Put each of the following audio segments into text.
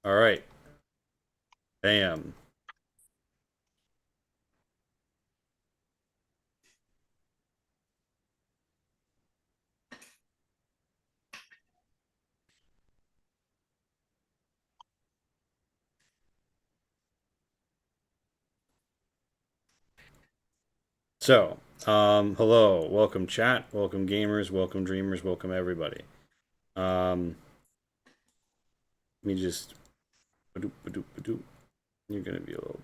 All right. Bam. So, hello, welcome chat, welcome gamers, welcome dreamers, welcome everybody. Let me just. Ba-doop, ba-doop, ba-doop. You're gonna be a little.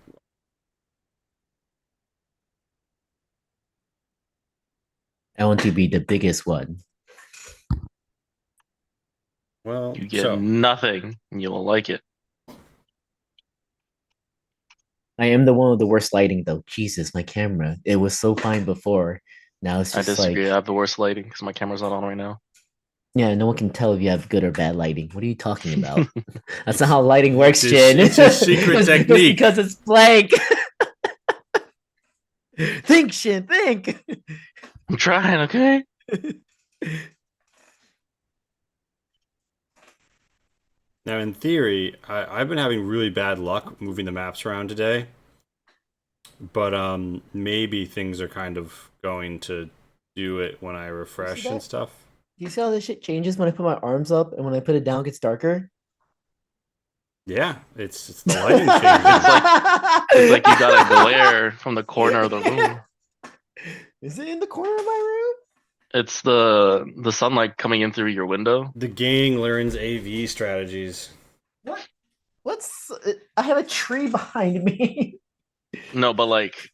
I want to be the biggest one. Well, You get so nothing, and you'll like it. I am the one with the worst lighting, though. Jesus, my camera. It was so fine before. Now it's I just disagree. I like, have the worst lighting because my camera's not on right now. yeah, no one can tell if you have good or bad lighting. What are you talking about? That's not it's how lighting it's works, his Jin. it's his secret Just technique. because it's blank. Think, Shin, think. I'm trying, okay? Now, in theory, I've been having really bad luck moving the maps around today, but maybe things are kind of going to do it when I You see refresh and that? stuff. Do you see how this shit changes when I put my arms up and when I put it down, it gets darker? Yeah, it's the lighting changing. It's like it's like you got a glare from the corner of the room. Is it in the corner of my room? It's the sunlight coming in through your window. The gang learns AV strategies. What? What's. I have a tree behind me. No, but like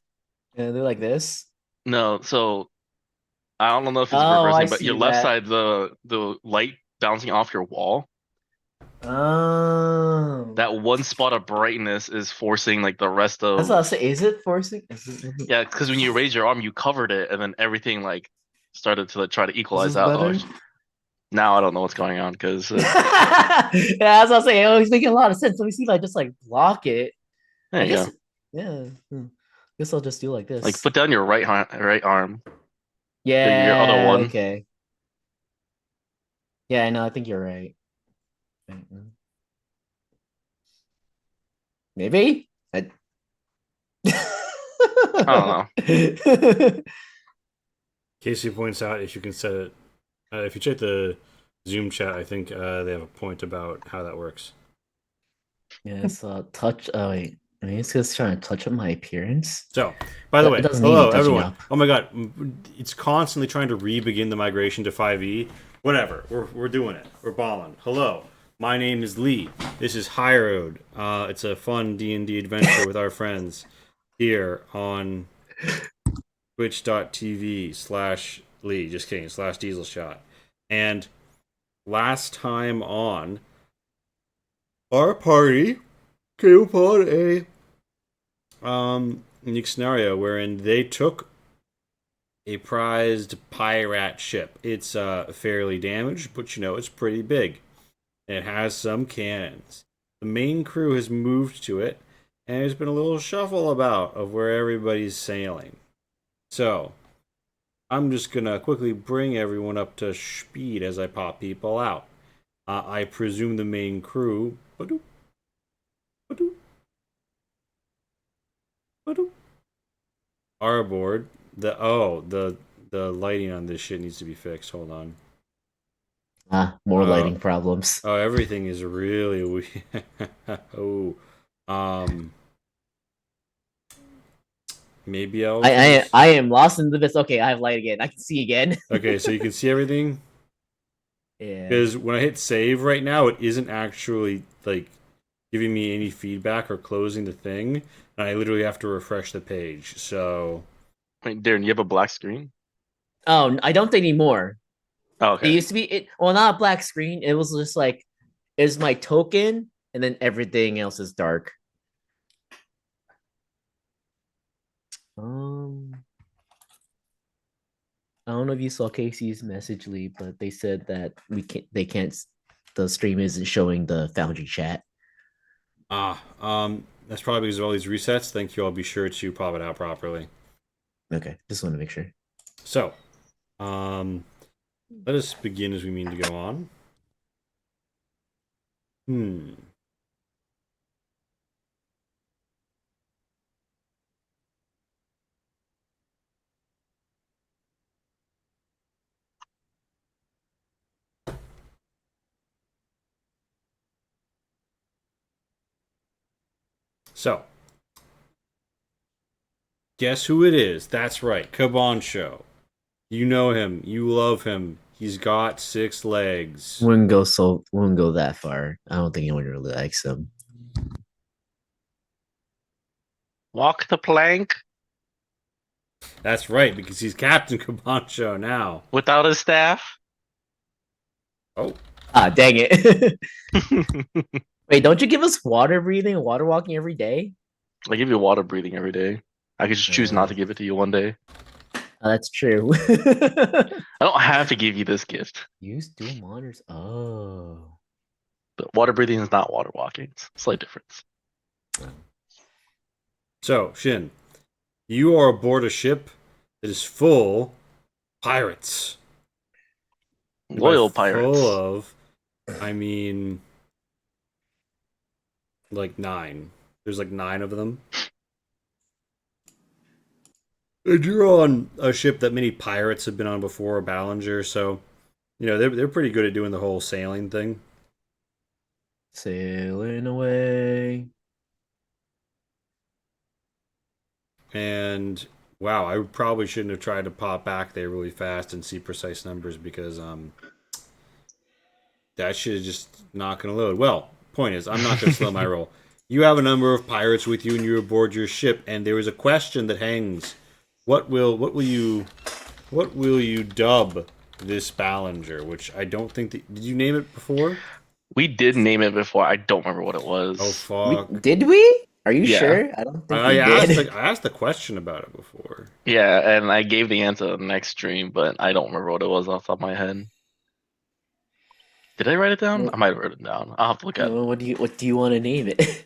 And they're like this. no, so I don't know if it's Oh, I reversing, but your see left that. side, the light bouncing off your wall, Oh. that one spot of brightness is forcing like the rest That's what I of. was saying. Is it forcing? Yeah, because when you raise your arm, you covered it, and then everything like started to like, try to Is equalize this out. better? Now I don't know what's going on because Yeah, that's what I was saying. Oh, it's making a lot of sense. Let me see if I just like block it. there I you guess, go. yeah. Guess I'll just do like Like this. put down your right arm, your other Yeah, one. okay. Yeah, I know. I think you're right. Maybe? I don't know. Casey points out if you can set it, if you check the Zoom chat, I think they have a point about how that works. Yeah, it's touch. Oh, wait. I mean, it's just trying to touch up my appearance. So, by the It way, doesn't need any hello touching everyone. up. Oh my god, it's constantly trying to re-begin the migration to 5e. Whatever, we're doing it. We're balling. Hello, my name is Lee. This is High Road. It's a fun D&D adventure with our friends here on twitch.tv/Lee. Just kidding, /Diesel Shot. And last time on, our party came upon a unique scenario wherein they took a prized pirate ship. It's fairly damaged, but you know it's pretty big. It has some cannons. The main crew has moved to it, and there's been a little shuffle about of where everybody's sailing. So I'm just gonna quickly bring everyone up to speed as I pop people out. I presume the main crew ba-doop, ba-doop, ba-doop, are aboard. The lighting on this shit needs to be fixed. Hold on. More Uh, lighting problems. oh, everything is really weird. oh, um, maybe I'll I just. I am lost in the abyss. Okay, I have light again. I can see again. Okay, so you can see everything Yeah. because when I hit save right now, it isn't actually like giving me any feedback or closing the thing, and I literally have to refresh the page. So Wait, Darren, you have a black screen? Oh, I don't anymore. Oh, It okay. used to be it. Well, not a black screen. It was just like it's my token, and then everything else is dark. Um, I don't know if you saw Casey's message, Lee, but they said that we can't. They can't. The stream isn't showing the Foundry chat. that's probably because of all these resets. Thank you. I'll be sure to pop it out properly. Okay, just want to make sure. So, um, let us begin as we mean to go on. Hmm. So, guess who it is? That's right, Cabancho. You know him. You love him. He's got 6 legs. Wouldn't go that far. I don't think anyone really likes him. Walk the plank That's right, because he's Captain Cabancho now. without a staff. Oh, Ah, dang it. Wait, don't you give us water breathing and water walking every day? I give you water breathing every day. I could just choose not to give it to you one day. That's true. I don't have to give you this gift. Use dual monitors. Oh. But water breathing is not water walking. It's a slight difference. so Shin, you are aboard a ship that is full pirates. And by Loyal pirates. Full of, I mean, like 9. There's like 9 of them. And you're on a ship that many pirates have been on before, Ballinger, so they're pretty good at doing the whole sailing thing. Sailing away. And wow, I probably shouldn't have tried to pop back there really fast and see precise numbers because that shit is just not going to load. Well, point is, I'm not going to slow my roll. You have a number of pirates with you, and you're aboard your ship. And there is a question that hangs: what will you dub this Ballinger? Which I don't think that, did you name it before? We did name it before. I don't remember what it was. Oh fuck! Did we? Are you Yeah. sure? I don't think I we asked did. I asked the question about it before. Yeah, and I gave the answer next stream, but I don't remember what it was off the top of my head. Did I write it down? Well- I might have written it down. I'll have to look at it. Well, what do you want to name it?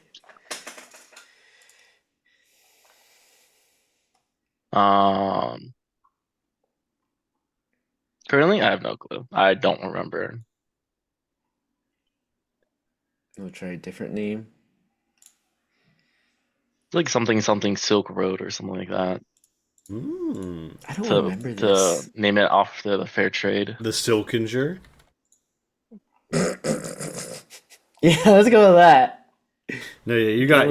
Currently, I have no clue. I don't remember. We'll try a different name. It's like something Silk Road or something like that. I don't To remember this. name it off the fair trade. The Silkinger. Yeah, let's go with that. No, yeah,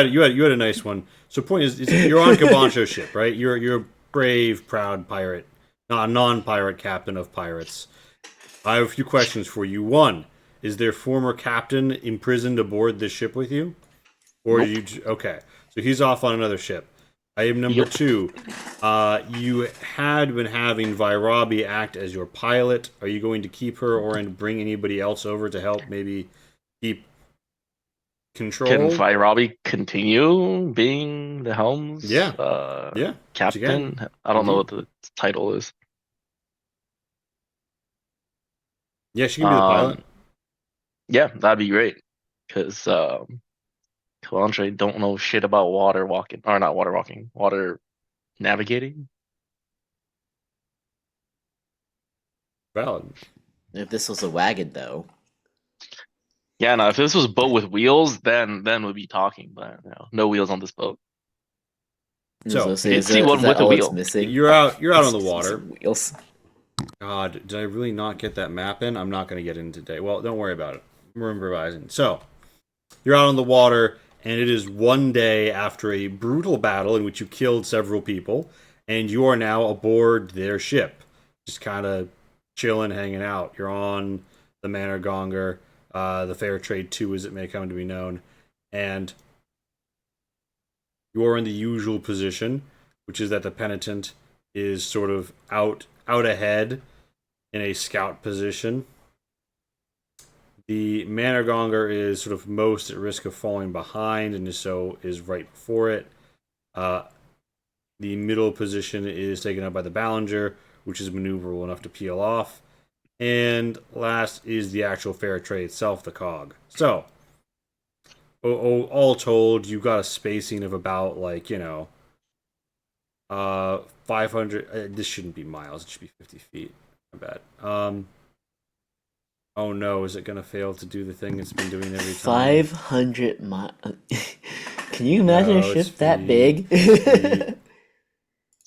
you had a nice one. So point is you're on Cabancho's ship, right? You're a brave, proud pirate, not a non-pirate captain of pirates. I have a few questions for you. One, is their former captain imprisoned aboard this ship with you, or Nope. okay? So he's off on another ship. Item number Yep. 2. You had been having Vairabi act as your pilot. Are you going to keep her or bring anybody else over to help maybe keep control? Can Vairabi continue being the helm's Yeah, captain? I don't know what the title is. Yeah, she can be the pilot. Yeah, that'd be great. Because Calantre don't know shit about water walking. Or not water walking. Water navigating. Valid. If this was a wagon, though. Yeah, no, if this was a boat with wheels, then we'd be talking, but no wheels on this boat. So, Is you'd see one with a all it's wheel. missing? You're out on the water. Wheels. God, did I really not get that map in? I'm not going to get in today. Well, don't worry about it. We're improvising. So, you're out on the water, and it is one day after a brutal battle in which you killed several people, and you are now aboard their ship. Just kind of chilling, hanging out. You're on the Manor Gonger, the Fair Trade 2 as it may come to be known, and you are in the usual position, which is that the penitent is sort of out ahead in a scout position. The Manor Gonger is sort of most at risk of falling behind, and so is right before it. The middle position is taken up by the Ballinger, which is maneuverable enough to peel off. And last is the actual fair trade itself, the cog. So, all told, you've got a spacing of about 500. This shouldn't be miles; it should be 50 feet. My bad. Oh no, is it gonna fail to do the thing it's been doing every time? 500 miles. Can you imagine No, a it's ship that feet. big?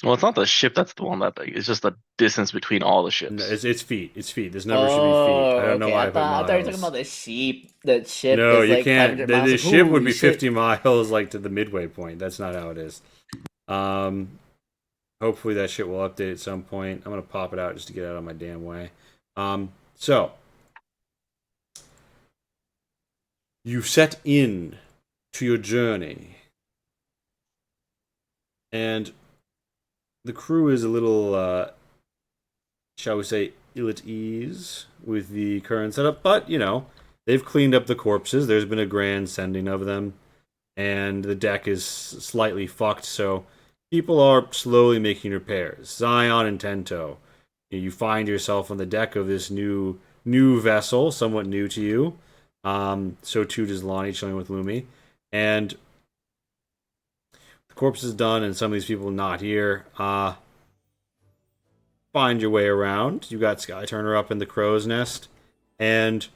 Well, it's not the ship that's the one that big. It's just the distance between all the No, ships. it's feet. It's feet. This number should be feet. I Oh, don't know okay. why I put I thought you were talking miles. about the sheep. The ship No, is you like can't. 500 miles. The Like, ship would holy be shit. 50 miles, like to the midway point. That's not how it is. Um, hopefully that shit will update at some point. I'm gonna pop it out just to get out of my damn way. So you set in to your journey, and the crew is a little, shall we say, ill at ease with the current setup. But they've cleaned up the corpses. There's been a grand sending of them, and the deck is slightly fucked. So people are slowly making repairs. Zion and Tento, you find yourself on the deck of this new vessel, somewhat new to you. So too does Lonnie, chilling with Lumi, and the corpse is done, and some of these people not here. Find your way around. You got Sky Turner up in the crow's nest, and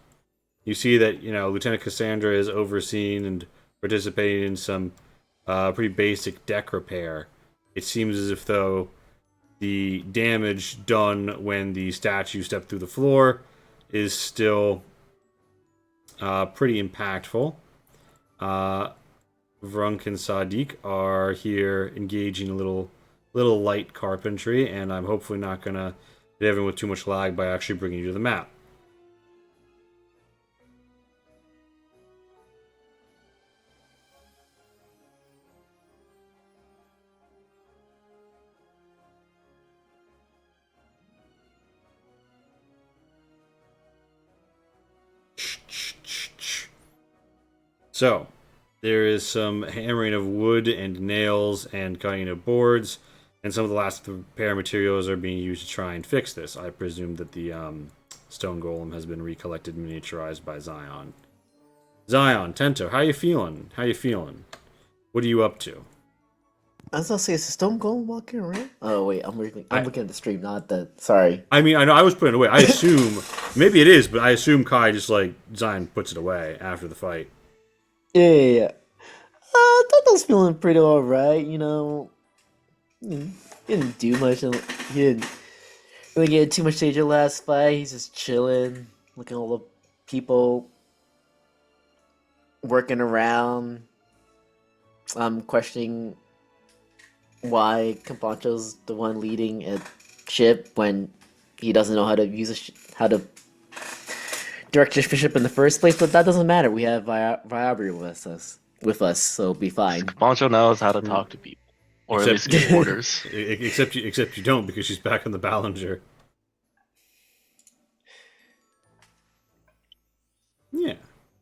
you see that Lieutenant Cassandra is overseeing and participating in some pretty basic deck repair. It seems as if though the damage done when the statue stepped through the floor is still pretty impactful. Vrunk and Sadiq are here engaging a little light carpentry, and I'm hopefully not gonna hit everyone with too much lag by actually bringing you to the map. So, there is some hammering of wood and nails and cutting of boards, and some of the last repair materials are being used to try and fix this. I presume that the stone golem has been recollected and miniaturized by Zion. Zion, Tento, how you feeling? How you feeling? What are you up to? I was gonna say, is the stone golem walking around? Oh wait, I'm I, looking at the stream, not the. Sorry. I mean, I know I was putting it away. I assume maybe it is, but I assume Kai just like Zion puts it away after the fight. Yeah. I thought I was feeling pretty alright. He didn't do much. He didn't really get too much stage of last fight. He's just chilling, looking at all the people working around. I'm questioning why Campancho's the one leading a ship when he doesn't know how to how to direct your ship in the first place. But that doesn't matter. We have Viabri with us, so it'll be fine. Poncho knows how to talk to people, or at least give orders. Except you don't, because she's back on the Ballinger. Yeah.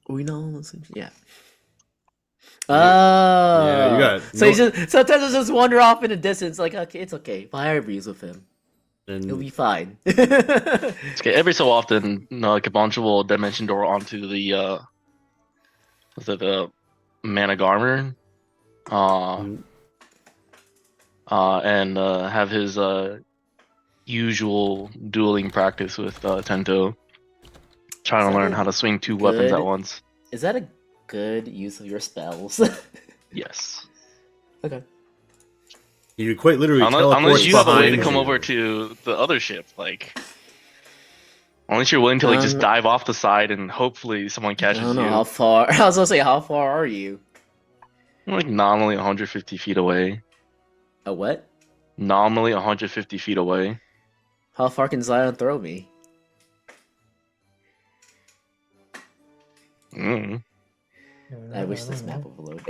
We know. Yeah. Yeah, you got it. So sometimes he'll just wander off in the distance, like, okay, it's okay. Viabre's with him. It'll be fine. It's okay. Every so often, Cabancha will dimension door onto the Man of Garmer, and have his usual dueling practice with Tento, trying to learn how to swing two weapons at once. Is that a good use of your spells? Yes. Okay. You quite literally unless you have a way to come you. over to the other ship, unless you're willing to just dive off the side and hopefully someone catches you. I don't know how far. I was gonna say, how far are you? I'm nominally 150 feet away. A what? Nominally 150 feet away. How far can Zion throw me? I wish this map would load.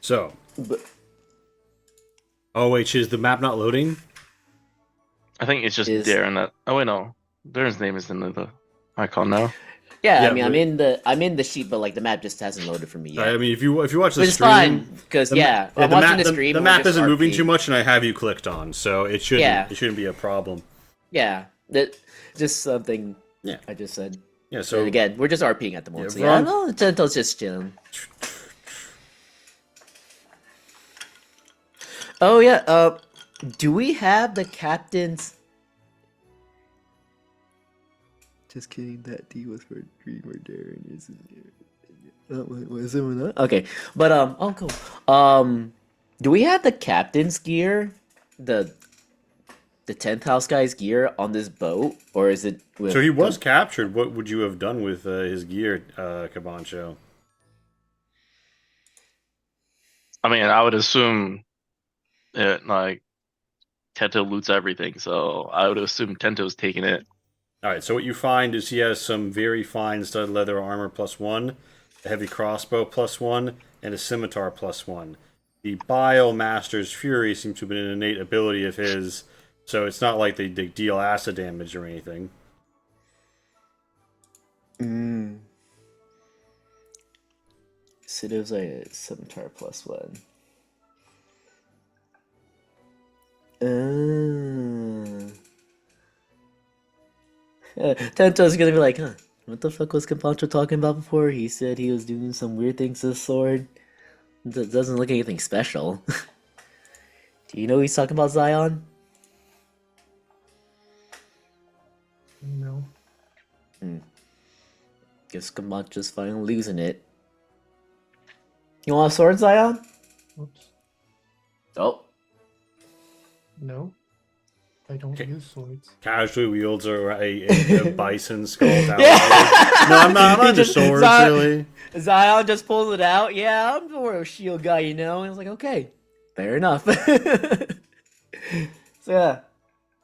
So. Oh wait, is the map not loading? I think it's just Darren that. Oh wait, no. Darren's name is in the icon now. Yeah, I mean, I'm in the sheet, but the map just hasn't loaded for me yet. I mean, if you watch the stream, it's fine because I'm watching the stream. The map isn't moving too much, and I have you clicked on, so it shouldn't be a problem. Yeah, that just something. Yeah, I just said. Yeah, so and again, we're just RPing at the moment. Tento's just chilling. Oh yeah. Do we have the captain's? Just kidding. That D was for Dreamer Darren, isn't it? Was it not? Okay, but oh cool. Do we have the captain's gear, the the 10th house guy's gear on this boat, or is it So with? he was captured. What would you have done with his gear, Cabancho? I mean, I would assume it like Tento loots everything, so I would assume Tento's taking it. All right. So what you find is he has some very fine stud leather armor +1, a heavy crossbow +1, and a scimitar +1. The Bile Master's Fury seems to have been an innate ability of his, so it's not like they deal acid damage or anything. Mm. So it was like a scimitar +1. Tento's gonna be like, huh? What the fuck was Capancho talking about before? He said he was doing some weird things to the sword. Doesn't look anything special. Do you know he's talking about Zion? No. Guess Capancho's finally losing it. You want a sword, Zion? Oops. Oh. No. I don't use swords. Casually wields a bison skull down. Yeah. No, I'm not. I'm He not into just- swords Zion- really. Zion just pulls it out. Yeah, I'm more of a shield guy, you know. And I was like, okay, fair enough. So yeah.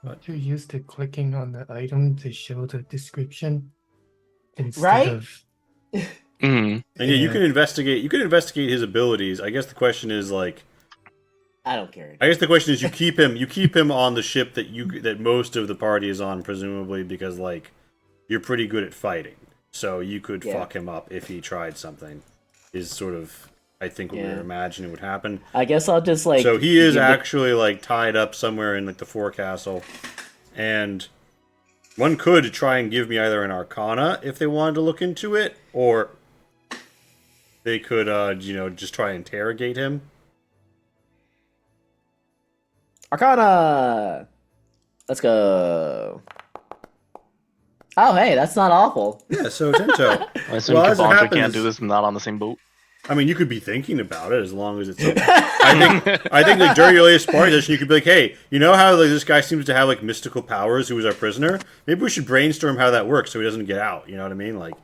But you're used to clicking on the item to show the description instead Right? of Mm. And yeah, you can investigate. You can investigate his abilities. I guess the question is like. I don't care. I guess the question is you keep him. You keep him on the ship that most of the party is on, presumably because like you're pretty good at fighting, so you could Yeah. fuck him up if he tried something. Is sort of I think what we Yeah. were imagining would happen. I guess I'll just like. So he is give the- actually like tied up somewhere in like the forecastle, and one could try and give me either an Arcana if they wanted to look into it, or they could just try and interrogate him. Arcana. Let's go. Oh, hey, that's not awful. Yeah. So Tento, I assume Well, as it Cabancho happens- can't do this and not on the same boat. I mean, you could be thinking about it as long as it's. I think like during your latest party session, you could be like, "Hey, you know how like this guy seems to have like mystical powers? Who was our prisoner? Maybe we should brainstorm how that works so he doesn't get out. You know what I mean? Like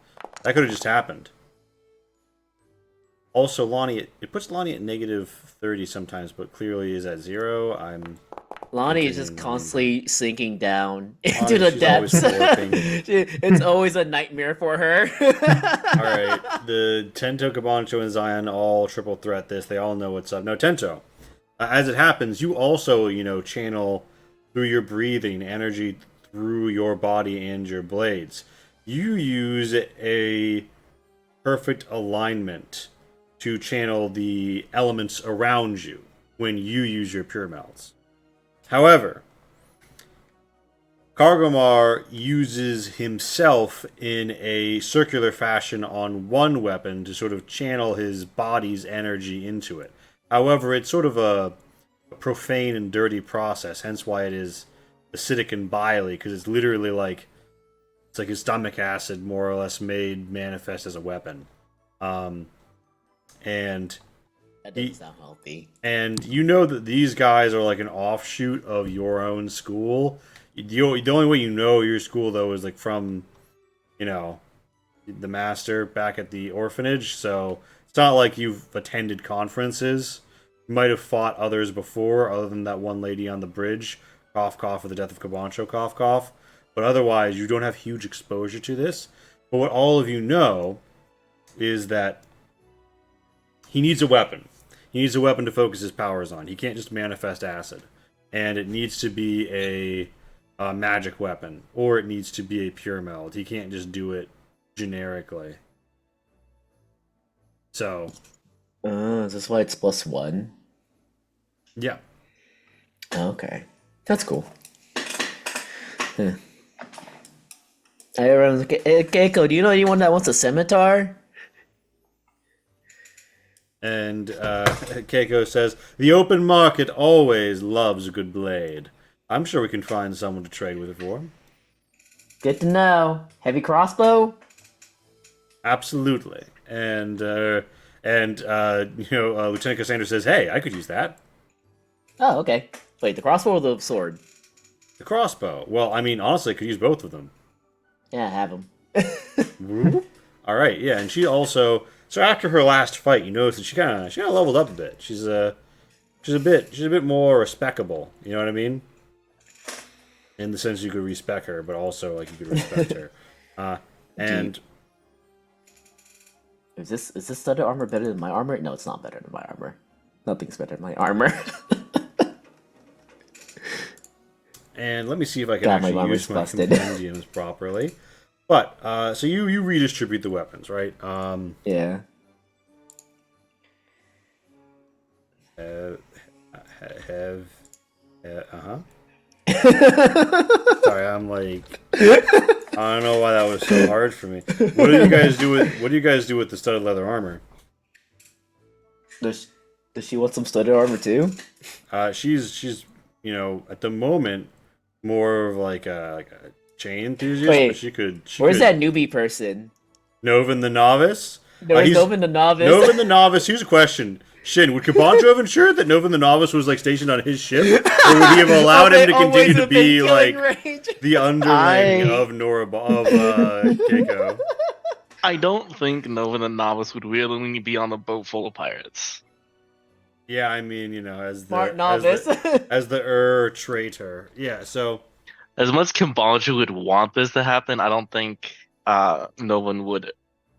that could have just happened." Also, Lonnie, it puts Lonnie at -30 sometimes, but clearly is at 0. I'm. Lonnie is just Continuing. constantly sinking down into Lonnie, the she's always depths. warping. It's always a nightmare for her. All right, the Tento, Cabancho, and Zion all triple threat this. They all know what's up. No, Tento, as it happens, you also channel through your breathing energy through your body and your blades. You use a perfect alignment to channel the elements around you when you use your pure melts. However, Kargomar uses himself in a circular fashion on one weapon to sort of channel his body's energy into it. However, it's sort of a profane and dirty process, hence why it is acidic and biley, because it's literally like it's like his stomach acid more or less made manifest as a weapon. And That doesn't sound healthy. and you know that these guys are like an offshoot of your own school. The only way you know your school though is like from, the master back at the orphanage. So it's not like you've attended conferences. You might have fought others before, other than that one lady on the bridge, cough cough, for the death of Cabancho, cough cough. But otherwise, you don't have huge exposure to this. But what all of you know is that he needs a weapon. He needs a weapon to focus his powers on. He can't just manifest acid. And it needs to be a magic weapon. Or it needs to be a pure meld. He can't just do it generically. So, Is this why it's +1? yeah. Okay. That's cool. Huh. Everyone's like, hey, Keiko, do you know anyone that wants a scimitar? And Keiko says, the open market always loves a good blade. I'm sure we can find someone to trade with it for. Good to know. Heavy crossbow? Absolutely. Lieutenant Cassandra says, "Hey, I could use that." Oh, okay. Wait, the crossbow or the sword? The crossbow. Well, I mean, honestly, I could use both of them. Yeah, have them. All right, yeah, and she also. So after her last fight, you notice that she kind of leveled up a bit. She's a bit more respectable. You know what I mean? In the sense you could respect her, but also like you could respect her. And is this studded armor better than my armor? No, it's not better than my armor. Nothing's better than my armor. and let me see if I can God, my actually armor's use my busted. compendiums properly. But so you redistribute the weapons, right? Yeah. Sorry, I'm like, I don't know why that was so hard for me. What do you guys do with the studded leather armor? Does she want some studded armor too? She's at the moment more of like a chain enthusiast, Wait, but she where's could, that newbie person? Novin the novice. Where's Novin the novice? Novin the novice. Here's a question. Shin, would Kabancho have ensured that Novin the novice was like stationed on his ship, or would he have allowed him to continue to be like the underling of Keiko? I don't think Nova the novice would willingly be on a boat full of pirates. Yeah, I mean, as the Smart novice. as the traitor. Yeah, so As much Kimbalju would want this to happen, I don't think no one would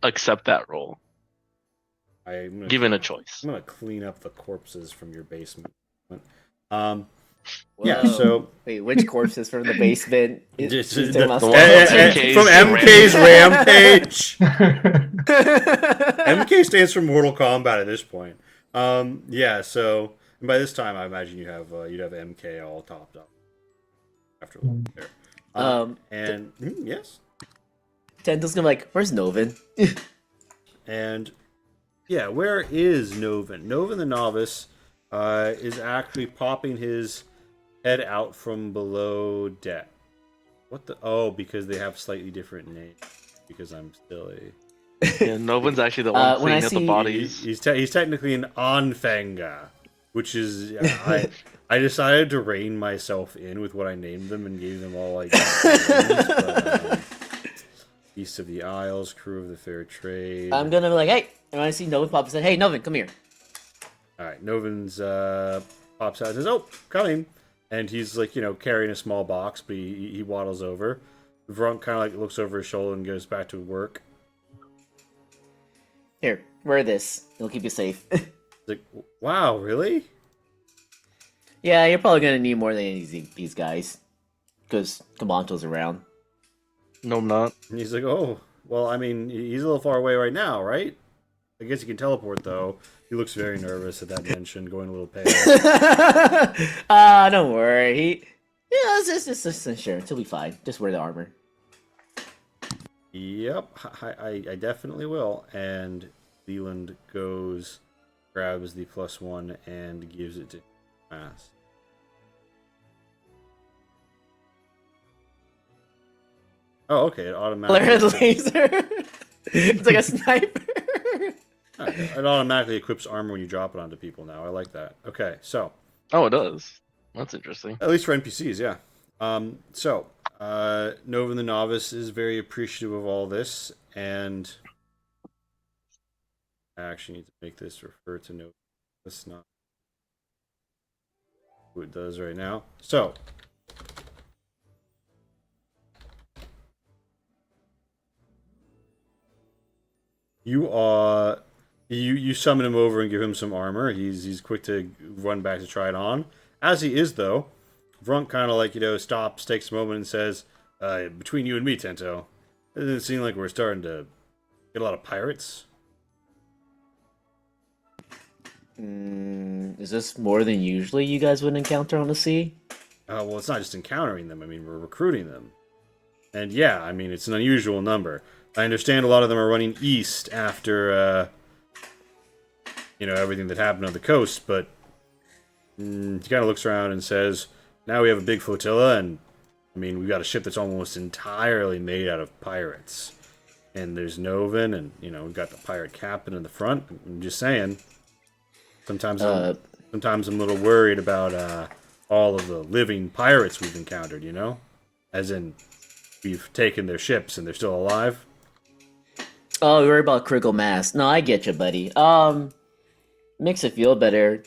accept that role. Given a choice. I'm gonna clean up the corpses from your basement. Whoa. Yeah, so wait, which corpses from the basement? from MK's MK's rampage. MK stands for Mortal Kombat at this point. Yeah, so and by this time, I imagine you'd have MK all topped up after a little bit there. Yes, Tento's gonna be like, where's Novin? and yeah, where is Novin? Novin the novice is actually popping his head out from below deck. What the? Oh, because they have slightly different names. Because I'm silly. Yeah, Novin's actually the one cleaning up the bodies. He's technically an Anfenga, which is I decided to rein myself in with what I named them and gave them all like names, but, East of the Isles, Crew of the Fair Trade. I'm gonna be like, hey, and when I see Novin pop, I said, hey, Novin, come here. All right, Novin's pops out and says, "Oh, coming," and he's like carrying a small box, but he waddles over. Vrunk kind of like looks over his shoulder and goes back to work. Here, wear this. It'll keep you safe. Like, wow, really? Yeah, you're probably gonna need more than these guys, because Kabanto's around. No, I'm not. And he's like, "Oh, well, I mean, he's a little far away right now, right? I guess he can teleport, though." He looks very nervous at that mention, going a little pale. Don't worry. It's insurance. He'll be fine. Just wear the armor. Yep, I definitely will. And Leland grabs the +1, and gives it to Mass. Oh, okay, it automatically... Flare laser! It's like a sniper! Right, it automatically equips armor when you drop it onto people now. I like that. Okay, so... Oh, it does. That's interesting. At least for NPCs, yeah. Novin the Novice is very appreciative of all this, and I actually need to make this refer to Novin. That's not who it does right now. So, you summon him over and give him some armor. He's quick to run back to try it on. As he is, though, Vrunk kind of like, stops, takes a moment, and says, between you and me, Tento, doesn't it seem like we're starting to get a lot of pirates? Is this more than usually you guys would encounter on the sea? Well, it's not just encountering them. I mean, we're recruiting them. And yeah, I mean, it's an unusual number. I understand a lot of them are running east after, everything that happened on the coast, but he kind of looks around and says, now we have a big flotilla, and, I mean, we've got a ship that's almost entirely made out of pirates. and there's Novin, and we've got the pirate captain in the front. I'm just saying. Sometimes I'm a little worried about all of the living pirates we've encountered. As in, we've taken their ships and they're still alive. Oh, you worry about critical mass. No, I get you, buddy. Makes it feel better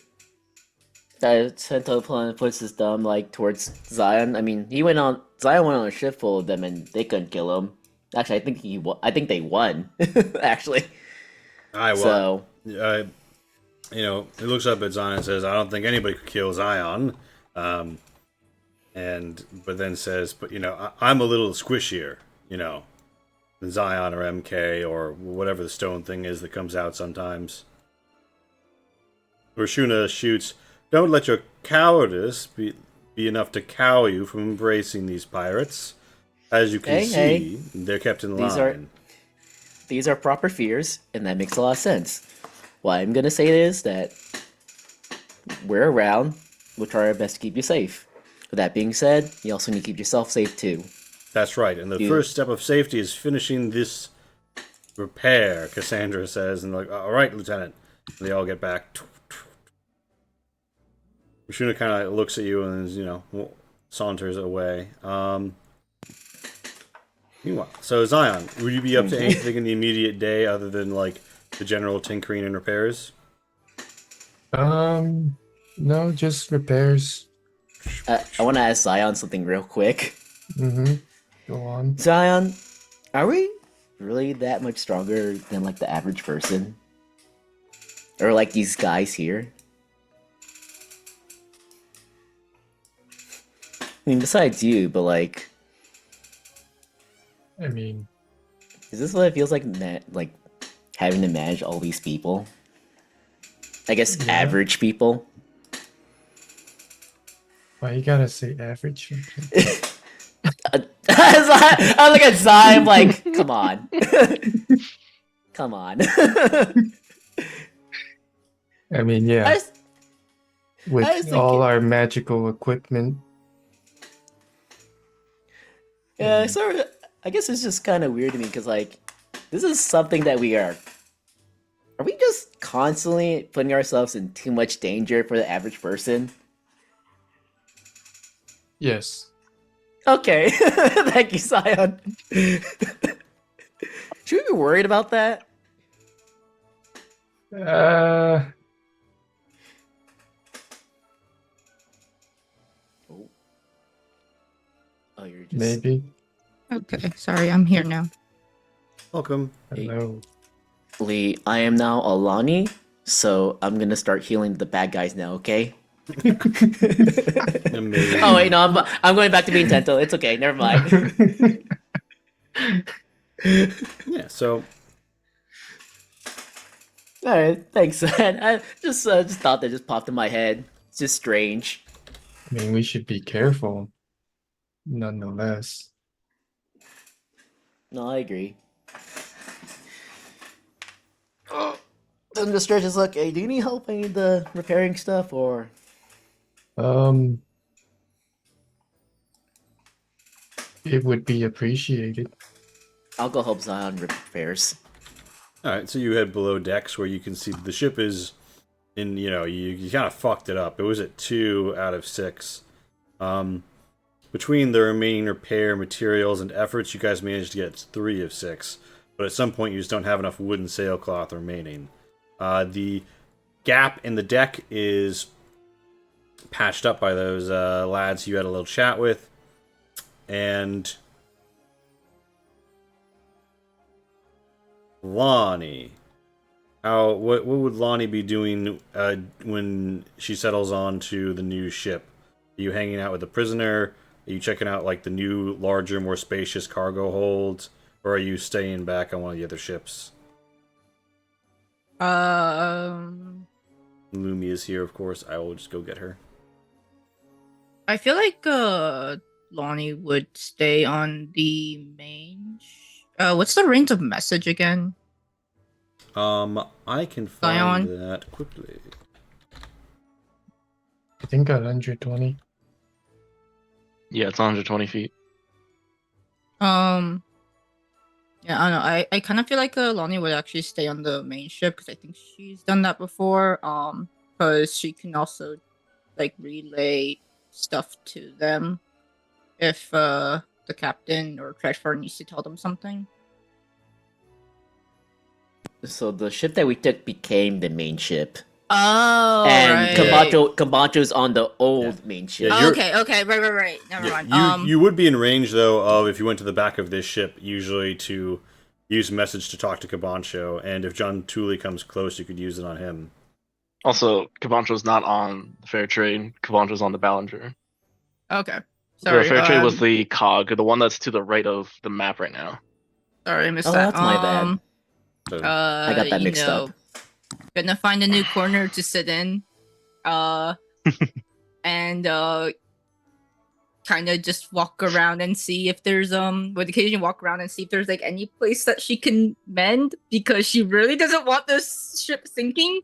that Sento puts his thumb like towards Zion. I mean, Zion went on a ship full of them and they couldn't kill him. Actually, I think they won. Actually, I won. so He looks up at Zion and says, "I don't think anybody could kill Zion." But then says, "But I'm a little squishier, than Zion or MK or whatever the stone thing is that comes out sometimes." Rashuna shoots, "Don't let your cowardice be enough to cow you from embracing these pirates. As you can see, they're kept in line." These are proper fears, and that makes a lot of sense. What I'm gonna say is that we're around. We'll try our best to keep you safe. With that being said, you also need to keep yourself safe too. That's right, and the first step of safety is finishing this repair, Cassandra says, and like, "All right, Lieutenant." And they all get back. Rashuna kind of looks at you and saunters away. Meanwhile, so Zion, would you be up to anything in the immediate day other than like the general tinkering and repairs? No, just repairs. I want to ask Zion something real quick. Go on. Zion, are we really that much stronger than like the average person? Or like these guys here? I mean, besides you, but like, I mean, is this what it feels like? Like having to manage all these people? I guess Yeah. average people. why you gotta say average? I look at Zion like, come on, come on. I mean, yeah, I was with all thinking- our magical equipment. Yeah, sort of. I guess it's just kind of weird to me because like, this is something that we are. Are we just constantly putting ourselves in too much danger for the average person? Yes. Okay, thank you, Zion. Should we be worried about that? Oh, you're just Maybe. Okay, sorry, I'm here now. Welcome. Hello. Lee. I am now Alani, so I'm gonna start healing the bad guys now. Okay. Amazing. Oh wait, no, I'm going back to being Tento. It's okay. Never mind. Yeah. So All right, thanks, man. I just thought that just popped in my head. It's just strange. I mean, we should be careful, nonetheless. No, I agree. Then the stretch is like, hey, do you need help? I need the repairing stuff, or It would be appreciated. I'll go help Zion repairs. all right. So you head below decks where you can see the ship is in. You kind of fucked it up. It was at 2 out of 6. Between the remaining repair materials and efforts, you guys managed to get 3 of 6. But at some point, you just don't have enough wooden sailcloth remaining. The gap in the deck is patched up by those lads you had a little chat with. And Lonnie. What would Lonnie be doing when she settles on to the new ship? Are you hanging out with the prisoner? Are you checking out like the new, larger, more spacious cargo holds? Or are you staying back on one of the other ships? Um, Lumi is here, of course. I will just go get her. I feel like Lonnie would stay on the main. What's the range of message again? I can find Zion? that quickly. I think 120. Yeah, it's 120 feet. Yeah, I don't know. I kind of feel like Lonnie would actually stay on the main ship because I think she's done that before. Because she can also like relay stuff to them if the captain or treasurer needs to tell them something. So the ship that we took became the main ship, Oh, and right. Camacho's on the old main ship. Yeah, Oh, you're- okay, right. Never Yeah, mind. you would be in range though of if you went to the back of this ship usually to use message to talk to Cabancho, and if John Tooley comes close, you could use it on him. Also, Cabancho's not on the fair trade. Cabancho's on the Ballinger. Okay. The Sorry. fair trade was the cog, the one that's to the right of the map right now. Sorry, I missed Oh, that. that's my bad. So I got that mixed up. Gonna find a new corner to sit in. And kind of just walk around and see if there's would occasionally walk around and see if there's like any place that she can mend because she really doesn't want this ship sinking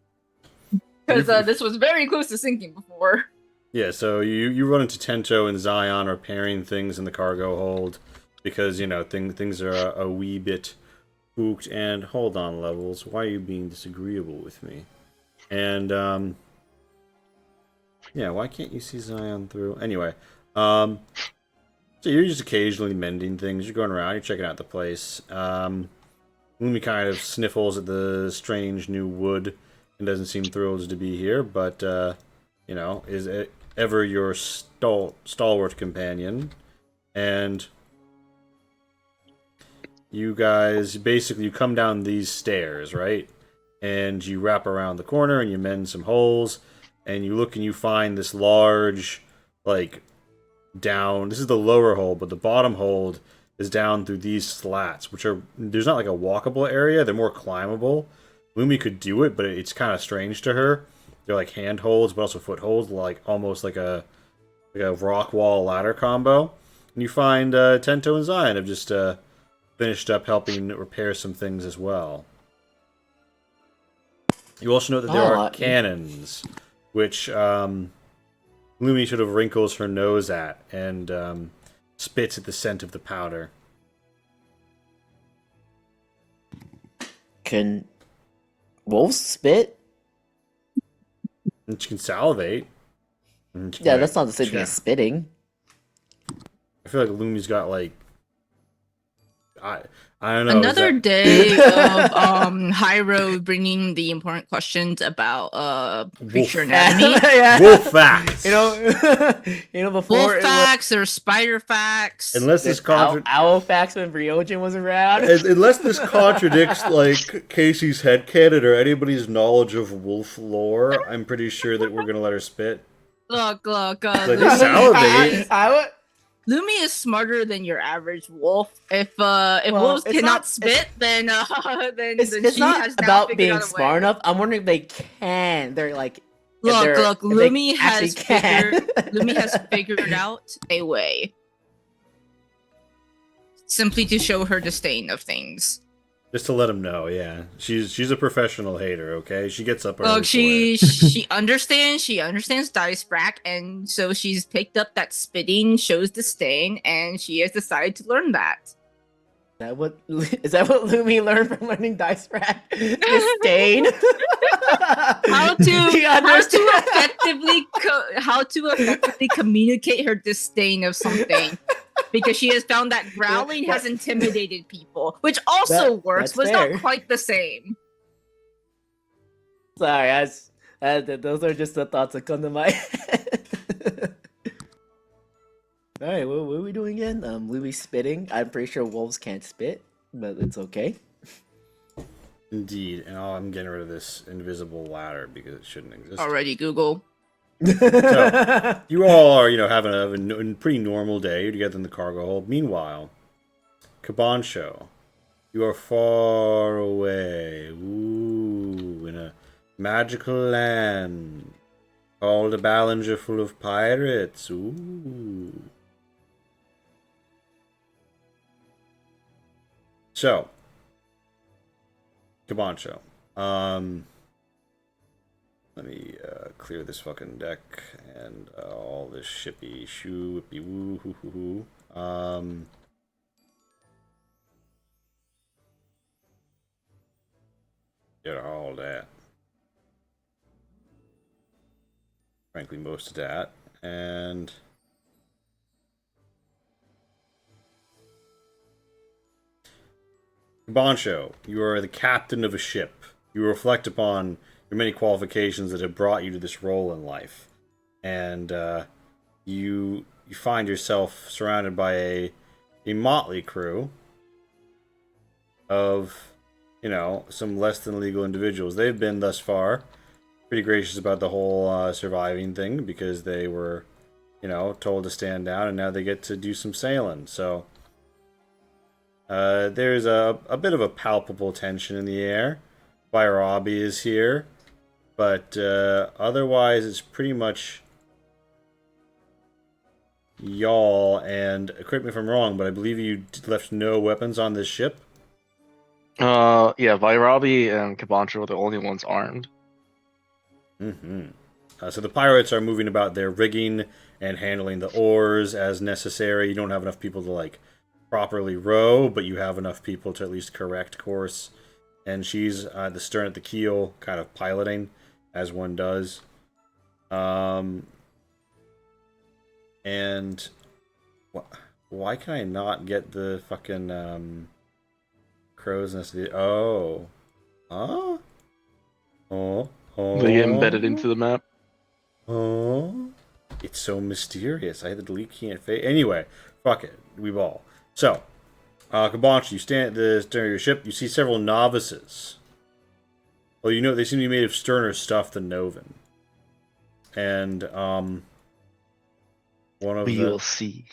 because this was very close to sinking before. yeah, so you run into Tento and Zion repairing things in the cargo hold because you know things are a wee bit spooked. And hold on, Levels, why are you being disagreeable with me? And yeah, why can't you see Zion through? Anyway, so you're just occasionally mending things. You're going around, you're checking out the place. Lumi kind of sniffles at the strange new wood and doesn't seem thrilled to be here, but you know, is it ever your stalwart companion. And you guys basically you come down these stairs, right? And you wrap around the corner and you mend some holes, and you look and you find this large, like, down. This is the lower hold, but the bottom hold is down through these slats, which are there's not like a walkable area. They're more climbable. Lumi could do it, but it's kind of strange to her. They're like hand holds, but also footholds, like almost like a rock wall ladder combo. And you find Tento and Zion have just finished up helping repair some things as well. You also note that there are cannons, which Lumi sort of wrinkles her nose at and spits at the scent of the powder. Can wolves spit? And she can salivate. Yeah, that's not the same thing as spitting. I feel like Lumi's got like I don't know. Another day of Hyro bringing the important questions about creature anatomy. Yeah. Wolf facts. Before Wolf facts or spider facts. Unless this owl facts when Ryojin was around. Unless this contradicts like Casey's headcanon or anybody's knowledge of wolf lore, I'm pretty sure that we're gonna let her spit. Look. Like they salivate. Lumi is smarter than your average wolf. If wolves cannot spit, then It's she not has now about figured being out a smart way. enough. I'm wondering if they can. They're like Look. if they Lumi actually has figured out a way. Simply to show her disdain of things. Just to let him know, yeah. She's a professional hater, okay? She gets up early. Look, she understands dice rack, and so she's picked up that spitting shows disdain, and she has decided to learn that. Is that what Lumi learned from learning dice rack? Disdain. How to effectively communicate her disdain of something. Because she has found that growling has intimidated people, which also works, but it's not quite the same. Sorry, those are just the thoughts that come to my head. Alright, what are we doing again? Lumi spitting. I'm pretty sure wolves can't spit, but it's okay. Indeed, and I'm getting rid of this invisible ladder because it shouldn't exist. Already, Google. So, you all are, having a pretty normal day. You're together in the cargo hold. Meanwhile, Cabancho, you are far away. Ooh, in a magical land called a Ballinger full of pirates. Ooh. So, Cabancho, let me clear this fucking deck and all this shippy shoo whippy woo hoo hoo hoo. frankly, most of that. And Boncho, you are the captain of a ship. You reflect upon your many qualifications that have brought you to this role in life, and you find yourself surrounded by a motley crew of, some less than legal individuals. They've been thus far pretty gracious about the whole surviving thing because they were, told to stand down, and now they get to do some sailing. So there's a bit of a palpable tension in the air. Vairabi is here, but otherwise it's pretty much y'all. And correct me if I'm wrong, but I believe you left no weapons on this ship. Yeah, Vairabi and Kabancho are the only ones armed. Mm-hmm. So the pirates are moving about their rigging and handling the oars as necessary. You don't have enough people to properly row, but you have enough people to at least correct course. And she's at the stern at the keel, kind of piloting, as one does. And why can I not get the fucking crow's nest? Oh, huh? Oh. They get embedded into the map. Oh, it's so mysterious. I had the delete key and fade. Anyway, fuck it. We ball. So, Kabanchi, you stand at the stern of your ship. You see several novices. Well, they seem to be made of sterner stuff than Novan. And one of We'll them, see.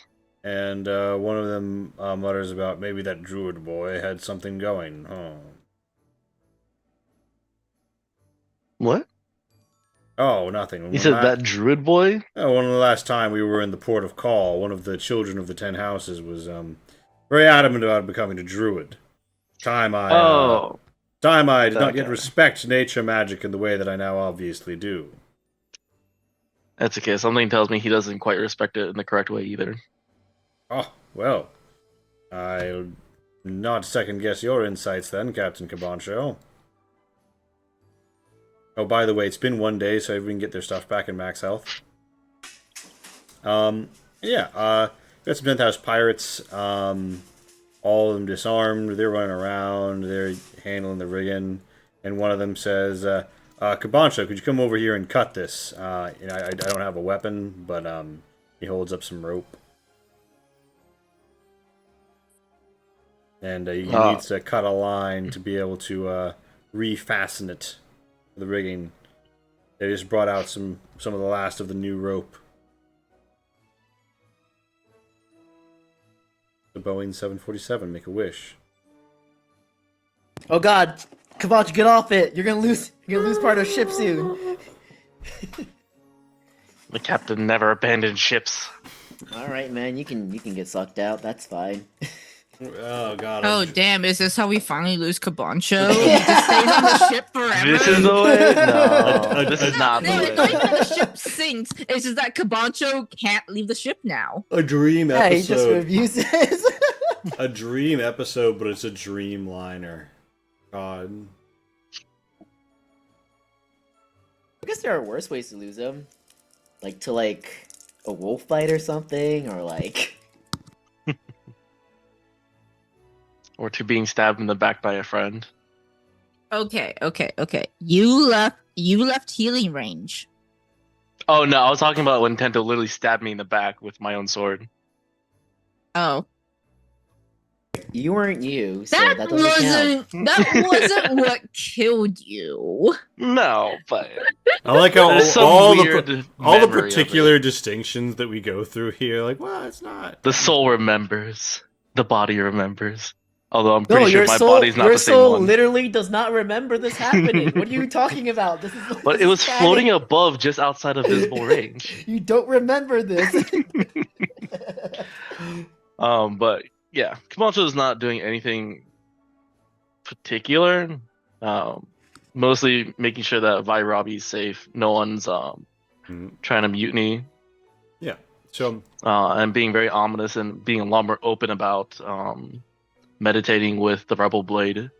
And one of them mutters about maybe that druid boy had something going. Oh. What? Oh, nothing. You said that druid boy? One of the last time we were in the port of call, one of the children of the 10 houses was very adamant about becoming a druid. Time I did not yet respect nature magic in the way that I now obviously do. That's okay. Something tells me he doesn't quite respect it in the correct way either. Oh, well. I'll not second guess your insights then, Captain Kabancho. Oh, by the way, it's been 1 day, so everyone can get their stuff back in max health. Got some 10th House pirates. All of them disarmed. They're running around. They're handling the rigging. And one of them says, Kabancho, could you come over here and cut this? I don't have a weapon, but he holds up some rope. And he needs to cut a line to be able to refasten it. The rigging. They just brought out some of the last of the new rope. The Boeing 747, make a wish. Oh God, Kabancho, get off it! You're gonna lose part of the ship soon. The captain never abandoned ships. All right, man, you can get sucked out. That's fine. Oh God. Oh damn! Is this how we finally lose Kabancho? He just stays on the ship forever. This is the way. No, this is not the No, way. it's not even that the ship sinks. It's just that Kabancho can't leave the ship now. A dream Yeah, he just episode. refuses. A dream episode, but it's a dreamliner. God. I guess there are worse ways to lose him, like a wolf fight or something, or like. Or to being stabbed in the back by a friend. Okay. You left healing range. Oh no, I was talking about when Tento literally stabbed me in the back with my own sword. Oh. You weren't you, so That that doesn't count. wasn't what killed you. No, but I like how there's some all weird the memory of particular it. distinctions that we go through here. Like, well, it's not. The soul remembers. The body remembers. Although I'm No, pretty sure your my soul, body's not your the same soul one. literally does not remember this happening. What are you talking about? This is. But this it is was canon. floating above, just outside of visible range. You don't remember this. But yeah, Camacho is not doing anything particular. Mostly making sure that Vairabi is safe. No one's trying to mutiny. Yeah. So. And being very ominous and being a lot more open about meditating with the Rebel Blade.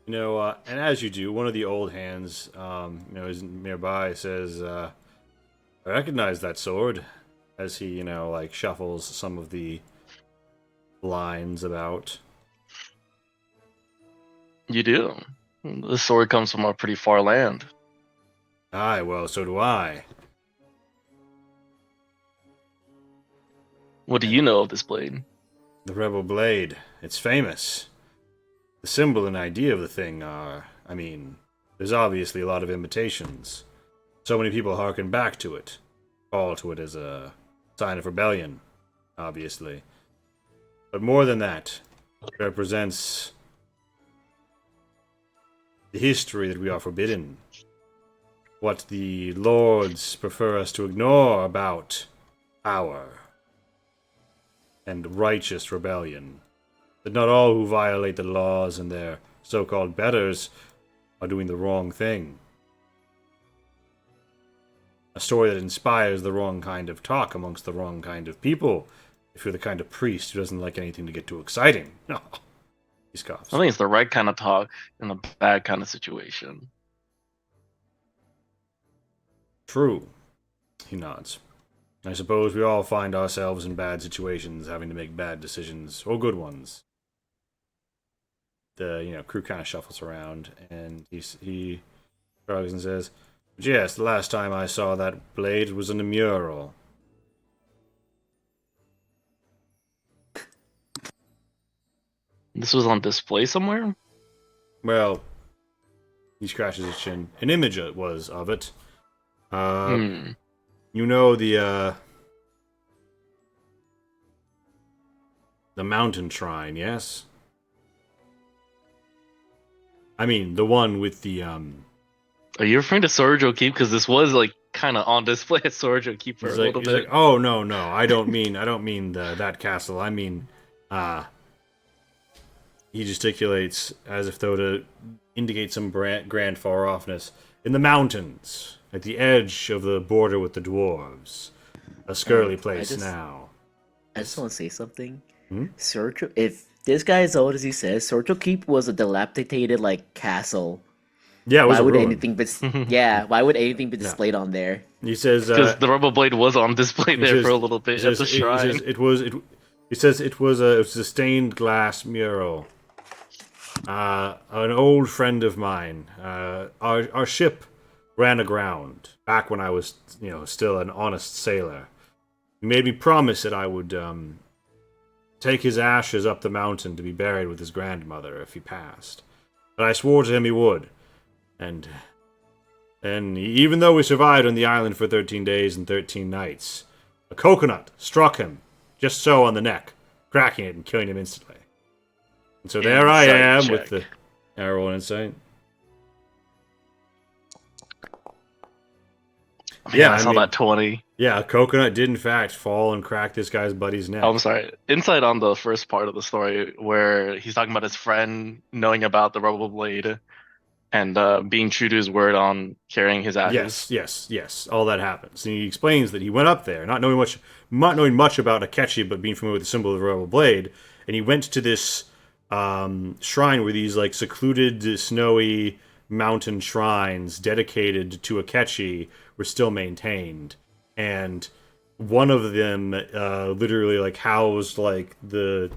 And as you do, one of the old hands, is nearby, says, "I recognize that sword," as he, like shuffles some of the lines about. You do. The sword comes from a pretty far land. Aye, well, so do I. What do you know of this blade? The Rebel Blade, it's famous. The symbol and idea of the thing are, there's obviously a lot of imitations. So many people harken back to it, call to it as a sign of rebellion, obviously. But more than that, it represents the history that we are forbidden. What the lords prefer us to ignore about power and righteous rebellion. That not all who violate the laws and their so-called betters are doing the wrong thing. A story that inspires the wrong kind of talk amongst the wrong kind of people. If you're the kind of priest who doesn't like anything to get too exciting. No. He scoffs. I think it's the right kind of talk in a bad kind of situation. True. He nods. I suppose we all find ourselves in bad situations, having to make bad decisions, or good ones. The crew kind of shuffles around, and he shrugs and says, "But yes, the last time I saw that blade was in a mural." This was on display somewhere? Well, he scratches his chin. An image was of it. You know the mountain shrine, yes? I mean, the one with the Are you referring to Sorajo Keep? Because this was like kind of on display at Sorajo Keep for a little bit. Like, oh no, I don't mean that castle. I mean, he gesticulates as if though to indicate some grand far offness. In the mountains, at the edge of the border with the dwarves. A scurly place now. I just want to say something. Hmm? If this guy is old as he says, Sorcho Keep was a dilapidated castle. Yeah, it was why would ruin. anything be why would anything be displayed on there? He says because the Rebel Blade was on display there for a little bit at the shrine. He says it was a stained glass mural. An old friend of mine. Our ship ran aground back when I was, still an honest sailor. He made me promise that I would take his ashes up the mountain to be buried with his grandmother if he passed. But I swore to him he would. And even though we survived on the island for 13 days and 13 nights, a coconut struck him, just so on the neck, cracking it and killing him instantly. And so there I am with the arrow and insight. Yeah, I saw that 20. Yeah, a coconut did in fact fall and crack this guy's buddy's neck. Oh, I'm sorry. Insight on the first part of the story where he's talking about his friend knowing about the Rebel Blade and being true to his word on carrying his ashes. Yes. All that happens. And he explains that he went up there, not knowing much about Akechi, but being familiar with the symbol of the Rebel Blade, and he went to this shrine where these secluded, snowy mountain shrines dedicated to Akechi were still maintained, and one of them literally housed the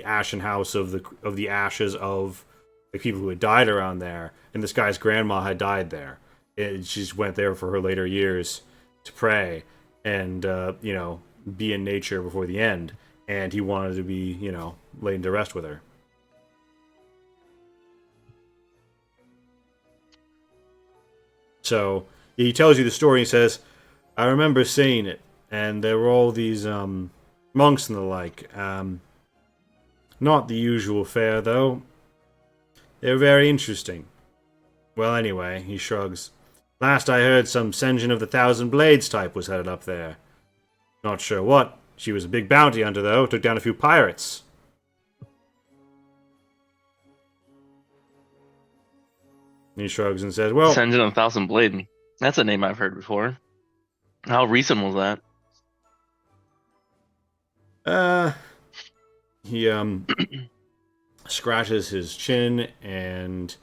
ashen house of the ashes of people who had died around there, and this guy's grandma had died there. She just went there for her later years to pray and be in nature before the end, and he wanted to be laid to rest with her. So he tells you the story. He says, "I remember seeing it, and there were all these monks and the like. Not the usual fare, though. They were very interesting. Well, anyway," he shrugs. "Last I heard, some Senjin of the Thousand Blades type was headed up there. Not sure what. She was a big bounty hunter, though. Took down a few pirates." And he shrugs and says, "Well, Senjin of Thousand Blade. That's a name I've heard before. How recent was that?" He scratches his chin, and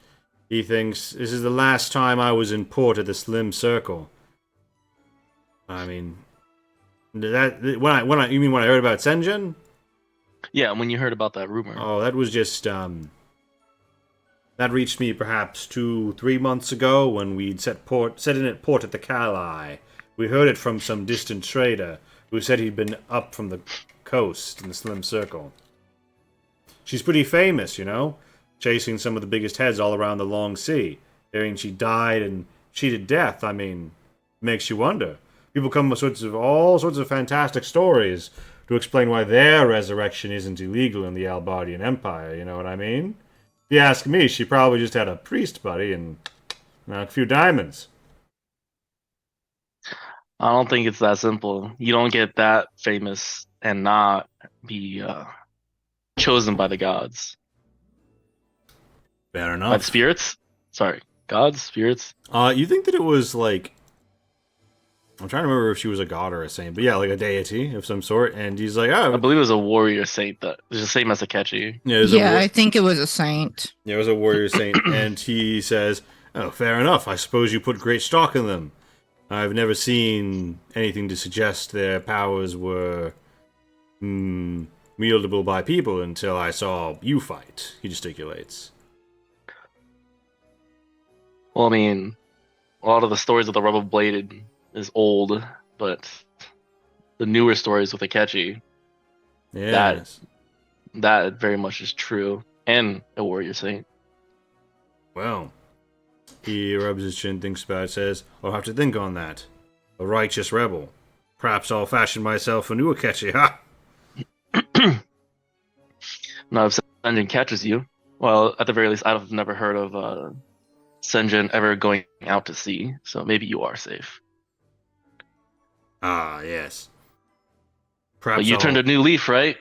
he thinks, this is the last time I was in port at the Slim Circle. I mean, you mean when I heard about Senjin? Yeah, when you heard about that rumor. Oh, that was just, that reached me perhaps 2-3 months ago when we'd set in at port at the Calais. We heard it from some distant trader who said he'd been up from the coast in the Slim Circle. She's pretty famous, you know, chasing some of the biggest heads all around the long sea. Hearing she died and cheated death, I mean, makes you wonder. People come with all sorts of fantastic stories to explain why their resurrection isn't illegal in the Albardian Empire, you know what I mean? If you ask me, she probably just had a priest buddy and a few diamonds. I don't think it's that simple. You don't get that famous and not be chosen by the gods. Fair By enough. the spirits? Sorry. Gods? Spirits? You think that it was like... I'm trying to remember if she was a god or a saint, but yeah, like a deity of some sort, and he's like, I oh... believe it was a warrior saint that is the same as Akechi. Yeah, it was Yeah, I think it was a saint. Yeah, it was a warrior saint, and he says, oh, fair enough, I suppose you put great stock in them. I've never seen anything to suggest their powers were wieldable by people until I saw you fight, he gesticulates. Well, I mean, a lot of the stories of the Rebel Bladed is old, but the newer stories with Akechi, Yes. that very much is true. And a warrior saint. Well, he rubs his chin, thinks about it, says, I'll have to think on that. A righteous rebel. Perhaps I'll fashion myself a new Akechi, ha! Now, if Senjin catches you, well, at the very least, I've never heard of Senjin ever going out to sea, so maybe you are safe. Ah, yes. Perhaps But you turned a new leaf, right?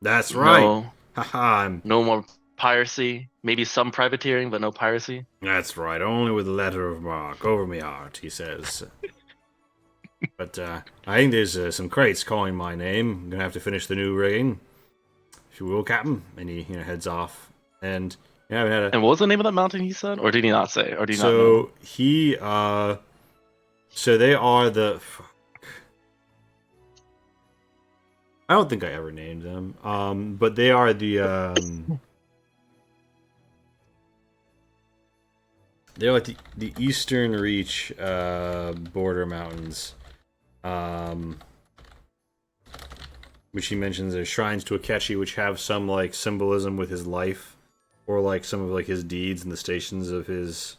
That's right. No, Haha, no more piracy. Maybe some privateering, but no piracy. that's right. Only with a letter of marque over me heart, he says. But I think there's some crates calling my name. I'm gonna have to finish the new rigging. If you will, Captain. And he heads off. And I haven't had a... And what was the name of that mountain he said? Or did he not say? Or did he not So know? he so they are the... I don't think I ever named them. But they are the they're like the Eastern Reach border mountains. Which he mentions as shrines to Akechi, which have some like symbolism with his life, or like some of like his deeds and the stations of his,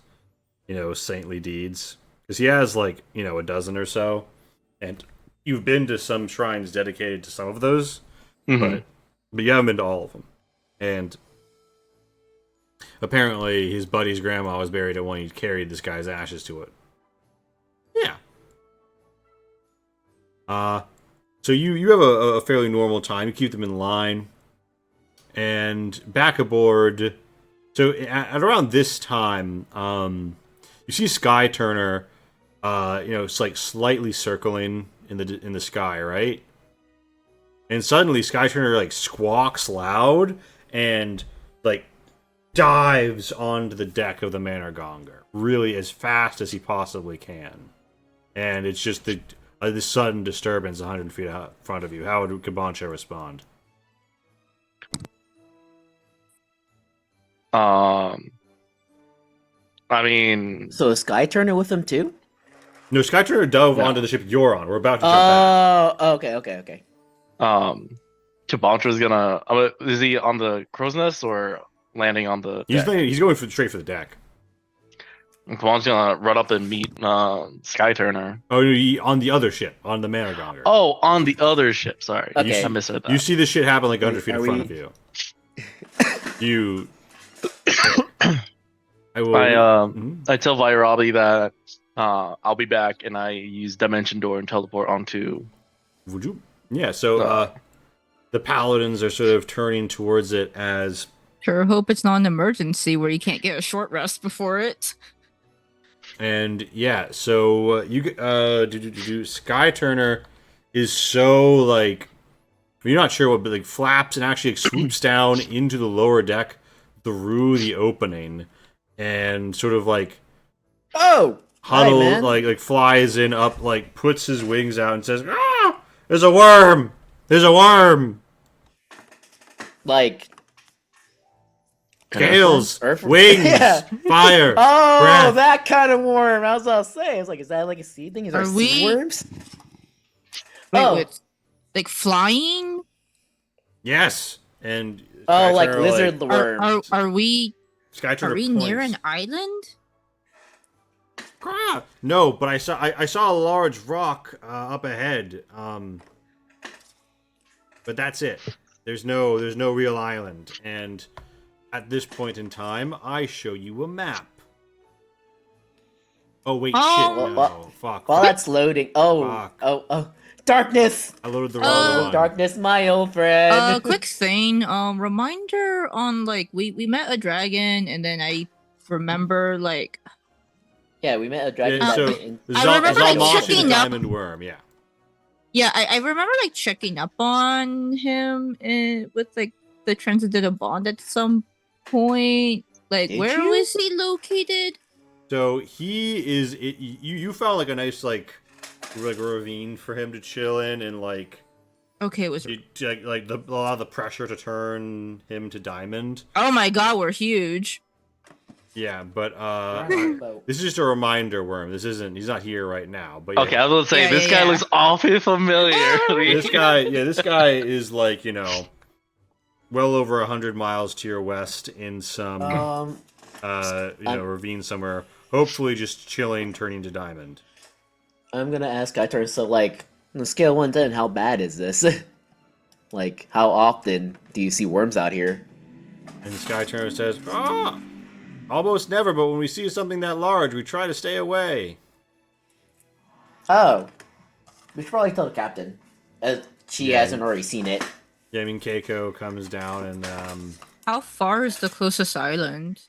saintly deeds. Because he has like a dozen or so, and you've been to some shrines dedicated to some of those, Mhm. but you haven't been to all of them. And apparently, his buddy's grandma was buried at one. He carried this guy's ashes to it. Yeah. So you have a fairly normal time. You keep them in line, and back aboard. So at around this time, you see Sky Turner, it's like slightly circling in the sky, right? And suddenly Sky Turner like squawks loud and like dives onto the deck of the Manor Gonger, really as fast as he possibly can. And it's just the sudden disturbance 100 feet in front of you. How would Kabancha respond? I mean, So is Sky Turner with him too? No, Sky Turner dove No. onto the ship you're on. We're about to jump back. Oh, okay. Cabantra's gonna. Is he on the crow's nest or landing on the deck? He's going straight for the deck. Cabantra's gonna run up and meet Sky Turner. Oh, no, on the other ship, on the Manor Gonger. Oh, on the other ship. Sorry, Okay. I misheard that. You see this shit happen like 100 Are feet in front of we- you. You. I will. Mhm. I tell Vairabi that I'll be back, and I use Dimension Door and teleport onto. Would you? Yeah. So the paladins are sort of turning towards it as Sure hope it's not an emergency where you can't get a short rest before it. And yeah, so Sky Turner is so like you're not sure what, but like flaps and actually like, swoops down into the lower deck through the opening and sort of like Oh! Hi, huddle man. like flies in up, like puts his wings out and says, "Ah, there's a worm! There's a worm! Like, Scales, Earth- wings, Yeah. fire, oh, breath." that kind of worm. I was about to say. I was like, is that like a seed thing? Is there Are seed we- worms? Wait, Oh. wait. Like flying? Yes, and Oh, like Skyturner, lizard Are, worms. are we Skyturner are we points. near an island? Ah, no, but I saw a large rock up ahead. But that's it. There's no real island, and at this point in time, I show you a map. Oh wait, Oh. shit, no, fuck. While fuck. that's loading. Oh, Fuck. oh. Darkness! I loaded the Oh, wrong Oh, one. darkness, my old friend. Quick thing, reminder on like we met a dragon and then I remember like Yeah, we met a dragon Yeah, that so went in. I remember, like, Zalmosh is a checking up- diamond worm. Yeah. yeah, I remember like checking up on him with like the transcendental bond at some point. Like, Did where you? was he located? So he is. You found like a nice like ravine for him to chill in, and like Okay, it was. a lot of the pressure to turn him to diamond. Oh my god, we're huge. Yeah, but About- this is just a reminder worm. This isn't. He's not here right now. But yeah. Okay, I was gonna say Yeah, this yeah, guy yeah. looks awfully familiar. This guy is like, well over 100 miles to your west in some ravine somewhere. Hopefully, just chilling, turning to diamond. I'm gonna ask Gaitar, so like, on a scale of 1 to 10, how bad is this? Like, how often do you see worms out here? And Skyturner says, "Ah, almost never. But when we see something that large, we try to stay away." Oh. We should probably tell the captain. She Yeah. hasn't already seen it. Yeah, I mean, Keiko comes down and How far is the closest island?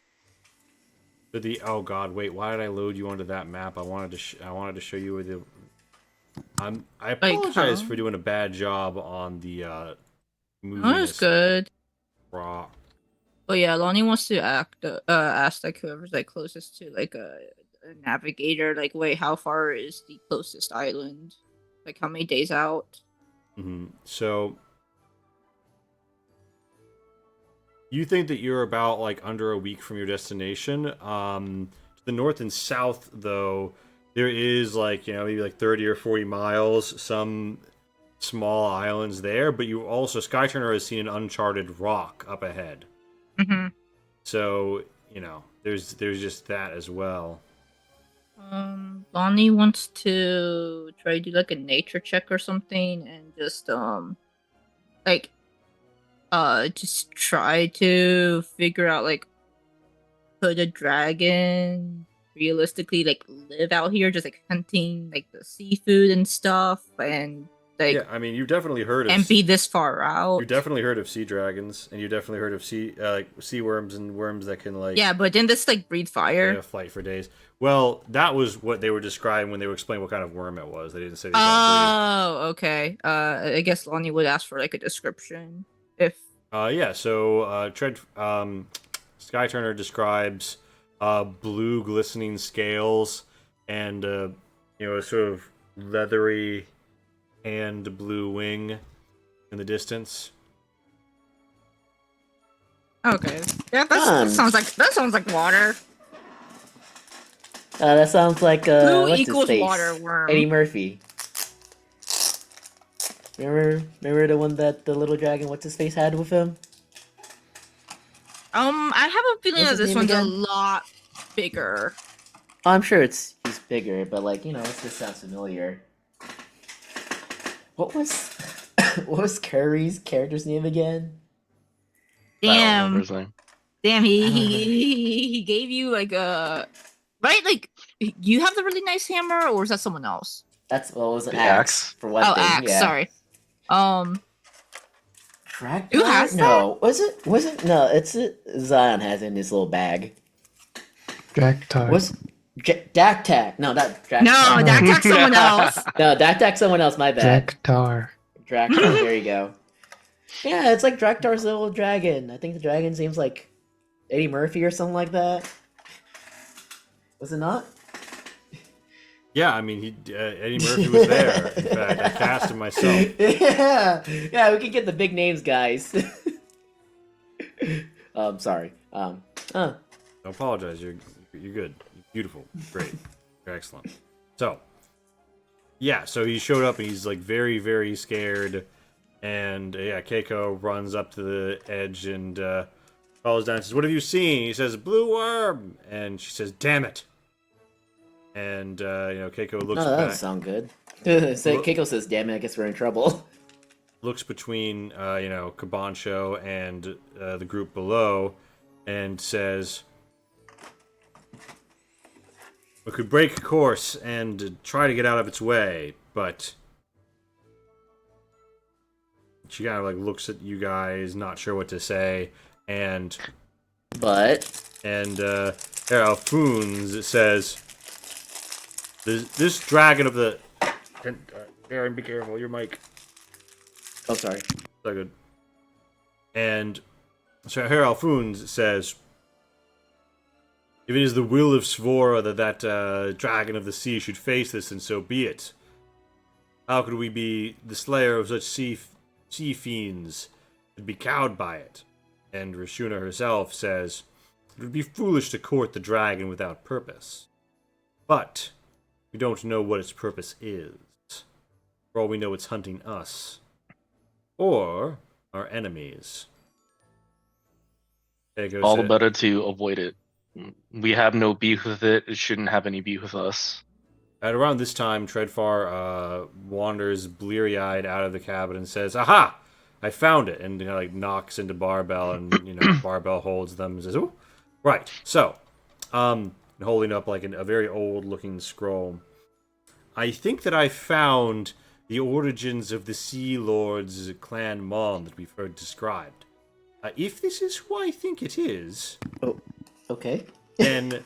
oh god, wait, why did I load you onto that map? I wanted to show you where the. I apologize how? for doing a bad job on the movie. Oh, that's good. Raw. Oh yeah, Lonnie wants to ask like whoever's like closest to like a navigator, like, wait, how far is the closest island? Like, how many days out? So you think that you're about like under a week from your destination. To the north and south, though, there is like maybe like 30 or 40 miles, some small islands there. But you also Skyturner has seen an uncharted rock up ahead. Mm-hmm. So there's just that as well. Lonnie wants to try to do like a nature check or something, and just just try to figure out like, could a dragon realistically like live out here, just like hunting like the seafood and stuff, and like Yeah, I mean, you've definitely heard of and be this far out. you've definitely heard of sea dragons, and you've definitely heard of sea worms and worms that can like Yeah, but didn't this like breathe fire? flight for days. Well, that was what they were describing when they were explaining what kind of worm it was. They didn't say. They don't Oh, okay. I guess Lonnie would ask for like a description if. breathe. Yeah. So, Skyturner describes blue glistening scales and a sort of leathery and blue wing in the distance. Okay. Yeah, that sounds like water. That sounds like Blue what's equals his face? water worm. Eddie Murphy. Remember the one that the little dragon what's his face had with him? I have a feeling What's that his this name one's a again? lot bigger. I'm sure he's bigger, but like it just sounds familiar. What was what was Curry's character's name again? I don't remember Damn, his name. damn, I he don't he gave you like a right, like you have the really nice hammer, or is that someone else? That's what was an The axe axe? for one Oh, thing. axe. Yeah. Sorry. Track Who has no, was it no? It's Zion has it in his little bag. Draktar. Was Daktak? No, not Draktar. No, that took someone else. No, Daktak's someone else. My bad. Draktar. Draktar. There you go. Yeah, it's like Draktar's little dragon. I think the dragon's name's like Eddie Murphy or something like that. Was it not? Yeah, I mean, Eddie Murphy was there. In fact, I cast him myself. Yeah, we can get the big names, guys. Sorry. Don't apologize. You're good. You're beautiful. Great. You're excellent. So, yeah. So he showed up and he's like very, very scared. And yeah, Keiko runs up to the edge and calls down and says, "What have you seen?" He says, "Blue worm." And she says, "Damn it." And Keiko No, looks that doesn't back, sound good. Keiko says, "Damn it, I guess we're in trouble." looks between Kabancho and the group below, and says, "We could break course and try to get out of its way, but." She kind of like looks at you guys, not sure what to say, and But Alfoons says, "This dragon of the." Aaron, be careful, your mic. oh, sorry. So good. And so Herr Alfoons says, "If it is the will of Svora that dragon of the sea should face this, and so be it. How could we be the slayer of such sea fiends and be cowed by it?" And Rashuna herself says, "It would be foolish to court the dragon without purpose. But we don't know what its purpose is. For all we know, it's hunting us. Or our enemies." Ego All the said, better to avoid it. We have no beef with it. It shouldn't have any beef with us. At around this time, Treadfar wanders bleary-eyed out of the cabin and says, "Aha! I found it!" And like knocks into Barbell, and Barbell holds them and says, "Ooh, right." So, holding up like a very old-looking scroll. "I think that I found the origins of the Sea Lord's clan Mon that we've heard described. If this is who I think it is, Oh, okay. then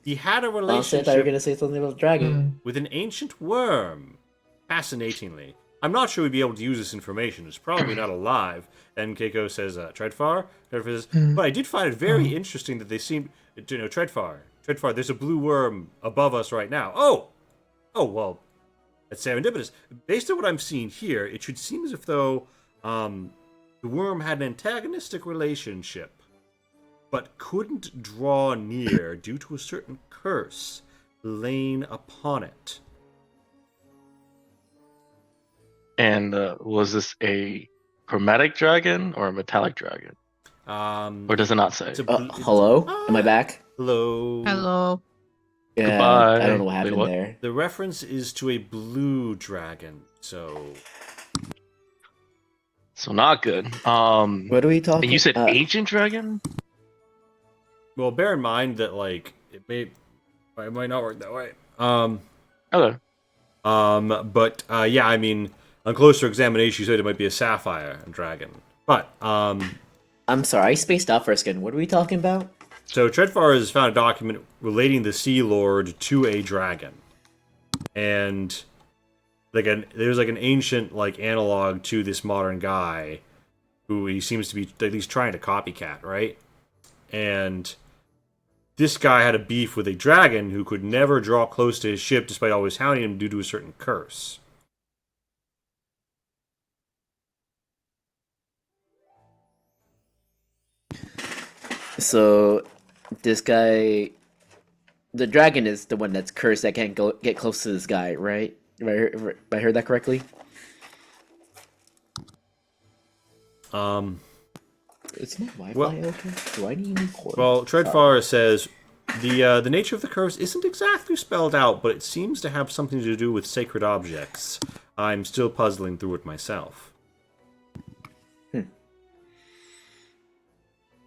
he had a Honestly, I thought you were relationship gonna say something about the dragon. with an ancient worm. Fascinatingly. I'm not sure we'd be able to use this information. It's probably not alive." And Keiko says, Treadfar? Treadfar says, "But I did find it very interesting that they seem... Treadfar, there's a blue worm above us right now." Oh, well, that's serendipitous. Based on what I'm seeing here, it should seem as if though the worm had an antagonistic relationship, but couldn't draw near due to a certain curse laying upon it." And was this a chromatic dragon or a metallic dragon? Or does it not say? Hello? Am I back? Hello. Hello. Yeah, Goodbye. I don't know what Wait, happened what? there. The reference is to a blue dragon, so So not good. What are we talking? And you said ancient dragon? well, bear in mind that like it might not work that way. Okay. But yeah, I mean, on closer examination, you said it might be a sapphire dragon. But I'm sorry, I spaced out for a second. What are we talking about? so Treadfar has found a document relating the Sea Lord to a dragon, and there's like an ancient like analog to this modern guy, who he seems to be at least trying to copycat, right? And this guy had a beef with a dragon who could never draw close to his ship despite always hounding him due to a certain curse. So, this guy, the dragon is the one that's cursed that can't get close to this guy, right? If I heard that correctly. Is my Wi-Fi Well- okay? Do I need new cord? Well, Treadfar says the nature of the curse isn't exactly spelled out, but it seems to have something to do with sacred objects. I'm still puzzling through it myself.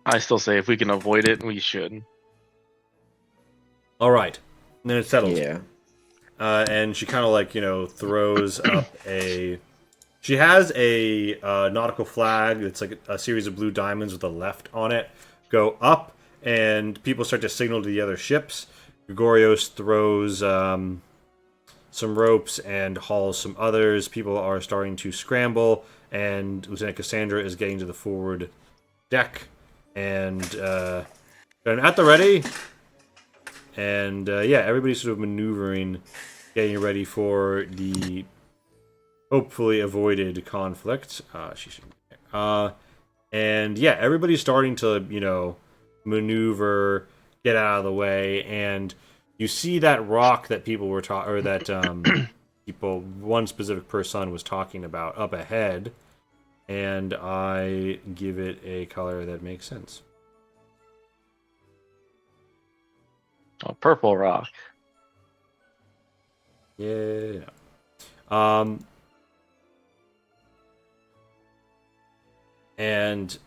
I still say if we can avoid it, we should. All right, and then it settles. Yeah. And she kind of like throws up a. She has a nautical flag. It's like a series of blue diamonds with a left on it. Go up, and people start to signal to the other ships. Gregorios throws some ropes and hauls some others. People are starting to scramble, and Lieutenant Cassandra is getting to the forward deck. and at the ready. And yeah, everybody's sort of maneuvering, getting ready for the hopefully avoided conflict. She should. And yeah, everybody's starting to, maneuver, get out of the way, and you see that rock that people were talking, or that one specific person was talking about up ahead, and I give it a color that makes sense. Oh, purple rock. Yeah. And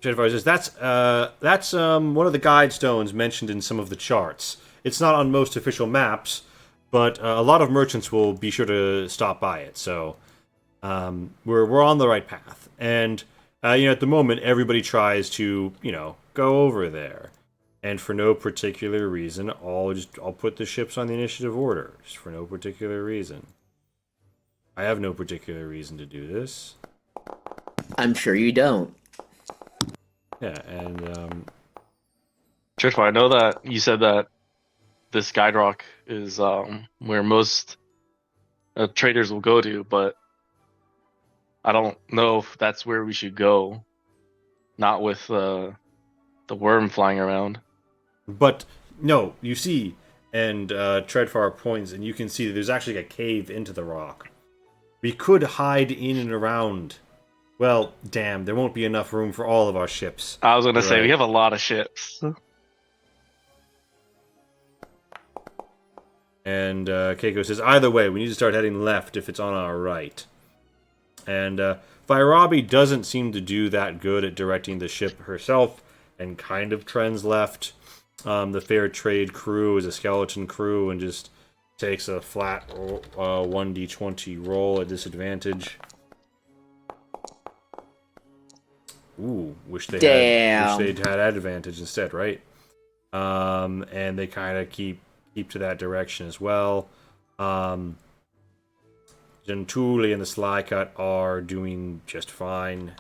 Jedvar says that's one of the guide stones mentioned in some of the charts. It's not on most official maps, but a lot of merchants will be sure to stop by it. So we're on the right path. And at the moment, everybody tries to go over there, and for no particular reason, I'll put the ships on the initiative order, just for no particular reason. I have no particular reason to do this. I'm sure you don't. Yeah, and Churchman, I know that you said that this guide rock is where most traders will go to, but I don't know if that's where we should go. Not with the worm flying around. But no, you see, and Treadfar points, and you can see that there's actually a cave into the rock. We could hide in and around. Well, damn, there won't be enough room for all of our ships. I was gonna say Right. we have a lot of ships. And Keiko says, either way, we need to start heading left if it's on our right. And Fairabi doesn't seem to do that good at directing the ship herself, and kind of trends left. The Fair Trade crew is a skeleton crew and just takes a flat 1d20 roll at disadvantage. Ooh, wish they'd had advantage instead, right? And they kind of keep to that direction as well. Gentuli and the Slycut are doing just fine.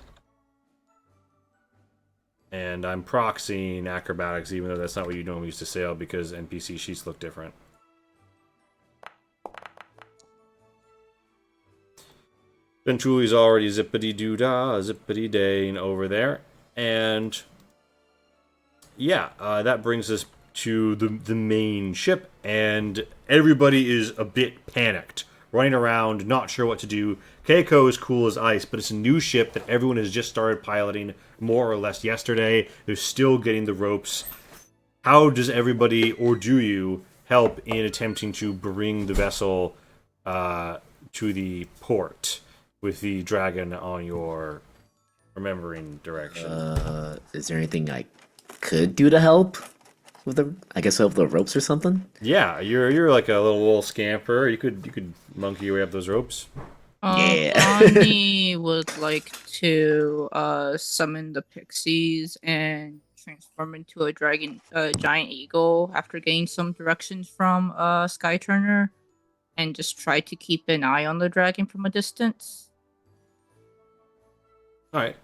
And I'm proxying acrobatics, even though that's not what you normally use to sail, because NPC sheets look different. Gentuli's already zippity-doo-dah, zippity-dane over there. And yeah, that brings us to the main ship, and everybody is a bit panicked, running around, not sure what to do. Keiko is cool as ice, but it's a new ship that everyone has just started piloting more or less yesterday. They're still getting the ropes. How does everybody, or do you, help in attempting to bring the vessel to the port with the dragon on your remembering direction? Is there anything I could do to help with the ropes or something? Yeah, you're like a little scamper. You could monkey your way up those ropes. Yeah. Lonnie would like to summon the pixies and transform into a giant eagle after getting some directions from Sky Turner, and just try to keep an eye on the dragon from a distance. All right.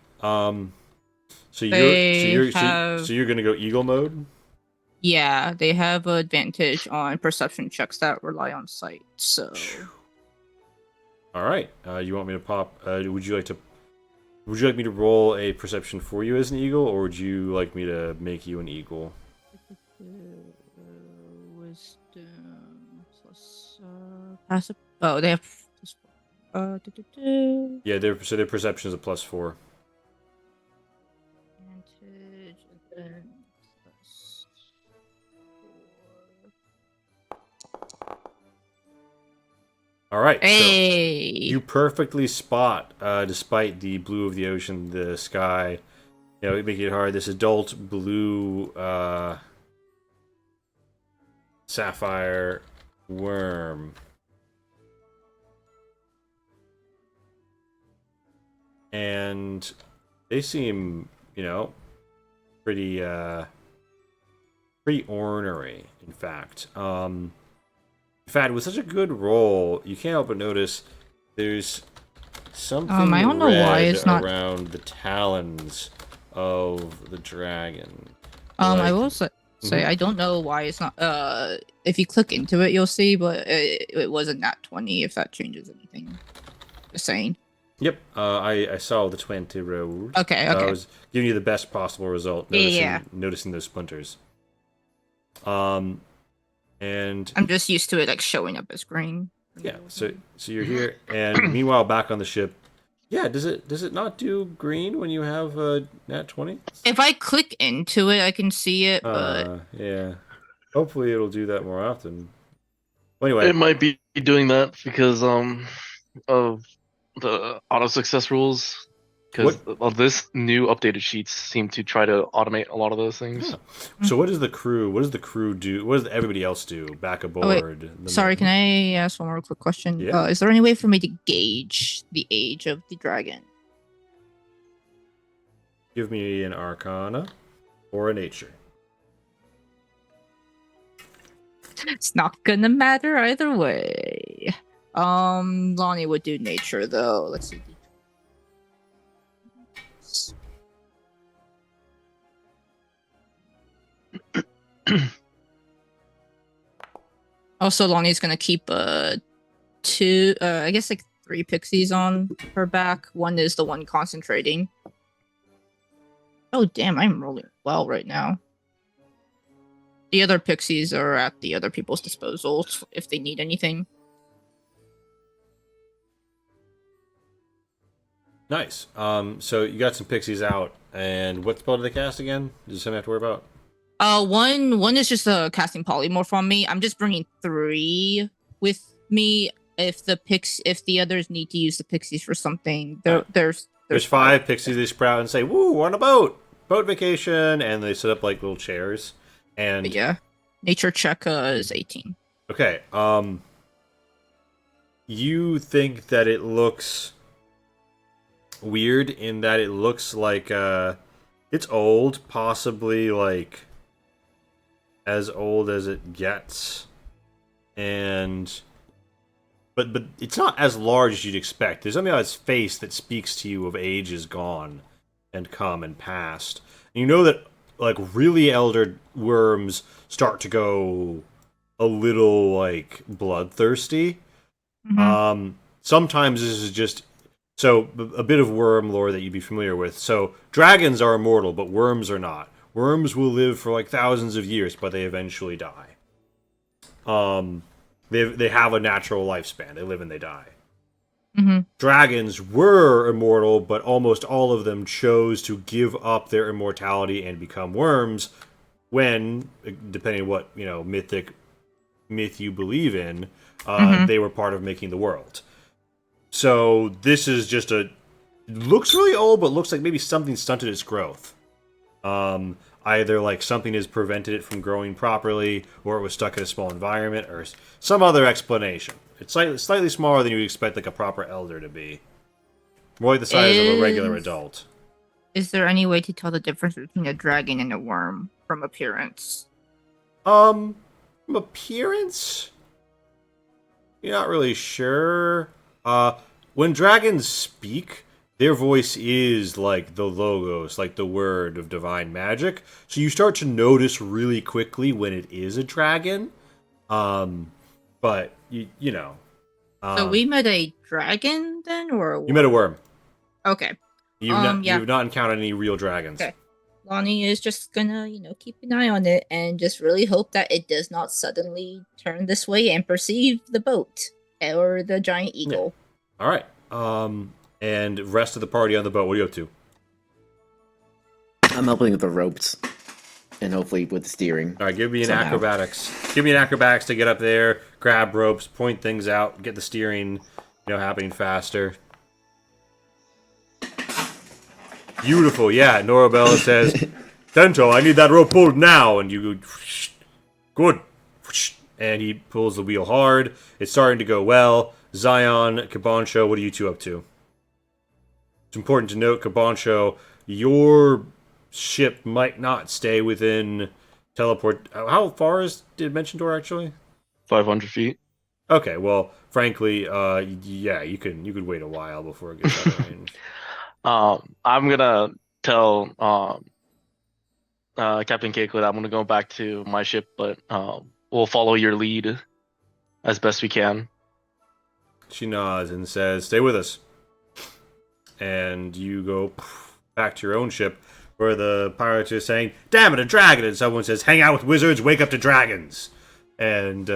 So you're gonna go eagle mode. Yeah, they have an advantage on perception checks that rely on sight. So All right. You want me to pop? Would you like me to roll a perception for you as an eagle, or would you like me to make you an eagle? Wisdom plus passive. Oh, they have plus 4. Yeah, their perception is a +4. Advantage and then plus 4. All right. Hey. So you perfectly spot, despite the blue of the ocean, the sky. Making it hard. This adult blue sapphire worm. And they seem, pretty ornery, in fact. In fact, with such a good roll, you can't help but notice there's something I don't know why red it's not around the talons of the dragon. I Like- will say Mhm. I don't know why it's not. If you click into it, you'll see, but it wasn't nat 20. If that changes anything, just saying. Yep, I saw the 20 rolled. Okay, So I okay. was giving you the best possible result, Yeah. noticing those splinters. And I'm just used to it like showing up as green. yeah, so you're here, and meanwhile back on the ship. Yeah, does it not do green when you have nat 20? If I click into it, I can see it, but Yeah. Hopefully it'll do that more often. Well, anyway, It might be doing that because of the auto success rules. Because of this new updated sheets seem to try to automate a lot of those things. huh. So what does the crew do? What does everybody else do back aboard? sorry, can I ask one more quick question? Yeah. Is there any way for me to gauge the age of the dragon? Give me an arcana or a nature. It's not gonna matter either way. Lonnie would do nature though. Let's see. Also, Lonnie's gonna keep two, I guess like 3 pixies on her back. One is the one concentrating. Oh damn, I'm rolling well right now. The other pixies are at the other people's disposal if they need anything. Nice. So you got some pixies out, and what spell do they cast again? Does something have to worry about? One is just casting polymorph on me. I'm just bringing 3 with me. If the others need to use the pixies for something, there's 5 pixies. They sprout and say, "Woo, we're on a boat vacation," and they set up like little chairs. And But yeah, nature check is 18. okay, you think that it looks weird in that it looks like it's old, possibly like as old as it gets, and but it's not as large as you'd expect. There's something about its face that speaks to you of ages gone and come and past. And you know that like really elder worms start to go a little like bloodthirsty. Sometimes this is just so a bit of worm lore that you'd be familiar with. So dragons are immortal, but worms are not. Worms will live for like thousands of years, but they eventually die. They have a natural lifespan. They live and they die. Dragons were immortal, but almost all of them chose to give up their immortality and become worms when, depending on what myth you believe in, they were part of making the world. So this is just looks really old, but looks like maybe something stunted its growth. Either like something has prevented it from growing properly, or it was stuck in a small environment, or some other explanation. It's slightly smaller than you would expect like a proper elder to be. More like the size of a regular adult. Is there any way to tell the difference between a dragon and a worm from appearance? From appearance, you're not really sure. When dragons speak, their voice is like the logos, like the word of divine magic. So you start to notice really quickly when it is a dragon. But you know. So we met a dragon then, or a worm? You met a worm. Okay. You've not encountered any real dragons. Okay. Lonnie is just gonna, keep an eye on it and just really hope that it does not suddenly turn this way and perceive the boat or the giant eagle. Yeah. All right. And rest of the party on the boat. What are you up to? I'm helping with the ropes and hopefully with the steering. All right, give me an Somehow. acrobatics. Give me an acrobatics to get up there, grab ropes, point things out, get the steering, happening faster. Beautiful, yeah. Norabella says, Tento, I need that rope pulled now. And you go, good. And he pulls the wheel hard. It's starting to go well. Zion, Cabancho, what are you two up to? It's important to note, Cabancho, your ship might not stay within teleport. How far is Dimension Door actually? 500 feet. Okay, well, frankly, yeah, you could wait a while before it gets out of range. I'm gonna tell Captain Keiko that I'm gonna go back to my ship, but we'll follow your lead as best we can. She nods and says, "Stay with us." And you go back to your own ship, where the pirates are saying, "Damn it, a dragon!" And someone says, "Hang out with wizards, wake up to dragons." And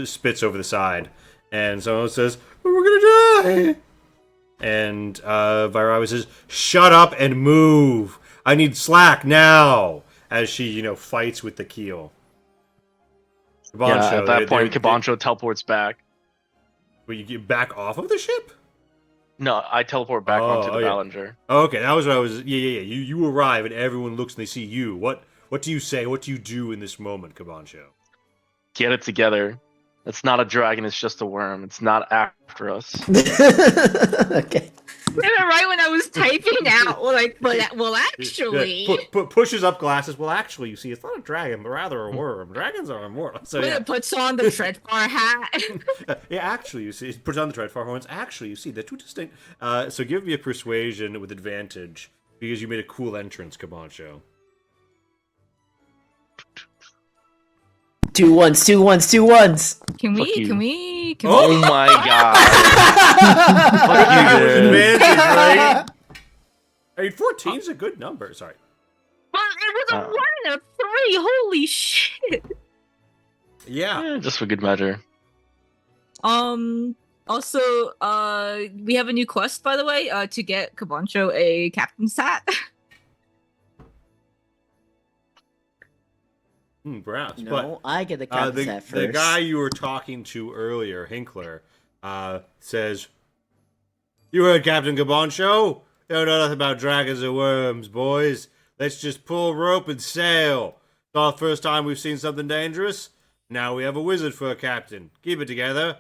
spits over the side. And someone says, "We're gonna die." And Vairavi says, "Shut up and move. I need slack now." As she, fights with the keel. Yeah, at that point, Kabancho teleports back. Will you get back off of the ship? No, I teleport back onto the Ballinger. Oh, okay, that was what I was. Yeah. You arrive and everyone looks and they see you. What do you say? What do you do in this moment, Kabancho? Get it together. It's not a dragon. It's just a worm. It's not after us. Okay. Right when I was typing out, well, actually, Pushes up glasses. Well, actually, you see, it's not a dragon, but rather a worm. Dragons are immortal. So when it puts on the Treadfar hat. Yeah, actually, you see, it puts on the Treadfar horns. Actually, you see, they're two distinct. So give me a persuasion with advantage because you made a cool entrance, Kabancho. 2 1s, 2 1s, 2 1s. Can Fuck we? you. Can we? Oh my god. Fuck you, With dude. advantage, right? I mean, 14's a good number. Sorry. But it was a 1 and a 3. Holy shit. Yeah. Just for good measure. Also, we have a new quest, by the way, to get Kabancho a captain's hat. Perhaps. No, But I get the captain's hat first. the guy you were talking to earlier, Hinkler, says, "You heard Captain Kabancho? You don't know nothing about dragons or worms, boys. Let's just pull rope and sail. It's not the first time we've seen something dangerous. Now we have a wizard for a captain. Keep it together."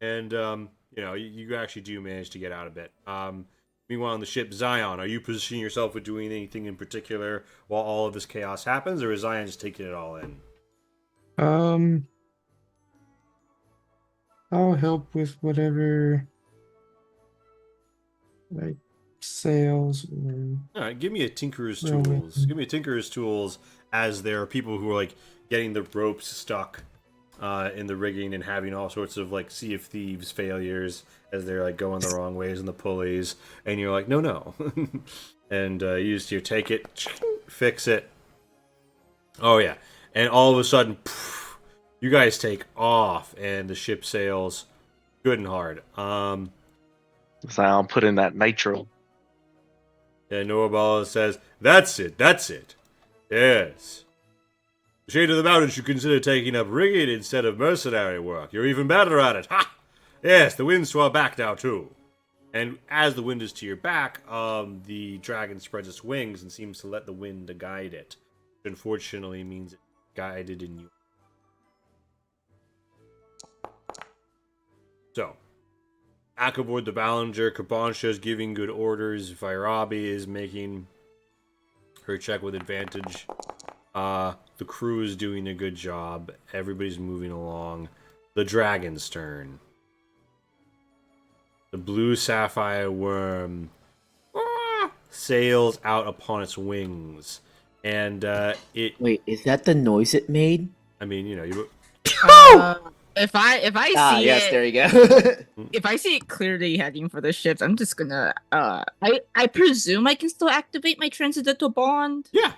And, you actually do manage to get out a bit. Meanwhile, on the ship Zion, are you positioning yourself with doing anything in particular while all of this chaos happens, or is Zion just taking it all in? I'll help with whatever, like sales or. All right, give me a Tinkerer's Well, Tools. Give me a Tinkerer's Tools as there are people who are, like, getting the ropes stuck in the rigging and having all sorts of, like, Sea of Thieves failures as they're, like, going the wrong ways in the pulleys. And you're like, no. And you take it, fix it. Oh, yeah. And all of a sudden, you guys take off and the ship sails good and hard. So I'll put in that nitro. And Norabala says, That's it. Yes. The Shade of the Mountains should consider taking up rigging instead of mercenary work. You're even better at it. Ha! Yes, the wind's to our back now, too. And as the wind is to your back, the dragon spreads its wings and seems to let the wind guide it. Which unfortunately means it's guided in you. So, back aboard the Ballinger, Kabancha is giving good orders. Vairabi is making her check with advantage. The crew is doing a good job. Everybody's moving along. The dragon's turn. The blue sapphire worm sails out upon its wings. And it... Wait, is that the noise it made? I mean, you... If I see yes, it, there you go. if I see it clearly heading for the ships, I'm just gonna I presume I can still activate my transcendental bond. Yeah.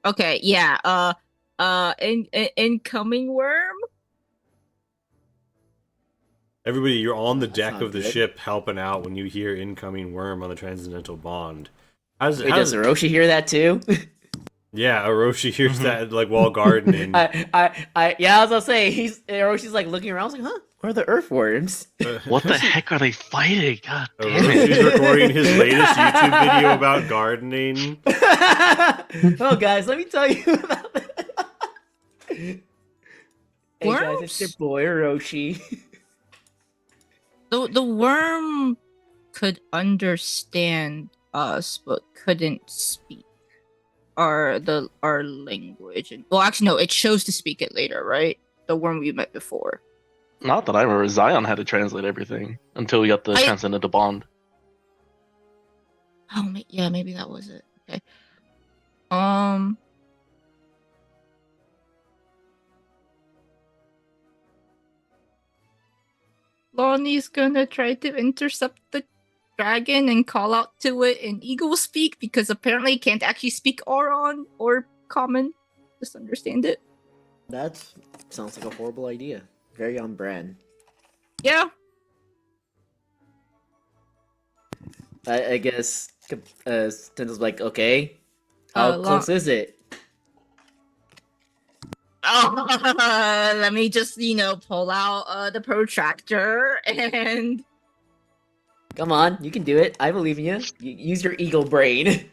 Okay, yeah. Incoming worm. Everybody, you're on the deck Sounds of the good. ship helping out when you hear incoming worm on the transcendental bond. Wait, does Hiroshi hear that too? Yeah, Orochi hears that like while gardening. I was gonna say Hiroshi's like looking around, like, huh? Where are the earthworms? What the heck are they fighting? God damn it. Hiroshi's recording his latest YouTube video about gardening. Oh, guys, let me tell you about that. Hey guys, it's your boy Hiroshi. The worm could understand us, but couldn't speak our language. And well, actually, no, it chose to speak it later, right? The worm we met before. Not that I remember. Zion had to translate everything until we got the transcendental bond. Oh, yeah, maybe that was it. Okay. Um. Lonnie's gonna try to intercept the dragon and call out to it in eagle speak because apparently it can't actually speak Auron or common. Just understand it. That sounds like a horrible idea. Very on brand. Yeah. I guess Tendel's like, okay, how Lon- close is it? Oh, let me just, pull out the protractor and Come on, you can do it. I believe in you. Use your eagle brain.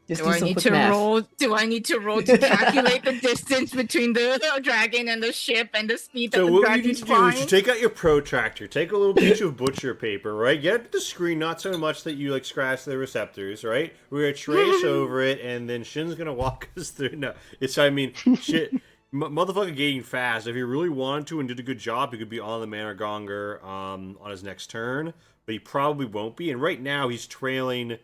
Just do do I some need quick to math. roll? Do I need to roll to calculate the distance between the dragon and the ship and the speed that So the what you dragon's need to do is flying? you take out your protractor, take a little piece of butcher paper, right? Get the screen, not so much that you like scratch the receptors, right? We're gonna trace over it, and then Shin's gonna walk us through. No, shit. Motherfucker getting fast. If he really wanted to and did a good job, he could be on the Manor Gonger on his next turn, but he probably won't be. And right now he's trailing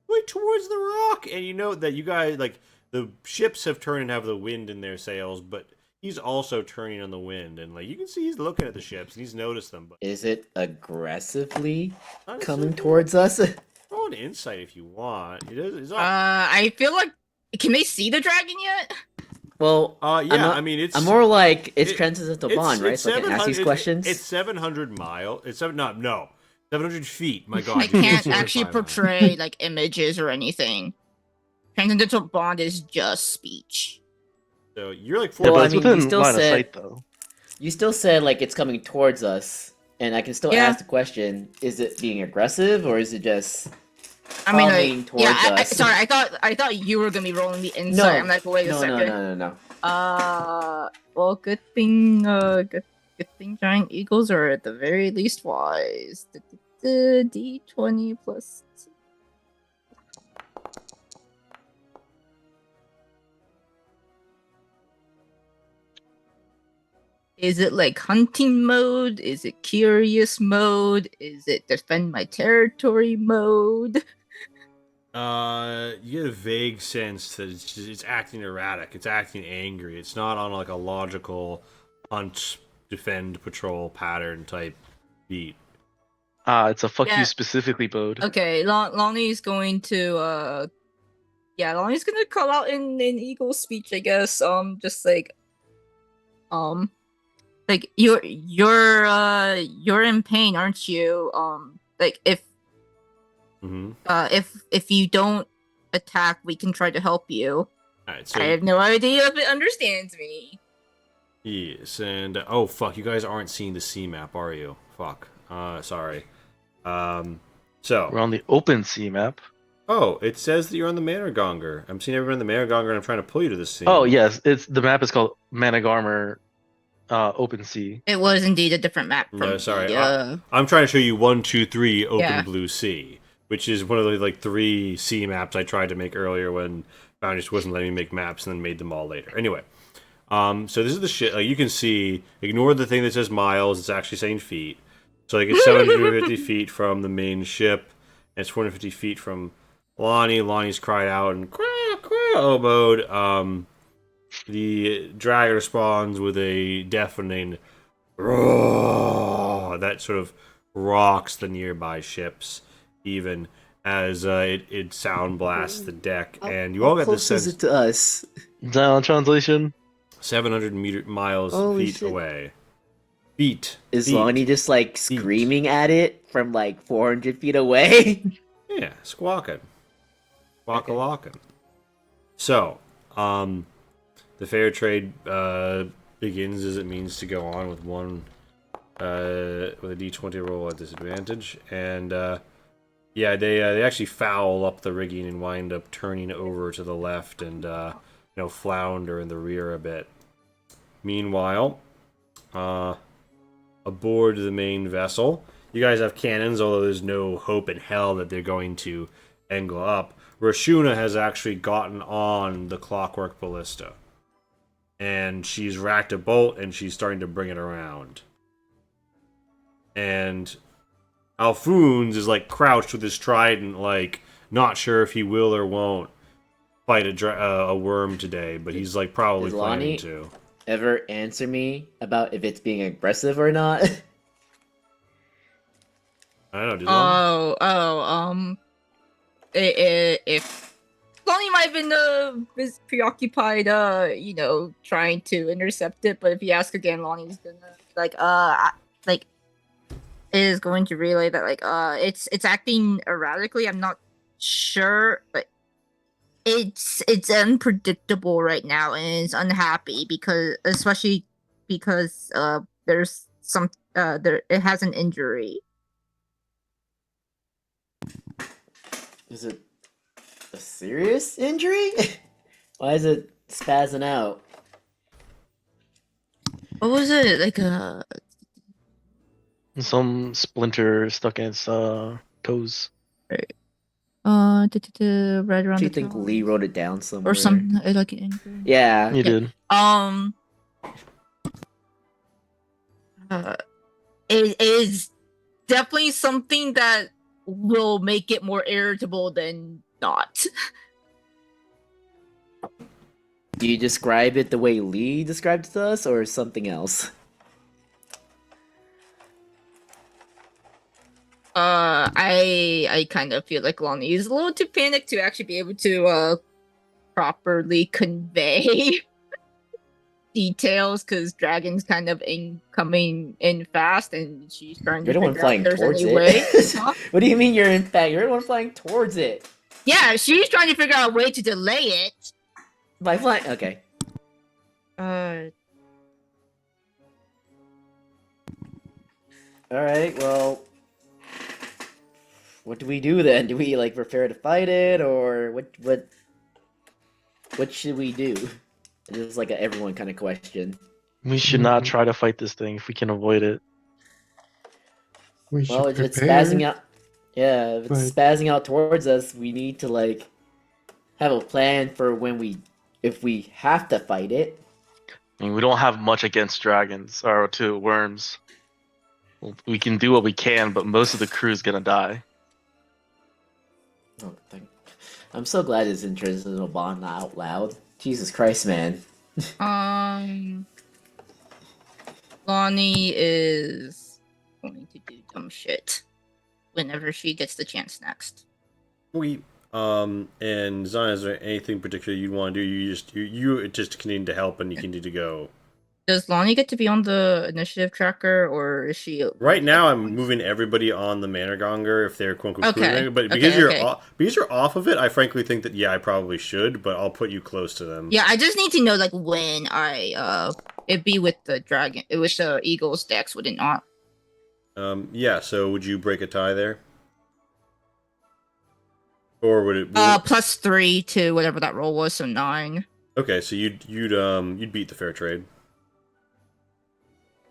right towards the rock, and you know that you guys like the ships have turned and have the wind in their sails, but he's also turning on the wind, and like you can see he's looking at the ships and he's noticed them. But Is it aggressively not coming necessarily- towards us? roll an insight if you want. It is. It's not, I feel like can they see the dragon yet? Well, yeah. I'm It's I'm more like it's it- transcendental bond, right? So I can ask these 700 questions. It's 700 miles. It's 700 feet. My God, I you can't can't see actually 5 miles. portray like images or anything. Transcendental bond is just speech. So you're like Yeah, Well, but I it's mean, you within still line of said- sight though. You still said like it's coming towards us, and I can still Yeah. ask the question: is it being aggressive or is it just? I mean, Coming like, towards yeah. us. Sorry, I thought you were gonna be rolling the insight. No, I'm like, wait a no, second. no. Well, good thing, good thing giant eagles are at the very least wise. D20 plus. Is it like hunting mode? Is it curious mode? Is it defend my territory mode? You get a vague sense that it's acting erratic. It's acting angry. It's not on like a logical hunt, defend, patrol pattern type beat. It's a fuck Yeah. you specifically mode. Okay, Lonnie's going to yeah, Lonnie's gonna call out in eagle speech, I guess. Just like you're in pain, aren't you? Like Mm-hmm. if you don't attack, we can try to help you. All right, so I have no idea if it understands me. yes, and oh fuck, you guys aren't seeing the C map, are you? Fuck. Sorry. So We're on the open sea map. oh, it says that you're on the Manor Gonger. I'm seeing everyone in the Manor Gonger, and I'm trying to pull you to the scene. Oh yes, it's the map is called Managarmer Open Sea. It was indeed a different map from No, sorry. the, I'm trying to show you 1, 2, 3 open Yeah. blue sea, which is one of the like 3 sea maps I tried to make earlier when Foundry just wasn't letting me make maps, and then made them all later. Anyway, so this is the shit. Like you can see, ignore the thing that says miles. It's actually saying feet. So like it's 750 feet from the main ship, and it's 450 feet from Lonnie. Lonnie's cried out in crow mode. The dragon responds with a deafening roar that sort of rocks the nearby ships, even as it sound blasts the deck, and you all get How this close is sense it to us? Down translation. 700 miles Holy feet shit. away. Feet. Is feet. Lonnie just like screaming at it from like 400 feet away? Yeah, squawking. Squawk-a-locking. So, the fair trade begins as it means to go on with with a d20 roll at disadvantage, and yeah, they actually foul up the rigging and wind up turning over to the left and flounder in the rear a bit. Meanwhile, aboard the main vessel, you guys have cannons, although there's no hope in hell that they're going to angle up. Rashuna has actually gotten on the clockwork ballista, and she's racked a bolt and she's starting to bring it around. And Alfoons is like crouched with his trident, like not sure if he will or won't fight a worm today, but he's like probably Is planning Lonnie to. ever answer me about if it's being aggressive or not? I don't know. Does Lonnie? If Lonnie might have been preoccupied, trying to intercept it, but if you ask again, Lonnie's gonna like is going to relay that it's acting erratically. I'm not sure, but it's unpredictable right now and it's unhappy especially because there's some there it has an injury. Is it a serious injury? Why is it spazzing out? What was it like Some splinter stuck in its toes. right right around Do you the think toes Lee wrote it down somewhere? or something like an injury? Yeah. You did. It is definitely something that will make it more irritable than not. Do you describe it the way Lee described it to us, or something else? I kind of feel like Lonnie is a little too panicked to actually be able to properly convey details because Dragon's kind of coming in fast and she's trying You're to the one figure out if flying there's towards any way. it. Huh? What do you mean you're in fact? You're the one flying towards it. Yeah, she's trying to figure out a way to delay it. By flying. Okay. All right. Well, what do we do then? Do we like prepare to fight it, or what should we do? It's just like a everyone kind of question. We should not try to fight this thing if we can avoid it. We Well, should if it's prepare. spazzing out, yeah, if it's spazzing out towards us, we need to like have a plan for if we have to fight it. I mean, we don't have much against dragons or to worms. We can do what we can, but most of the crew is gonna die. Oh, I'm so glad it's international bond out loud. Jesus Christ, man. Lonnie is going to do dumb shit whenever she gets the chance next. And Zion, is there anything particular you'd want to do? You just continue to help and you continue to go. Does Lonnie get to be on the initiative tracker, or is she? Right now, I'm moving everybody on the Manor Gonger if they're quote unquote Okay. crewing, but Okay. because you're off of it, I frankly think that I probably should, but I'll put you close to them. Yeah, I just need to know like when it'd be with the dragon, with the eagle's decks, would it not? Yeah. So would you break a tie there, or would it? +3 to whatever that roll was, so 9. Okay, so you'd beat the fair trade.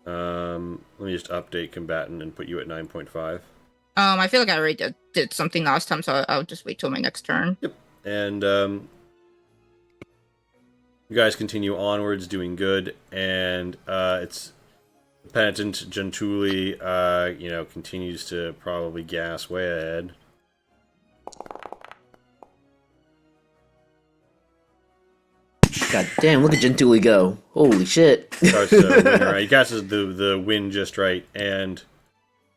Let me just update combatant and put you at 9.5. I feel like I already did something last time, so I'll just wait till my next turn. Yep. And you guys continue onwards, doing good, and it's penitent Gentuli, continues to probably gas way ahead. God damn, look at Gentuli go. Holy shit. Starts to wing around. He gasses the wind just right, and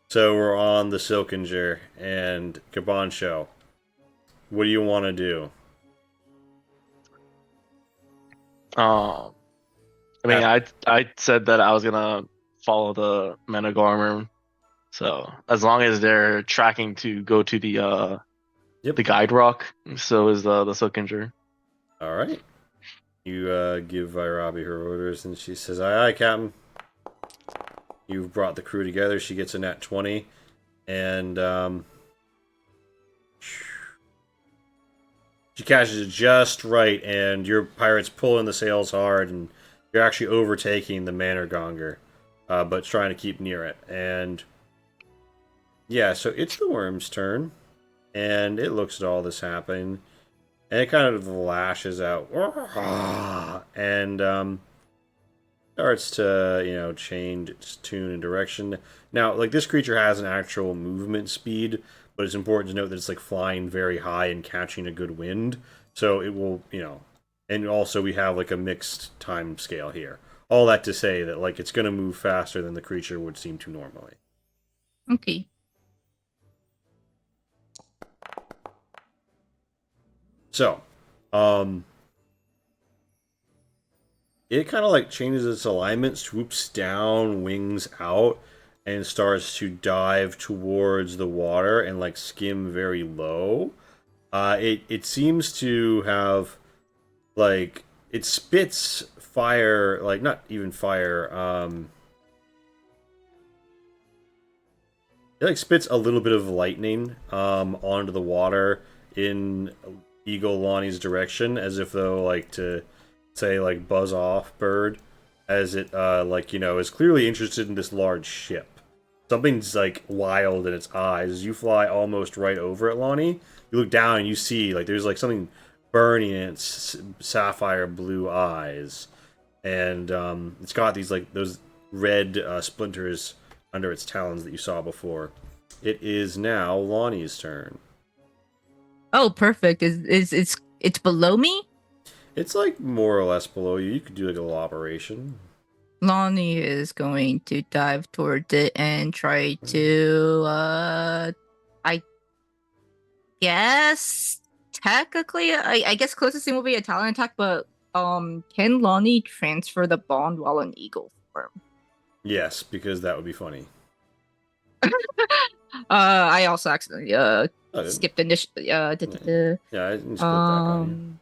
so we're on the Silkinger and Gabon show. What do you want to do? I mean, I said that I was gonna follow the Managarmer, so as long as they're tracking to go to the guide rock, so is the Silkinger. All right. You give Vairabi her orders, and she says, "Aye, aye, Captain." You've brought the crew together. She gets a nat 20, and she catches it just right, and your pirates pulling the sails hard, and you're actually overtaking the Manor Gonger, but trying to keep near it. And yeah, so it's the worm's turn, and it looks at all this happening. And it kind of lashes out and starts to, change its tune and direction. Now, like, this creature has an actual movement speed, but it's important to note that it's like flying very high and catching a good wind, so it will, and also we have like a mixed time scale here. All that to say that like it's going to move faster than the creature would seem to normally. Okay. So, it kind of like changes its alignment, swoops down, wings out, and starts to dive towards the water and like skim very low. It seems to have like it spits fire, like not even fire. It like spits a little bit of lightning onto the water in Eagle Lonnie's direction, as if though like to say like buzz off bird, as it is clearly interested in this large ship. Something's like wild in its eyes. As you fly almost right over it, Lonnie, you look down and you see like there's like something burning in its sapphire blue eyes, and it's got these like those red splinters under its talons that you saw before. It is now Lonnie's turn. Oh, perfect. It's below me? It's like more or less below you. You could do like a little operation. Lonnie is going to dive towards it and try to I guess technically I guess closest thing will be a talent attack, but can Lonnie transfer the bond while in eagle form? Yes, because that would be funny. I also accidentally Okay. skipped initially Yeah, I didn't split back on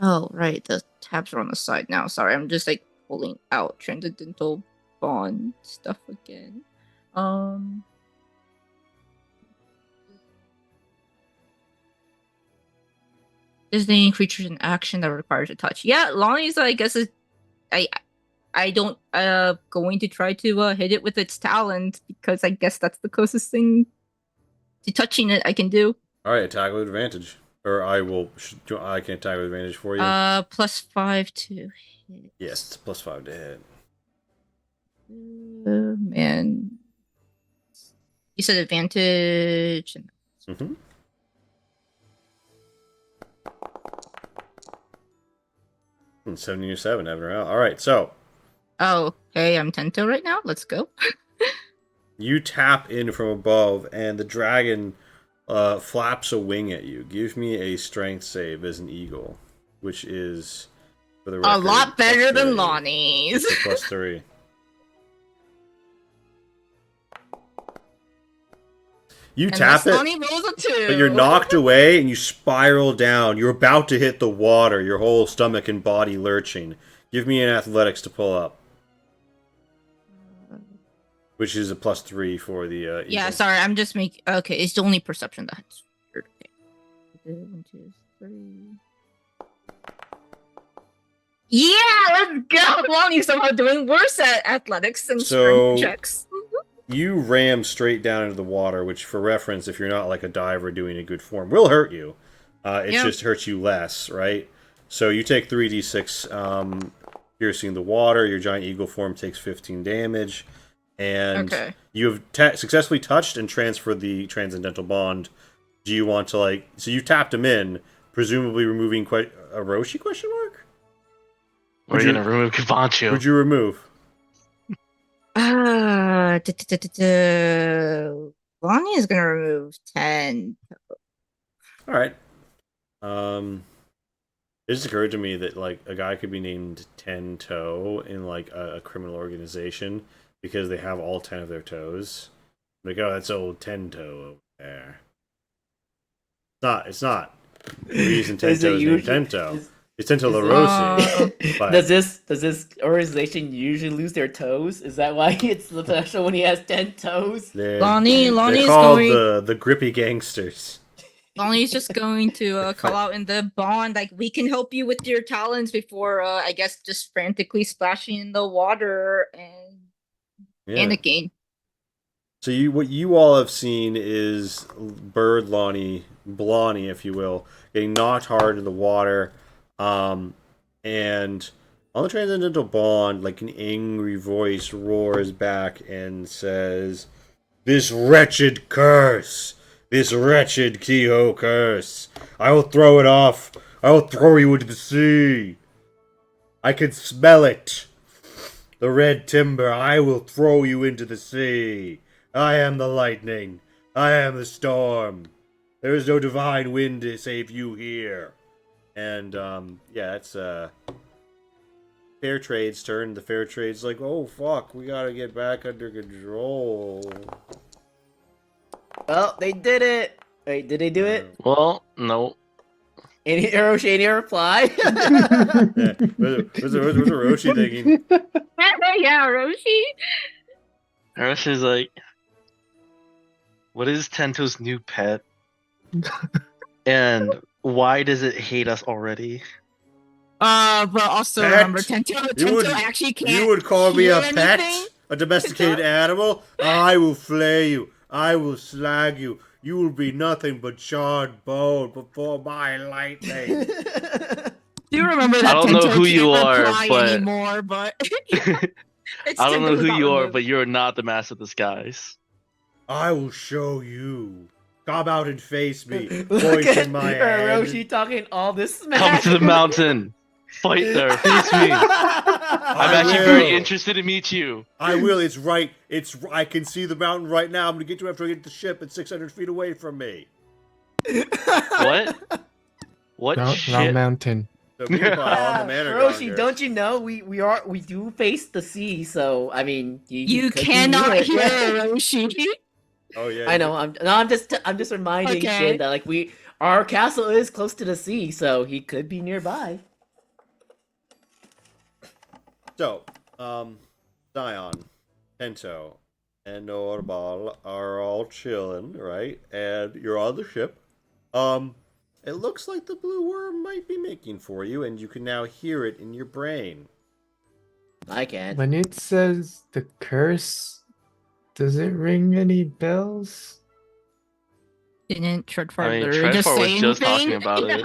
oh right, the tabs are on the side now. Sorry, I'm just like pulling out transcendental bond stuff again. Is there any creatures in action that requires a touch? Yeah, Lonnie's I guess is I don't going to try to hit it with its talons because I guess that's the closest thing to touching it I can do. All right, attack with advantage, or I can attack with advantage for you. +5 to hit. Yes, it's +5 to hit. Man, you said advantage. Mm-hmm. And 77, having her out. All right, so Oh, okay, I'm Tento right now. Let's go. you tap in from above, and the dragon flaps a wing at you. Give me a strength save as an eagle, which is for the record, A lot better than +3. Lonnie's. It's a +3. You Unless tap it, Lonnie rolls a 2. but you're knocked away and you spiral down. You're about to hit the water, your whole stomach and body lurching. Give me an athletics to pull up. Which is a +3 for the Yeah, eagle. sorry, I'm just making. Okay, it's the only perception that's weird. Okay. 1, 2, 3. Yeah, let's go! Lonnie's somehow doing worse at athletics and So- strength checks. You ram straight down into the water, which, for reference, if you're not like a diver doing a good form, will hurt you. It Yeah. just hurts you less, right? So you take 3d6 piercing the water. Your giant eagle form takes 15 damage. And Okay. you have successfully touched and transferred the transcendental bond. Do you want to, so you tapped him in, presumably removing a Roshi question mark? We're gonna remove Kavancho. Would you remove? Lonnie is gonna remove 10. All right. It just occurred to me that like a guy could be named Ten Toe in like a criminal organization because they have all 10 of their toes. Like, oh, that's old Ten Toe over there. It's not. The reason Ten Is it Toe is named usually- Ten Toe. is- It's Ten Toe is it- LaRossi. But- Does this organization usually lose their toes? Is that why it's special when he has 10 toes? Lonnie's they're called going. the Grippy Gangsters. Lonnie's just going to call out in the bond, like, we can help you with your talents before, I guess, just frantically splashing in the water and Yeah. panicking. So what you all have seen is Bird Lonnie, Blonnie, if you will, getting knocked hard in the water, and on the transcendental bond, like an angry voice roars back and says, "This wretched curse! This wretched Kehoe curse. I will throw it off. I will throw you into the sea. I can smell it. The red timber, I will throw you into the sea. I am the lightning. I am the storm. There is no divine wind to save you here. And, yeah, it's, Fair Trade's turn. The Fair Trade's like, oh, fuck, we gotta get back under control. Oh, they did it! Wait, did they do it? Well, no. Any Hiroshi, any reply? Yeah, what's Orochi thinking? Yeah, Roshi. Hiroshi's like, what is Tento's new pet? And why does it hate us already? But also Pet? remember, Tento actually can't. You would call me a hear pet? anything? A domesticated animal? I will flay you. I will slag you. You will be nothing but charred bone before my lightning. Do you remember that I don't know Tento who can't you are, reply but anymore? But it's I don't know Tento who got you are, removed. but you're not the master of disguise. I will show you. Come out and face me. Look Voice at in my hand. Hiroshi talking all this Come smack. to the mountain. Fight there. Face me. I'm actually will. very interested to meet you. I will. It's right. I can see the mountain right now. I'm gonna get to it after I get to the ship. It's 600 feet away from me. What? What Round shit? Mountain. So meanwhile, on the manor Hiroshi, don't you know we do face the sea, so I mean You could be cannot near it. hear Yeah. Roshi. Oh yeah. I know. I'm just reminding Okay. Shin that like our castle is close to the sea, so he could be nearby. So, Zion, Tento, and Norbal are all chilling, right? And you're on the ship. It looks like the blue worm might be making for you, and you can now hear it in your brain. I can. When it says the curse, does it ring any bells? Didn't Treadfar I mean, literally just Treadfar say was anything? just talking about it.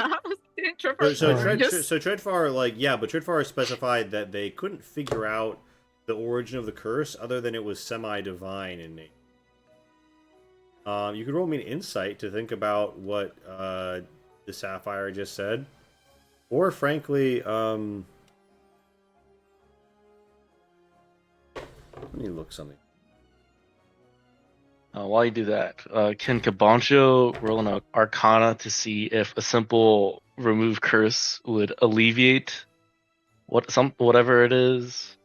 Didn't Treadfar So, literally just... Treadfar, but Treadfar specified that they couldn't figure out the origin of the curse other than it was semi-divine in nature. You could roll me an insight to think about what the Sapphire just said, or frankly, let me look something. While you do that, can Kabancho roll an Arcana to see if a simple remove curse would alleviate whatever it is?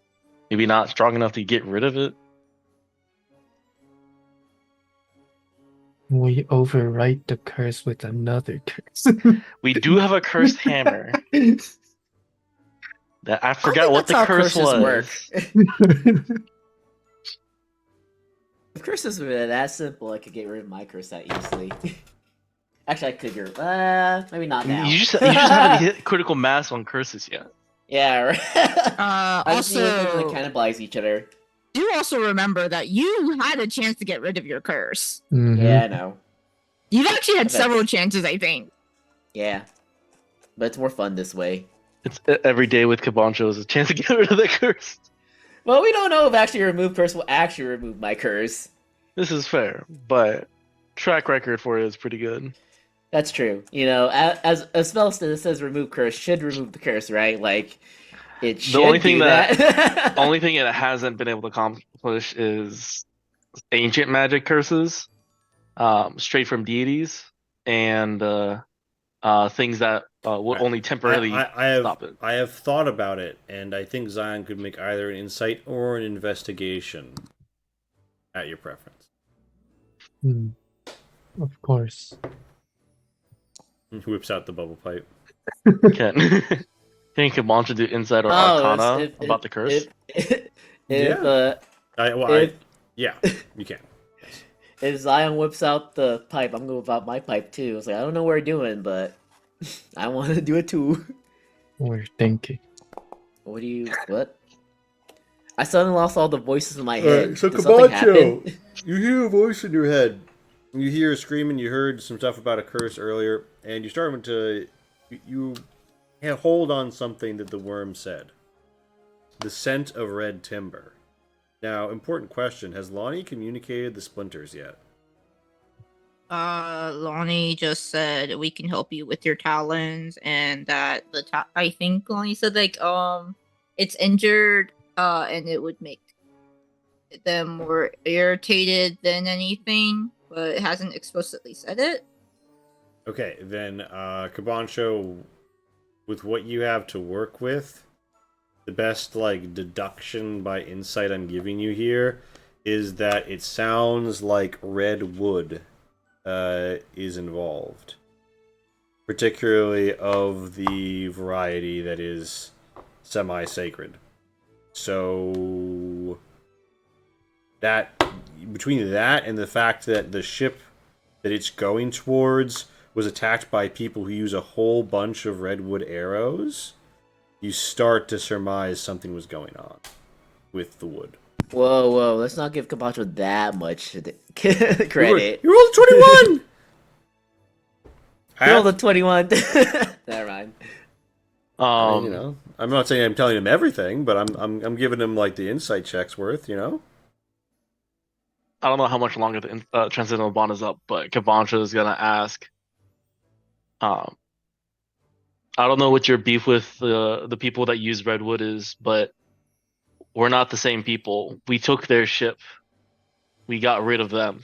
Maybe not strong enough to get rid of it. We overwrite the curse with another curse. We do have a cursed hammer. That I I forgot think what that's the how curse curses was. work. If curses were that simple, I could get rid of my curse that easily. Actually, I could get maybe not now. You just haven't hit critical mass on curses yet. Yeah, right. I just need them to Also, cannibalize each other. do also remember that you had a chance to get rid of your curse. Mhm. Yeah, I know. You've actually had Okay. several chances, I think. Yeah. But it's more fun this way. It's every day with Kabancho is a chance to get rid of the curse. Well, we don't know if actually remove curse will actually remove my curse. This is fair, but track record for it is pretty good. That's true. You know, as a spell that says remove curse should remove the curse, right? Like, it should only thing do that. Only thing it hasn't been able to accomplish is ancient magic curses, straight from deities, and things that will only temporarily stop it. I have thought about it, and I think Zion could make either an insight or an investigation at your preference. Hmm. Of course. Whips out the bubble pipe. Can Kabancho do insight or arcana about the curse? Yeah, you can. Yes. If Zion whips out the pipe, I'm gonna whip out my pipe too. It's like, I don't know what we're doing, but I want to do it too. We're thinking. What? I suddenly lost all the voices in my head. Alright, so Did something Kabancho, happen? you hear a voice in your head. You hear a screaming. You heard some stuff about a curse earlier, and you started to you had hold on something that the worm said. The scent of red timber. Now, important question: has Lonnie communicated the splinters yet? Lonnie just said we can help you with your talons, and that I think Lonnie said like it's injured, and it would make them more irritated than anything, but it hasn't explicitly said it. Okay, then Cabancho, with what you have to work with, the best like deduction by insight I'm giving you here is that it sounds like red wood is involved, particularly of the variety that is semi-sacred. So that between that and the fact that the ship that it's going towards was attacked by people who use a whole bunch of redwood arrows, you start to surmise something was going on with the wood. Whoa, whoa! Let's not give Camacho that much credit. You rolled 21. He rolled a 21. Never mind. You know, I'm not saying I'm telling him everything, but I'm giving him like the insight checks worth. You know. I don't know how much longer the transcendental bond is up, but Kabancha is gonna ask. I don't know what your beef with the people that use redwood is, but we're not the same people. We took their ship. We got rid of them.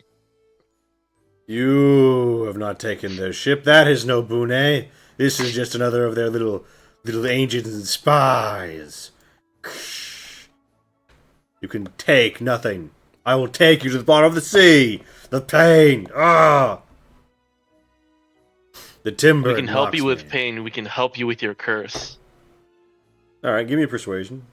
You have not taken their ship. That is no Boone. This is just another of their little agents and spies. You can take nothing. I will take you to the bottom of the sea. The pain. Ah. The timber. We can help you with me. pain. We can help you with your curse. All right, give me a persuasion.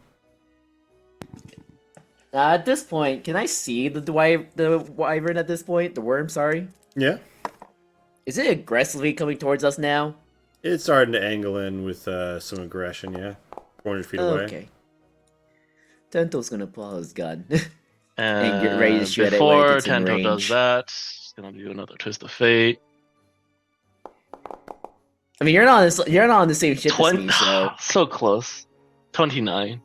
At this point, can I see the wyvern at this point? The worm, sorry. Yeah. Is it aggressively coming towards us now? It's starting to angle in with some aggression, yeah. 400 feet away. Okay. Tento's gonna pull out his gun. And get ready to shoot it when it before gets in Tento range. does that, he's gonna do another twist of fate. I mean, you're not on the same ship as me, so So close. 29.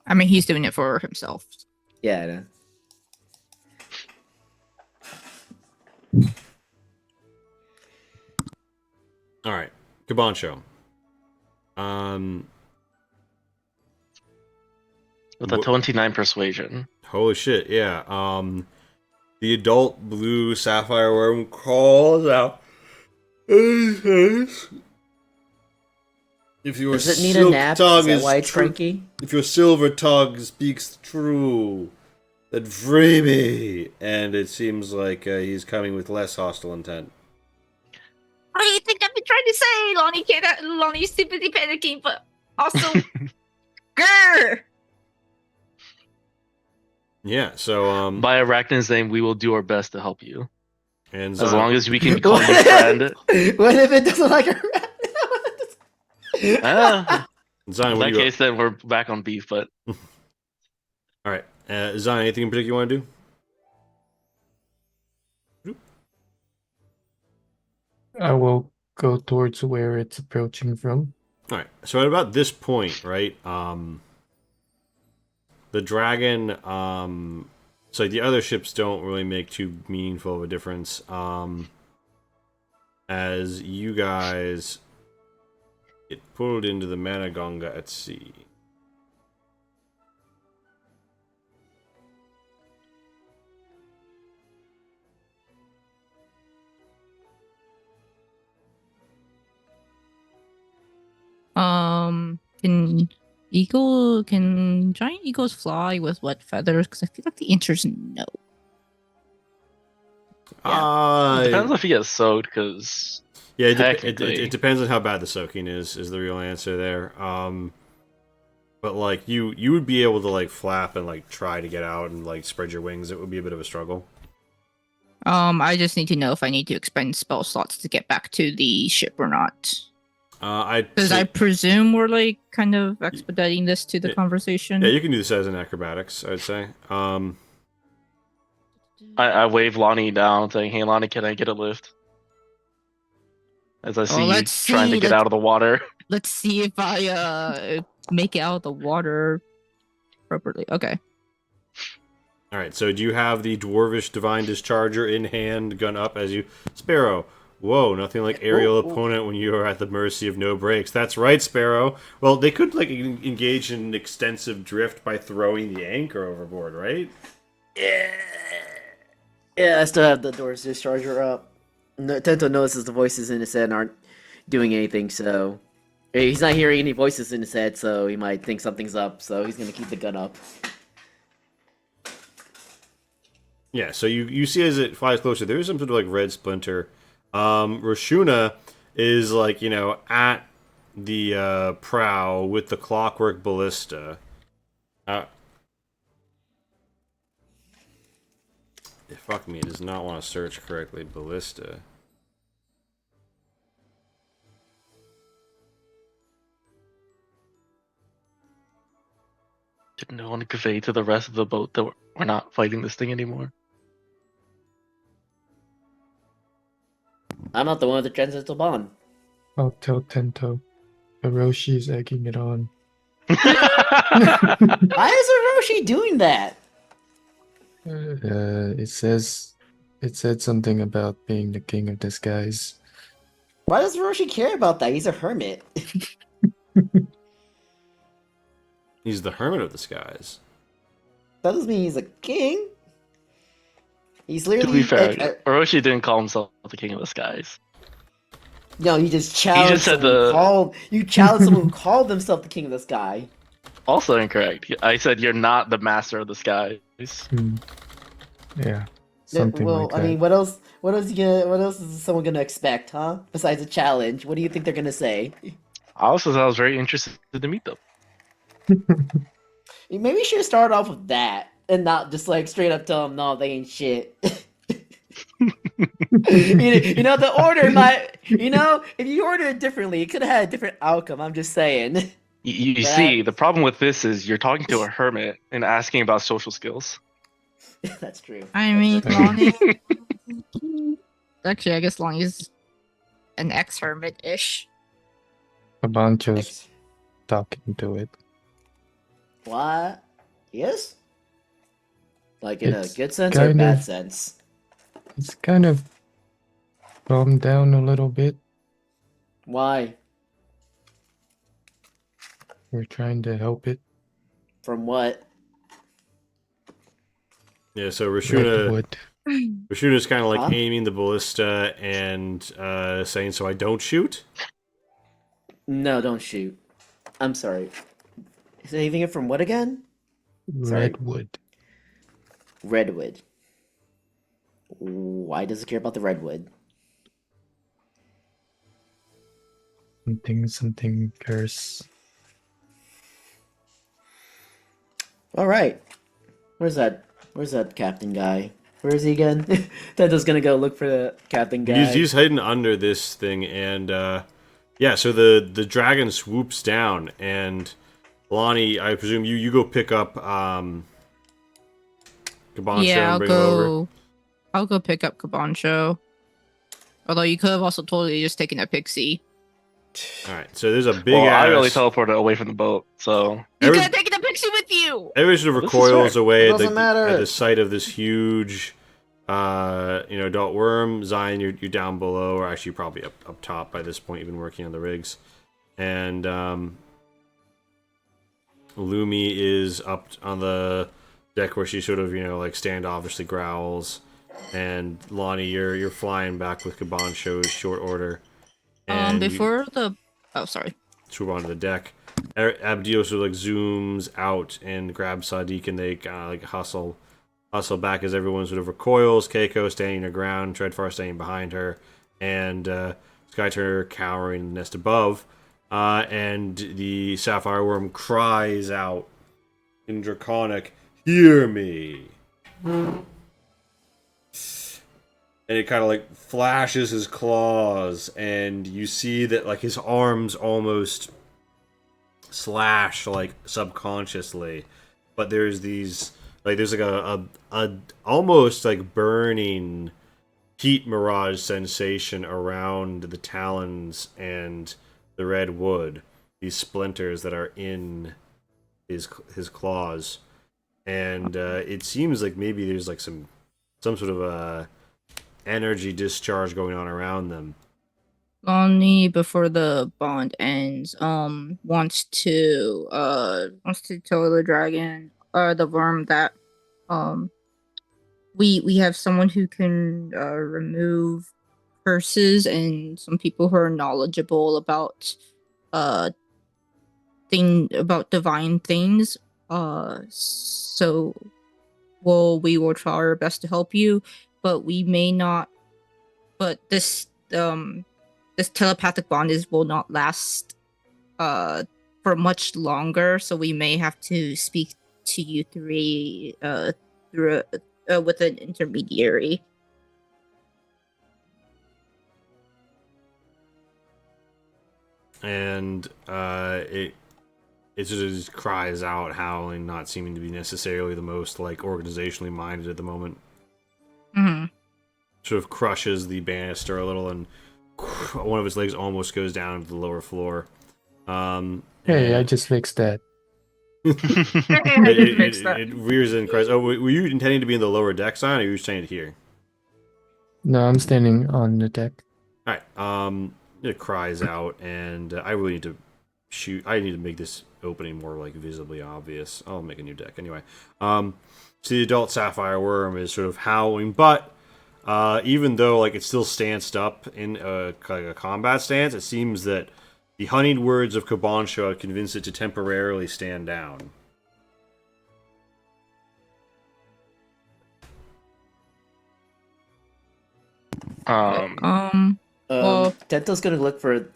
I mean, he's doing it for himself. yeah. I know. All right, Cabancho. With a 29 persuasion. Holy shit, yeah. The adult blue sapphire worm crawls out. If your Does it need a silk nap? tongue Is that why it's true, cranky? if your silver tongue speaks true, then free me. And it seems like he's coming with less hostile intent. What do you think I've been trying to say? Lonnie's stupidly panicking, but also, grr. Yeah, so By Arachnid's name, we will do our best to help you. and As long as we can call you friend. What if it doesn't like her? Zion, In what that do you case, then we're back on beef, but all right, Zion, anything in particular you want to do? I will go towards where it's approaching from. All right. So at about this point, right, the dragon, so the other ships don't really make too meaningful of a difference. As you guys get pulled into the Managonga at sea. Can giant eagles fly with wet feathers? Because I feel like the answer is no. it depends if you get soaked, because Yeah, it technically. depends on how bad the soaking is the real answer there. But like you would be able to like flap and like try to get out and like spread your wings. It would be a bit of a struggle. I just need to know if I need to expend spell slots to get back to the ship or not. Because I presume we're like kind of expediting this to the conversation. Yeah, you can do this as an acrobatics, I'd say. I wave Lonnie down, saying, "Hey, Lonnie, can I get a lift?" As I see you trying to get out of the water. Let's see if I make it out of the water appropriately. Okay. All right, so do you have the Dwarvish Divine Discharger in hand, gun up as you... Sparrow, whoa, nothing like aerial Ooh, ooh. opponent when you are at the mercy of no brakes. That's right, Sparrow. Well, they could like engage in extensive drift by throwing the anchor overboard, right? Yeah. Yeah, I still have the doors discharger up. No, Tento notices the voices in his head aren't doing anything, so he's not hearing any voices in his head, so he might think something's up. So he's gonna keep the gun up. Yeah, so you see as it flies closer, there's some sort of like red splinter. Rashuna is like, at the prow with the clockwork ballista. Fuck me, it does not want to search correctly. Ballista. Did no one convey to the rest of the boat that we're not fighting this thing anymore? I'm not the one with the transcendental bond. I'll tell Tento. Hiroshi's egging it on. Why is Hiroshi doing that? It said something about being the king of disguise. Why does Hiroshi care about that? He's a hermit. He's the hermit of the skies. That doesn't mean he's a king. He's To literally. be fair, Orochi didn't call himself the king of the skies. No, you just challenged. He just said You challenged someone who called themselves the king of the sky. Also incorrect. I said you're not the master of the skies. Yeah, something Well, like that. I mean, what else? What else is someone gonna expect, huh? Besides a challenge, what do you think they're gonna say? I also said I was very interested to meet them. Maybe you should start off with that and not just like straight up tell them no, they ain't shit. The order might. If you order it differently, it could have had a different outcome. I'm just saying. You see, the problem with this is you're talking to a hermit and asking about social skills. That's true. I mean, true. Lonnie. Actually, I guess Lonnie's an ex-hermit-ish. Kabancho's talking to it. What? Yes? Like in a It's good sense or a kind bad of- sense? It's kind of calmed down a little bit. Why? We're trying to help it. From what? Yeah, so Rashuna's Redwood. kind of like Huh? aiming the ballista and saying, so I don't shoot? No, don't shoot. I'm sorry. Saving it from what again? Sorry. Redwood. Redwood. Why does it care about the redwood? Something curse. All right. Where's that captain guy? Where is he again? Tento's gonna go look for the captain guy. He's hiding under this thing, and yeah, so the dragon swoops down, and Lonnie, I presume you go pick up Kabancho Yeah, and bring him over. I'll go pick up Kabancho. Although you could have also totally just taken a pixie. All right, so there's a big Well, I ass. really teleported away from the boat, so You Every- could have taken a pixie with you. Everybody sort of This is recoils fair. away It at doesn't matter. the sight of this huge, adult worm. Zion, you're down below, or actually probably up top by this point. You've been working on the rigs, and Lumi is up on the deck where she sort of like standoffishly growls, and Lonnie, you're flying back with Kabancho's short order. And Before the sorry. swoop onto the deck. Abdio sort of like zooms out and grabs Sadiq, and they kind of like hustle back as everyone sort of recoils. Keiko standing her ground, Treadfar staying behind her, and Skyturner cowering in the nest above. And the Sapphire Worm cries out in Draconic, "Hear me!" And it kind of like flashes his claws, and you see that like his arms almost slash like subconsciously, but there's these there's like a almost like burning heat mirage sensation around the talons and the red wood, these splinters that are in his claws. and it seems like maybe there's like some sort of energy discharge going on around them. Lonnie, before the bond ends, wants to tell the dragon, the worm that, we have someone who can remove curses and some people who are knowledgeable about uh about divine things. So we will try our best to help you, but we may not. But this telepathic bond will not last for much longer, so we may have to speak to you through with an intermediary. And it sort of just cries out, howling, not seeming to be necessarily the most like organizationally minded at the moment. Mm-hmm. Sort of crushes the banister a little, and one of its legs almost goes down to the lower floor. Hey, I just fixed that. It rears and cries. Oh, were you intending to be in the lower deck sign, or were you staying here? No, I'm standing on the deck. All right. It cries out, and I really need to shoot. I need to make this opening more like visibly obvious. I'll make a new deck anyway. So the adult sapphire worm is sort of howling, but even though like it still stanced up in like a combat stance, it seems that the honeyed words of Kabansha convinced it to temporarily stand down. Well, Tento's gonna look for.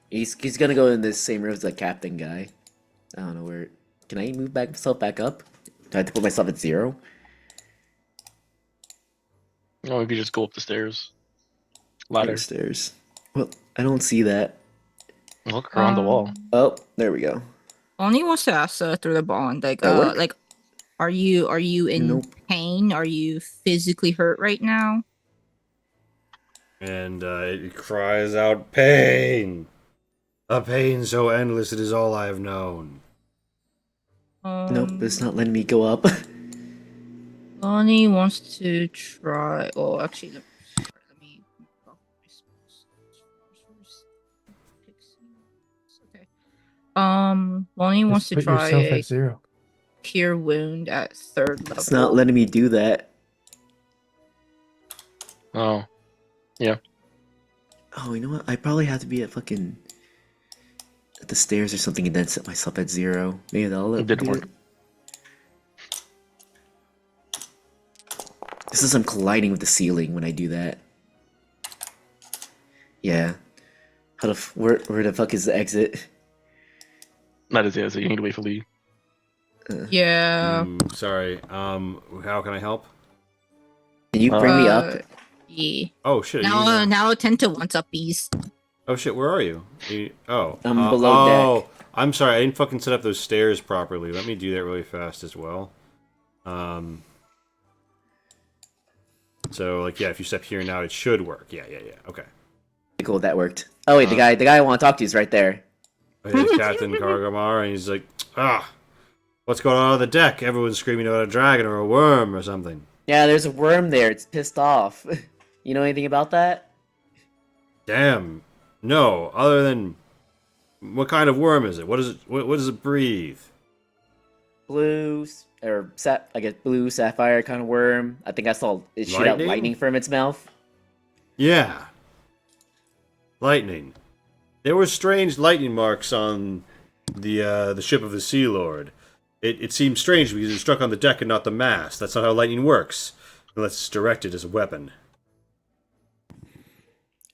He's gonna go in this same room as the captain guy. I don't know where. Can I move myself back up? Do I have to put myself at 0? Or maybe just go up the stairs. Ladder. Stairs. Well, I don't see that. Look around the wall. Oh, there we go. Lonnie wants to ask through the bond, like, That work? like, are you in Nope. pain? Are you physically hurt right now? And it cries out, "Pain! A pain so endless it is all I have known." Nope, it's not letting me go up. Lonnie wants to try. Oh, actually, let me. Okay. Lonnie wants Just to put try yourself a at 0. cure wound at 3rd level. It's not letting me do that. Oh. Oh, you know what? I probably have to be at fucking at the stairs or something and then set myself at 0. Maybe that'll let It didn't me do work. This is I'm colliding with the ceiling when I do that. Yeah. Where the fuck is the exit? That is it. So you need to wait for Lee. Yeah. Sorry. How can I help? Can you bring me up? Yeah. Oh shit. Now Tenta wants uppies. Oh shit. Where are you? Oh. I'm below deck. Oh, I'm sorry. I didn't fucking set up those stairs properly. Let me do that really fast as well. So like yeah, if you step here now, it should work. Yeah. Okay. Cool, that worked. Oh wait, the guy I want to talk to is right there. It's Captain Gargamar, and he's like, what's going on the deck? Everyone's screaming about a dragon or a worm or something. Yeah, there's a worm there. It's pissed off. You know anything about that? Damn. No. Other than, what kind of worm is it? What is it? What does it breathe? Blue I guess blue sapphire kind of worm. I think I saw it shoot out Lightning? lightning from its mouth. Yeah. Lightning. There were strange lightning marks on the ship of the Sea Lord. It seemed strange because it struck on the deck and not the mast. That's not how lightning works, unless it's directed as a weapon.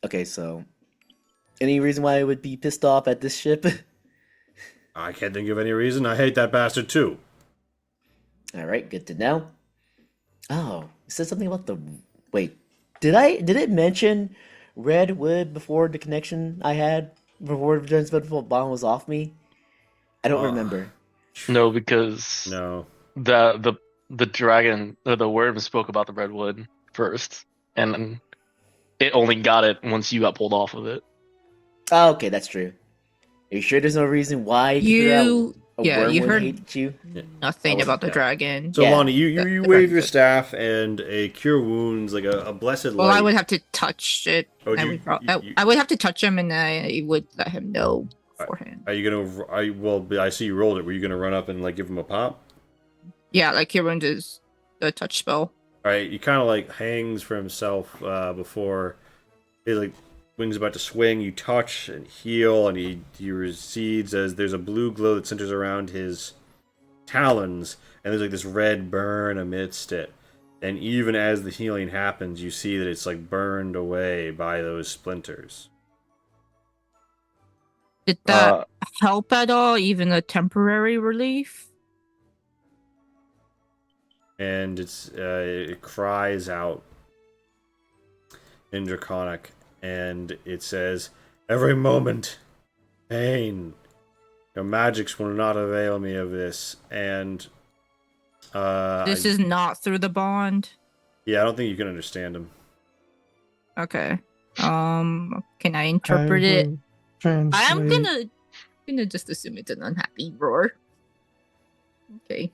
Okay, so any reason why I would be pissed off at this ship? I can't think of any reason. I hate that bastard too. All right, good to know. Oh, it said something about the. Wait, did it mention redwood before the connection I had before the bomb was off me? I don't remember. No, because No. the dragon or the worm spoke about the redwood first, and it only got it once you got pulled off of it. Oh, okay, that's true. Are you sure there's no reason why? You a Yeah, worm you would heard hate you. nothing would- about the yeah. dragon. So Yeah, Lonnie, you the wave dragon your said- staff and a cure wounds, like a blessed Well, light. I would have to touch it. Oh, I you- would, you- I would have to touch him, and I would let him know Alright. beforehand. Are you gonna? I see you rolled it. Were you gonna run up and like give him a pop? Yeah, like Cure Wounds is a touch spell. All right, he kind of like hangs for himself before his like wings about to swing. You touch and heal, and he recedes as there's a blue glow that centers around his talons, and there's like this red burn amidst it. And even as the healing happens, you see that it's like burned away by those splinters. Did that help at all? Even a temporary relief? And it cries out in Draconic, and it says, "Every moment, pain. Your magics will not avail me of this." And This is not through the bond. yeah, I don't think you can understand him. Okay. Can I interpret it? I'm Translate. gonna just assume it's an unhappy roar. Okay.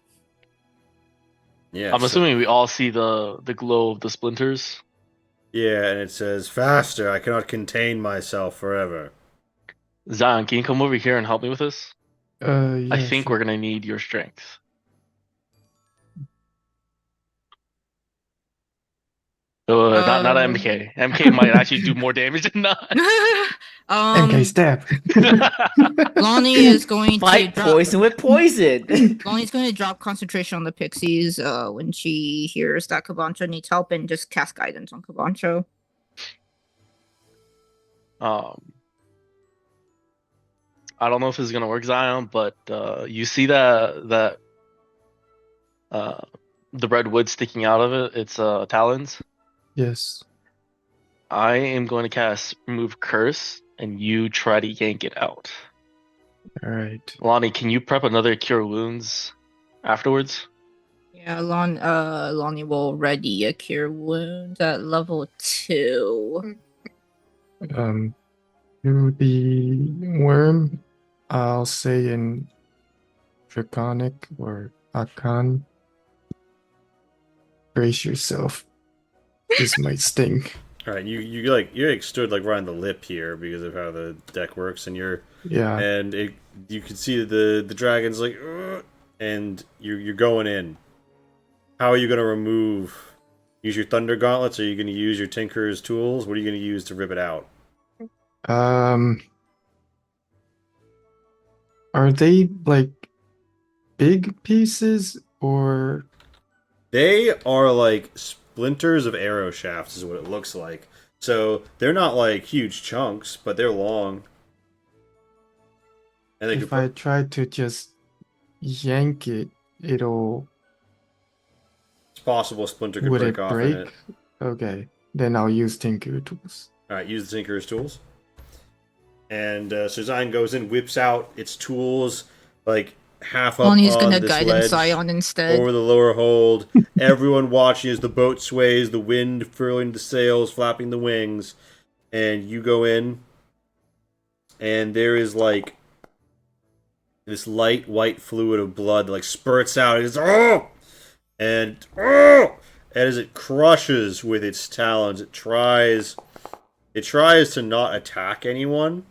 Yeah, I'm so- assuming we all see the glow of the splinters. Yeah, and it says, "Faster! I cannot contain myself forever." Zion, can you come over here and help me with this? Yeah, I think sure. we're gonna need your strength. Not MK. MK might actually do more damage than not. MK stab. Lonnie is going to Fight drop. poison with poison. Lonnie's going to drop concentration on the pixies when she hears that Kabancho needs help and just cast guidance on Kabancho. I don't know if this is gonna work, Zion, but you see that the red wood sticking out of it. It's talons. Yes. I am going to cast remove curse, and you try to yank it out. All right. Lonnie, can you prep another cure wounds afterwards? Yeah, Lonnie will ready a cure wounds at level 2. To the worm, I'll say in Draconic or Akan, brace yourself. This might sting. All right, you stood like right on the lip here because of how the deck works, and Yeah. you can see the dragon's like, "Ugh," and you're going in. How are you gonna remove? Use your thunder gauntlets, or are you gonna use your tinker's tools? What are you gonna use to rip it out? Are they like big pieces or They are like splinters of arrow shafts, is what it looks like. So they're not like huge chunks, but they're long. And they if I try to just yank it, it'll it's possible a splinter could would break it off in break? it. Okay, then I'll use Tinker tools. All right, use the tinker's tools. And Suzanne goes in, whips out its tools, like half up Lonnie's on gonna this guidance ledge, Scion instead. over the lower hold. Everyone watching as the boat sways, the wind furling the sails, flapping the wings, and you go in, and there is like this light white fluid of blood that like spurts out. It's and as it crushes with its talons, it tries to not attack anyone.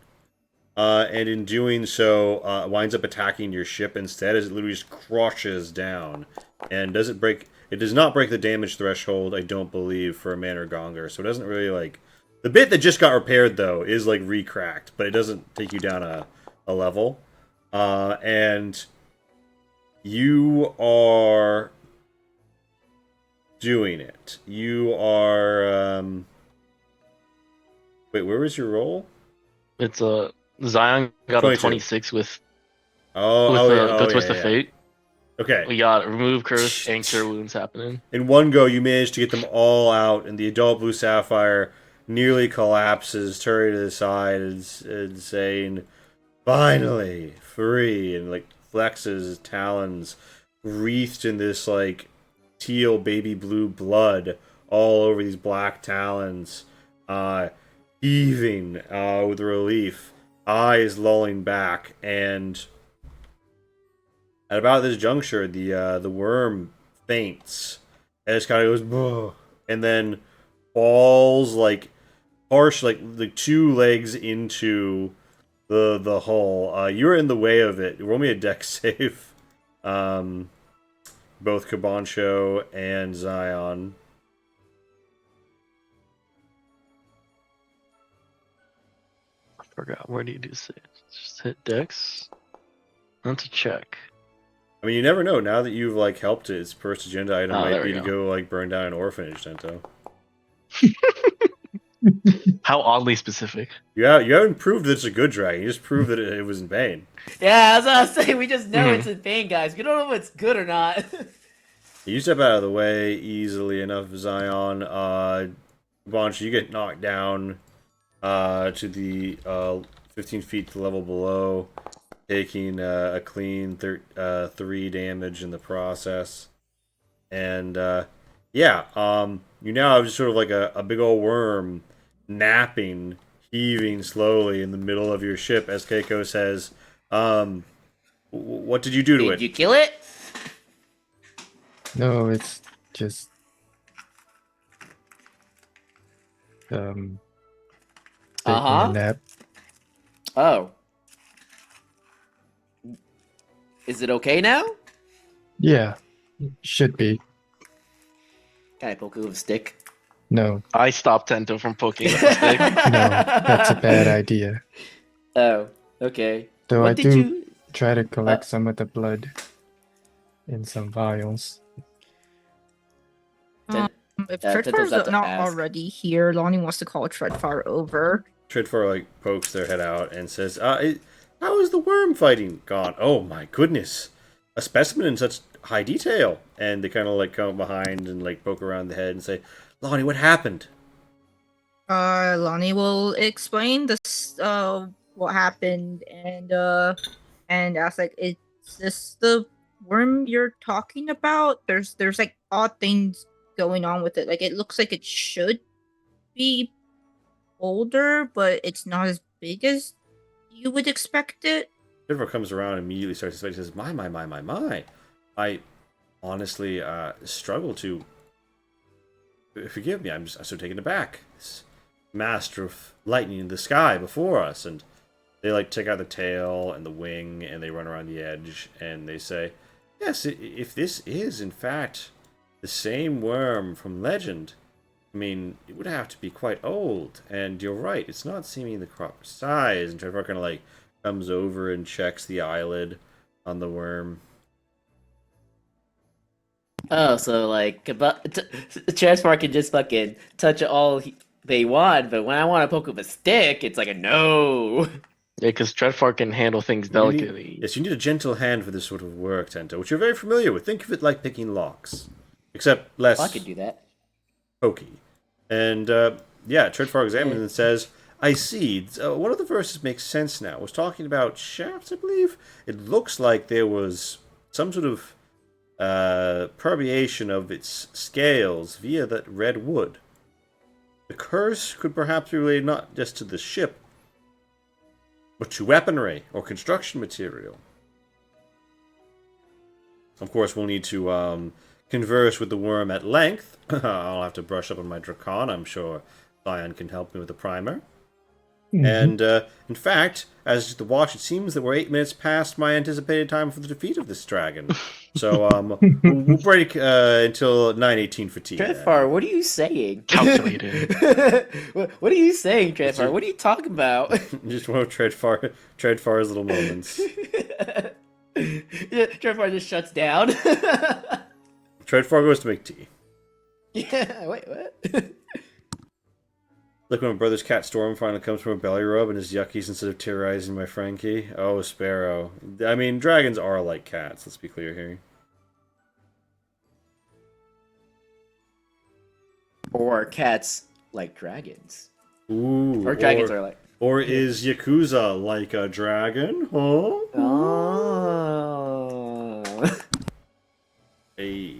And in doing so, winds up attacking your ship instead, as it literally just crushes down. And it does not break the damage threshold, I don't believe, for a Manor Gonger. So it doesn't really, like... The bit that just got repaired, though, is, like, re-cracked. But it doesn't take you down a level. And you are doing it. You are... Wait, where was your roll? It's Zion got 22. a 26 with The Twist of yeah. Fate. Okay. We got remove curse and cure wounds happening. In one go, you manage to get them all out, and the adult blue sapphire nearly collapses, turning to the side and saying, "Finally, free!" and like flexes his talons, wreathed in this like teal baby blue blood all over these black talons, heaving with relief, eyes lolling back, and At about this juncture, the worm faints and it kind of goes, "Ugh," and then falls like harsh, like the two legs into the hole. You're in the way of it. Roll me a dex save. Um, both Cabancho and Zion. I forgot. Where do you do save? Just hit Dex. Not to check. I mean, you never know. Now that you've like helped it, its first agenda item Oh, might there be we to go like burn down an orphanage, Tento. How oddly specific. You haven't proved that it's a good dragon. You just proved that it was in vain. Yeah, as I was saying, we just know Mhm. it's in pain, guys. We don't know if it's good or not. You step out of the way easily enough, Zion. Bunch, you get knocked down to the 15 feet to the level below, taking a clean 3 damage in the process. And yeah, you now have just sort of like a big old worm napping, heaving slowly in the middle of your ship, as Keiko says. What did you do to Did it? you kill it? No, it's just taking a Uh-huh. nap. Oh. Is it okay now? Yeah, should be. Can I poke it with a stick? No, I stopped Tento from poking with the stick. that's a bad idea. Oh, okay. Though What I did do you... try to collect some of the blood in some vials. Ten- If Tento's Treadfire's about to not ask. already here, Lonnie wants to call Treadfire over. Tridfar like pokes their head out and says, "How is the worm fighting gone? Oh my goodness, a specimen in such high detail." And they kind of like come behind and like poke around the head and say, "Lonnie, what happened?" Lonnie will explain this, what happened, and ask like, "Is this the worm you're talking about? There's like odd things going on with it. Like it looks like it should be older, but it's not as big as you would expect it." Tridfar comes around and immediately starts to say, says, My. I honestly struggle to forgive me. I'm so taken aback. This master of lightning in the sky before us." And they like take out the tail and the wing and they run around the edge and they say, "Yes, if this is in fact the same worm from legend, I mean, it would have to be quite old. And you're right, it's not seeming the proper size." And Trevor kind of like comes over and checks the eyelid on the worm. Oh, so like, Transform can just fucking touch it all they want, but when I want to poke with a stick, it's like a no. Yeah, because Treadfar can handle things You need- delicately. yes, you need a gentle hand for this sort of work, Tento, which you're very familiar with. Think of it like picking locks, except less I could do that. pokey. And yeah, Treadfar examines and says, "I see. One of the verses makes sense now. It was talking about shafts, I believe. It looks like there was some sort of permeation of its scales via that red wood. The curse could perhaps be related not just to the ship, but to weaponry or construction material. Of course, we'll need to converse with the worm at length. I'll have to brush up on my Dracon. I'm sure Zion can help me with a primer. And in fact, as to the watch, it seems that we're 8 minutes past my anticipated time for the defeat of this dragon. So we'll break until 9:18 for tea. Transfar, what are you saying? Calculated. What are you saying, Transfar? What are you talking about? Just one of Treadfar's little moments. Yeah, Transfar just shuts down. Treadfar goes to make tea. Yeah, wait, what? Look, when my brother's cat Storm finally comes from a belly rub and is yuckies instead of terrorizing my Frankie. Oh, Sparrow. I mean, dragons are like cats, let's be clear here. Or cats like dragons. Ooh. Or dragons are like. Or is Yakuza like a dragon? Huh? Oh. Hey.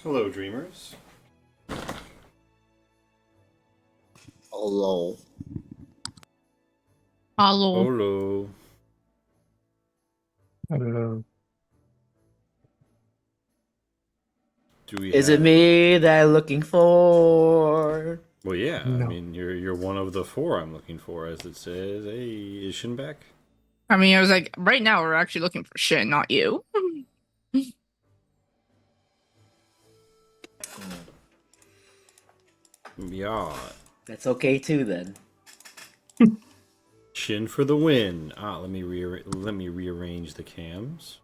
Hello, dreamers. Hello. Hello. Hello. Hello. Do we Is it have... me they're looking for? Well, yeah. I No. mean, you're one of the four I'm looking for, as it says. Hey, is Shin back? I mean, I was like, right now we're actually looking for Shin, not you. Yeah. That's okay too then. Shin for the win. Let me rearrange the cams.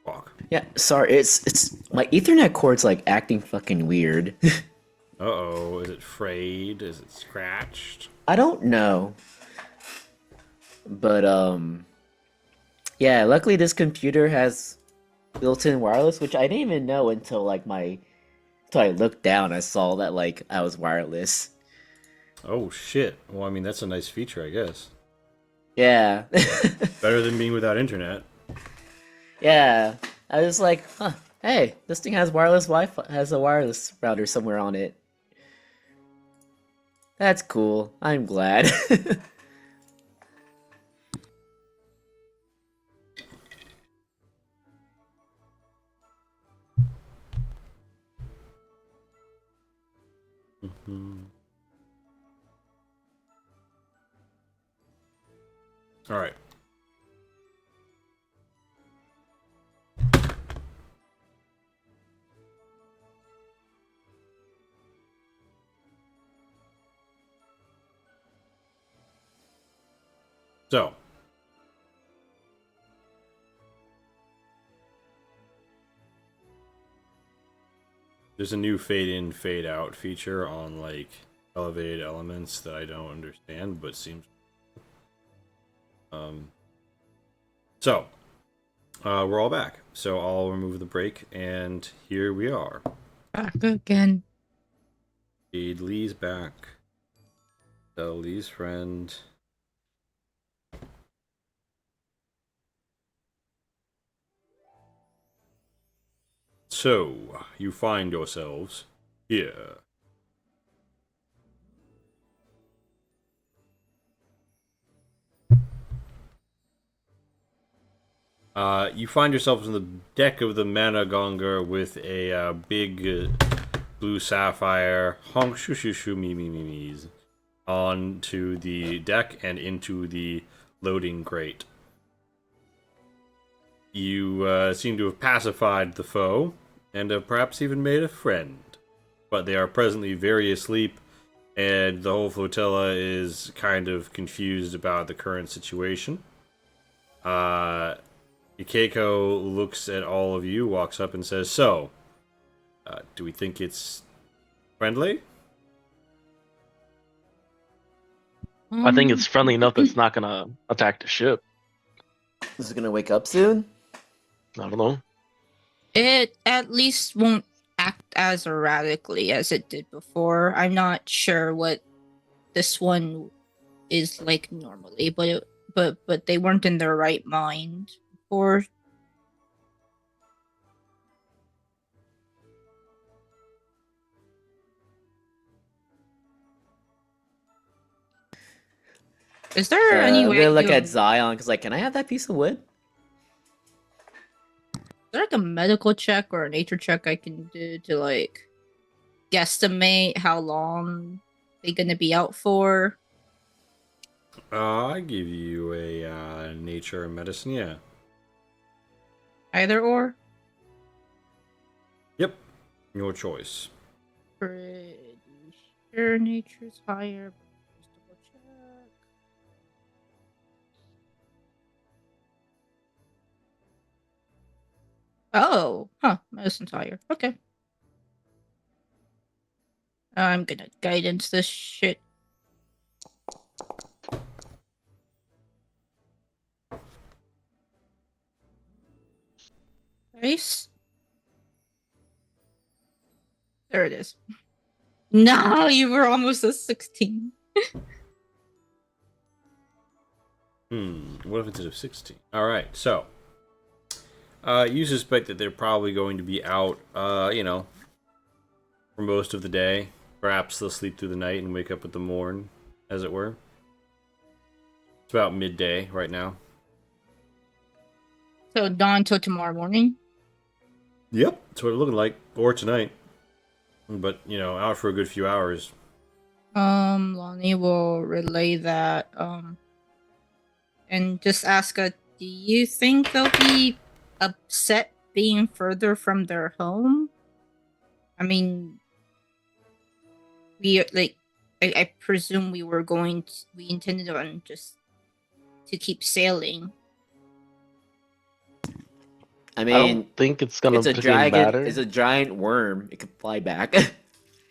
Fuck. Yeah, sorry, it's my Ethernet cord's like acting fucking weird. Uh-oh, is it frayed? Is it scratched? I don't know. But yeah, luckily this computer has built-in wireless, which I didn't even know until until I looked down, I saw that like I was wireless. Oh, shit. Well, I mean, that's a nice feature, I guess. Yeah. Better than being without internet. Yeah. I was like, huh, hey, this thing has wireless Wi-Fi, has a wireless router somewhere on it. That's cool. I'm glad. All right. So, there's a new fade in, fade out feature on like elevated elements that I don't understand, but seems. So, we're all back. So I'll remove the break, and here we are. Back again. Aid Lee's back. Tell Lee's friend. So, you find yourselves here. You find yourselves on the deck of the Mana Gonger with a big blue sapphire honk shoo shoo shoo me me me me's onto the deck and into the loading grate. You seem to have pacified the foe and have perhaps even made a friend, but they are presently very asleep, and the whole flotilla is kind of confused about the current situation. Keiko looks at all of you, walks up and says, "So, do we think it's friendly?" I think it's friendly enough that it's not gonna attack the ship. Is it gonna wake up soon? I don't know. It at least won't act as erratically as it did before. I'm not sure what this one is like normally, but they weren't in their right mind before. Is there any I'm way gonna look to, at Zion because like, can I have that piece of wood? is there like a medical check or a nature check I can do to like guesstimate how long they're gonna be out for? I give you a nature and medicine, yeah. Either or? Yep, your choice. Pretty sure nature's higher, but just double check. Oh, huh, medicine's higher. Okay. I'm gonna guidance this shit. Nice. There it is. No, you were almost a 16. What if it's a 16? Alright, so. You suspect that they're probably going to be out, for most of the day. Perhaps they'll sleep through the night and wake up with the morn, as it were. It's about midday right now. So dawn till tomorrow morning. Yep, that's what it's looking like. Or tonight. But, out for a good few hours. Lonnie will relay that. And just ask do you think they'll be upset being further from their home? I mean, I presume we intended on just to keep sailing. I I mean, don't think it's gonna it's a particularly dragon. matter. It's a giant worm. It could fly back.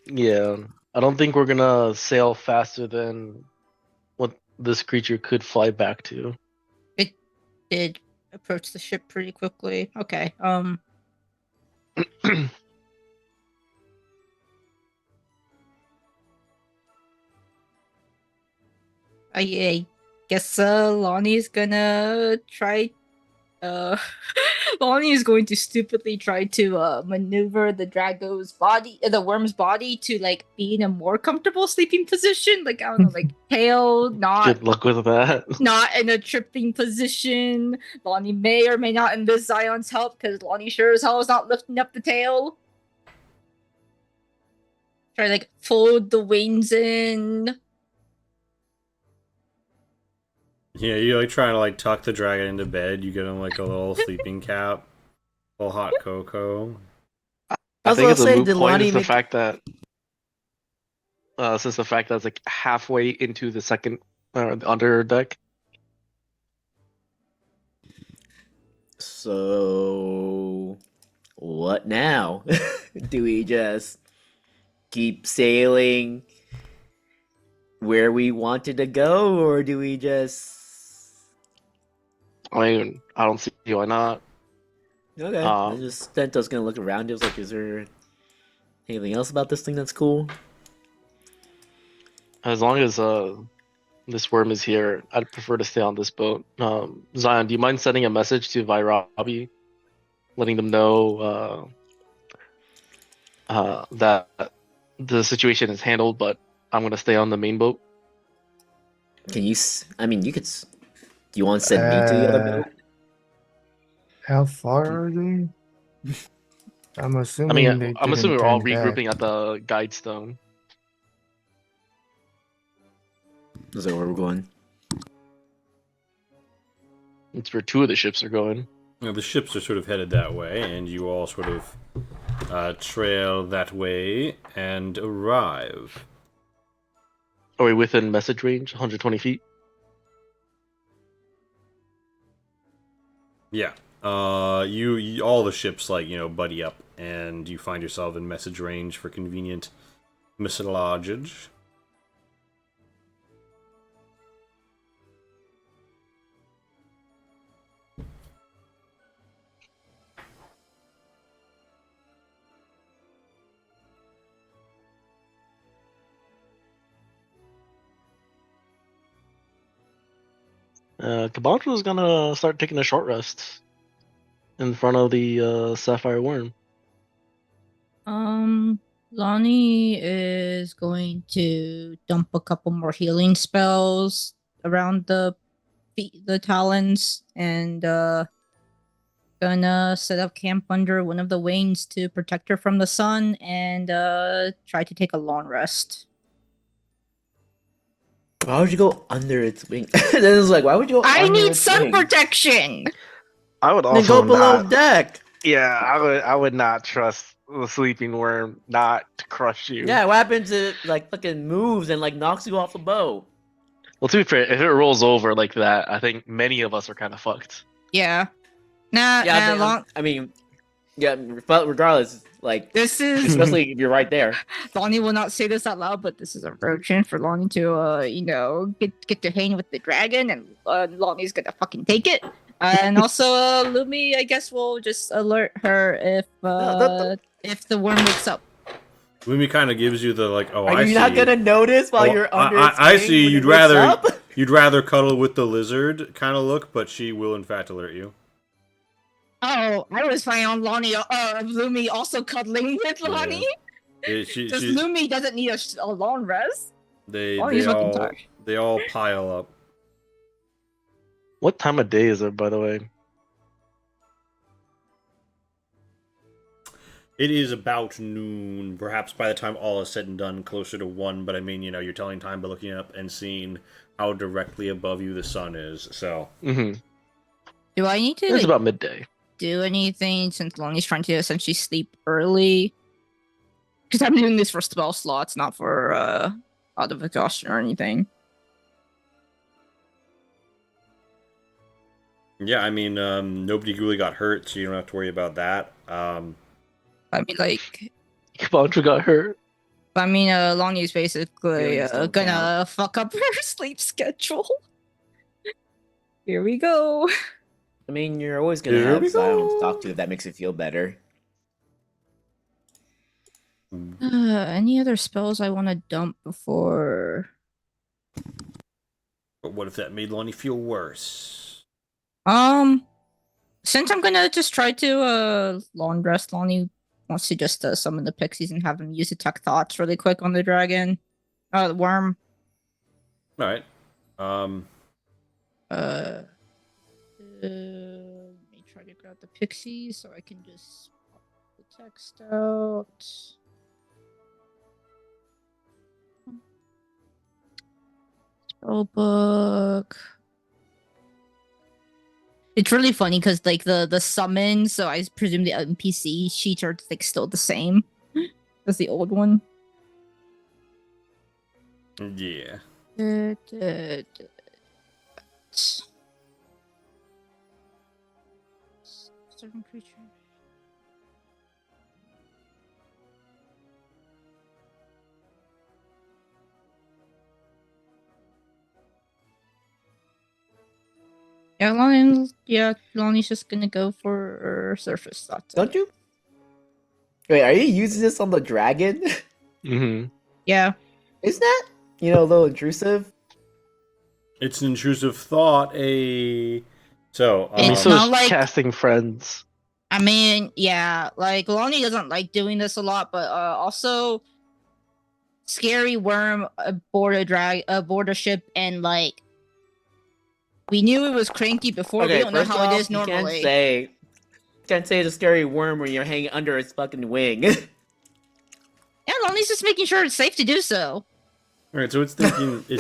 Yeah, I don't think we're gonna sail faster than what this creature could fly back to. It did approach the ship pretty quickly. Okay. I guess Lonnie's gonna try. Lonnie is going to stupidly try to maneuver the the worm's body to like be in a more comfortable sleeping position. Like I don't know, like tail Good luck with that. not in a tripping position. Lonnie may or may not enlist Zion's help because Lonnie sure as hell is not lifting up the tail. Try to like fold the wings in. Yeah, you're like trying to like tuck the dragon into bed. You get him like a little sleeping cap, a little hot cocoa. I think it's a moot did point Lonnie is the make fact that since the fact that it's like halfway into the second the under deck. So what now? Do we just keep sailing where we wanted to go, or do we just I mean, I don't see why not. okay? I just Stento's gonna look around. He was like, "Is there anything else about this thing that's cool?" As long as this worm is here, I'd prefer to stay on this boat. Zion, do you mind sending a message to Vairabi, letting them know that the situation is handled, but I'm gonna stay on the main boat? Can you? I mean, you could. Do you want to send me to the other boat? How far are they? I'm I assuming mean, they I'm didn't assuming we're all turn back. regrouping at the guide stone. Is that where we're going? It's where two of the ships are going. The ships are sort of headed that way, and you all sort of trail that way and arrive. Are we within message range, 120 feet? Yeah. You all the ships buddy up, and you find yourself in message range for convenient missilage. Cabantro's gonna start taking a short rest in front of the sapphire worm. Lonnie is going to dump a couple more healing spells around the talons, and gonna set up camp under one of the wings to protect her from the sun, and try to take a long rest. Why would you go under its wing? Then it's like, why would you go I under need its sun wing? protection. I would Then go below deck. Yeah, I would not trust the sleeping worm not to crush you. Yeah, what happens if it like fucking moves and like knocks you off the boat? Well, to be fair, if it rolls over like that, I think many of us are kind of fucked. Yeah. Nah, Yeah, I mean, yeah, but regardless, like, this is especially if you're right there. Lonnie will not say this out loud, but this is a rare chance for Lonnie to, get to hang with the dragon, and Lonnie's gonna fucking take it. And also, Lumi, I guess, will just alert her if the worm wakes up. Lumi kind of gives you the Are I you see. not gonna notice while you're under its I wing see. when You'd it wakes rather up? you'd rather cuddle with the lizard kind of look, but she will in fact alert you. Oh, I was fine on Lumi also cuddling with Yeah. Lonnie. She, Because Lumi doesn't need a long rest. they Lonnie's fucking tired. they all pile up. What time of day is it, by the way? It is about noon, perhaps by the time all is said and done, closer to 1. But I mean, you're telling time by looking up and seeing how directly above you the sun is. So, Mm-hmm. Do I need to It's like about midday. do anything since Lonnie's trying to essentially sleep early? Because I'm doing this for spell slots, not for out of exhaustion or anything. yeah, I mean, nobody really got hurt, so you don't have to worry about that. I mean, like, Kabantra got hurt. Lonnie's basically Feelings don't gonna fuck up her sleep schedule. Here we go. I mean, you're always gonna Here we have Zion to go. talk to if that makes it feel better. Any other spells I want to dump before? But what if that made Lonnie feel worse? Since I'm gonna just try to long rest, Lonnie wants to just summon the pixies and have them use Detect Thoughts really quick on the dragon. The worm. All right. Let me try to grab the pixies so I can just pop the text out. Spell book. It's really funny because like the summon, so I presume the NPC sheets are like still the same as the old one. Yeah. Certain creature. Lonnie's just gonna go for surface thoughts. Don't you? Wait, are you using this on the dragon? Mm-hmm. Yeah. Isn't that, a little intrusive? It's an intrusive thought, So, I mean, It's so not is like- casting friends. I mean, yeah, like Lonnie doesn't like doing this a lot, but also scary worm aboard a ship, and like we knew it was cranky before. We don't know first how off, it is you normally. can't say it's a scary worm when you're hanging under its fucking wing. Yeah, Lonnie's just making sure it's safe to do so. all right, so it's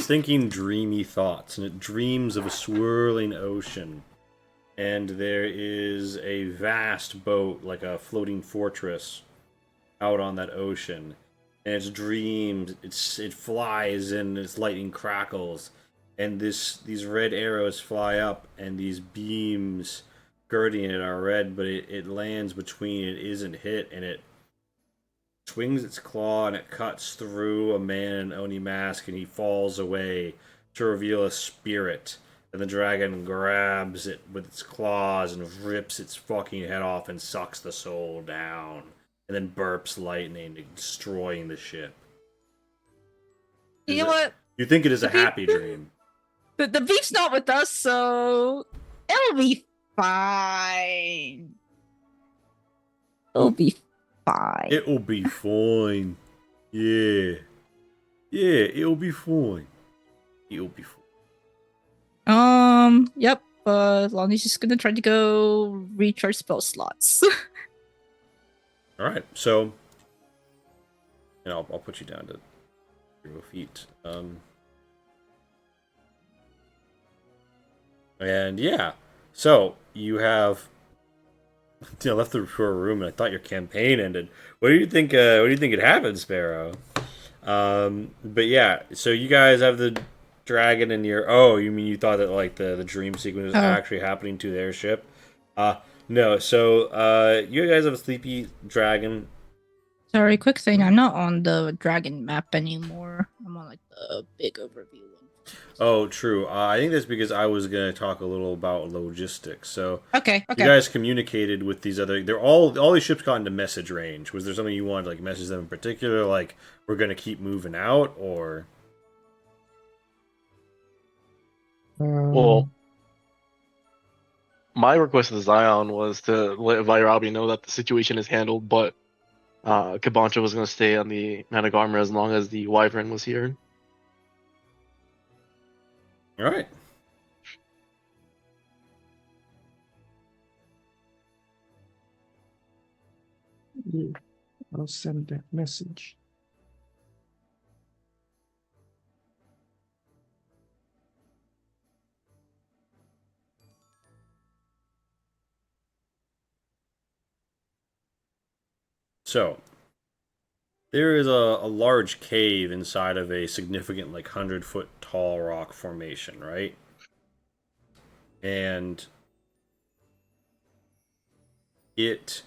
thinking dreamy thoughts, and it dreams of a swirling ocean, and there is a vast boat, like a floating fortress, out on that ocean, and its dreams, it flies and its lightning crackles, and these red arrows fly up, and these beams girding it are red, but it lands between, it isn't hit, and it swings its claw and it cuts through a man in an Oni mask, and he falls away to reveal a spirit. And the dragon grabs it with its claws and rips its fucking head off and sucks the soul down. And then burps lightning, destroying the ship. You know what? You think it is a happy dream. The beef's not with us, so it'll be fine. It'll be fine. It'll be fine. Yeah. Yeah, it'll be fine. It'll be fine. Yep. Lonnie's just gonna try to go recharge spell slots. Alright, so. And I'll put you down to 0 feet. And yeah. So, you have. Left the room, and I thought your campaign ended. What do you think? What do you think had happened, Sparrow? But yeah, so you guys have the dragon in your. Oh, you mean you thought that like the dream sequence was actually happening to their ship? No. So you guys have a sleepy dragon. Sorry, quick thing. I'm not on the dragon map anymore. I'm on like the big overview one. Oh, true. I think that's because I was gonna talk a little about logistics. So Okay. you guys communicated with these other. They're all these ships got into message range. Was there something you wanted to like message them in particular? Like we're gonna keep moving out, or Well, my request to Zion was to let Vairabi know that the situation is handled, but Kabancha was going to stay on the Man of Armor as long as the Wyvern was here. All right. Yeah, I'll send that message. So there is a large cave inside of a significant, like 100-foot tall rock formation, right? And it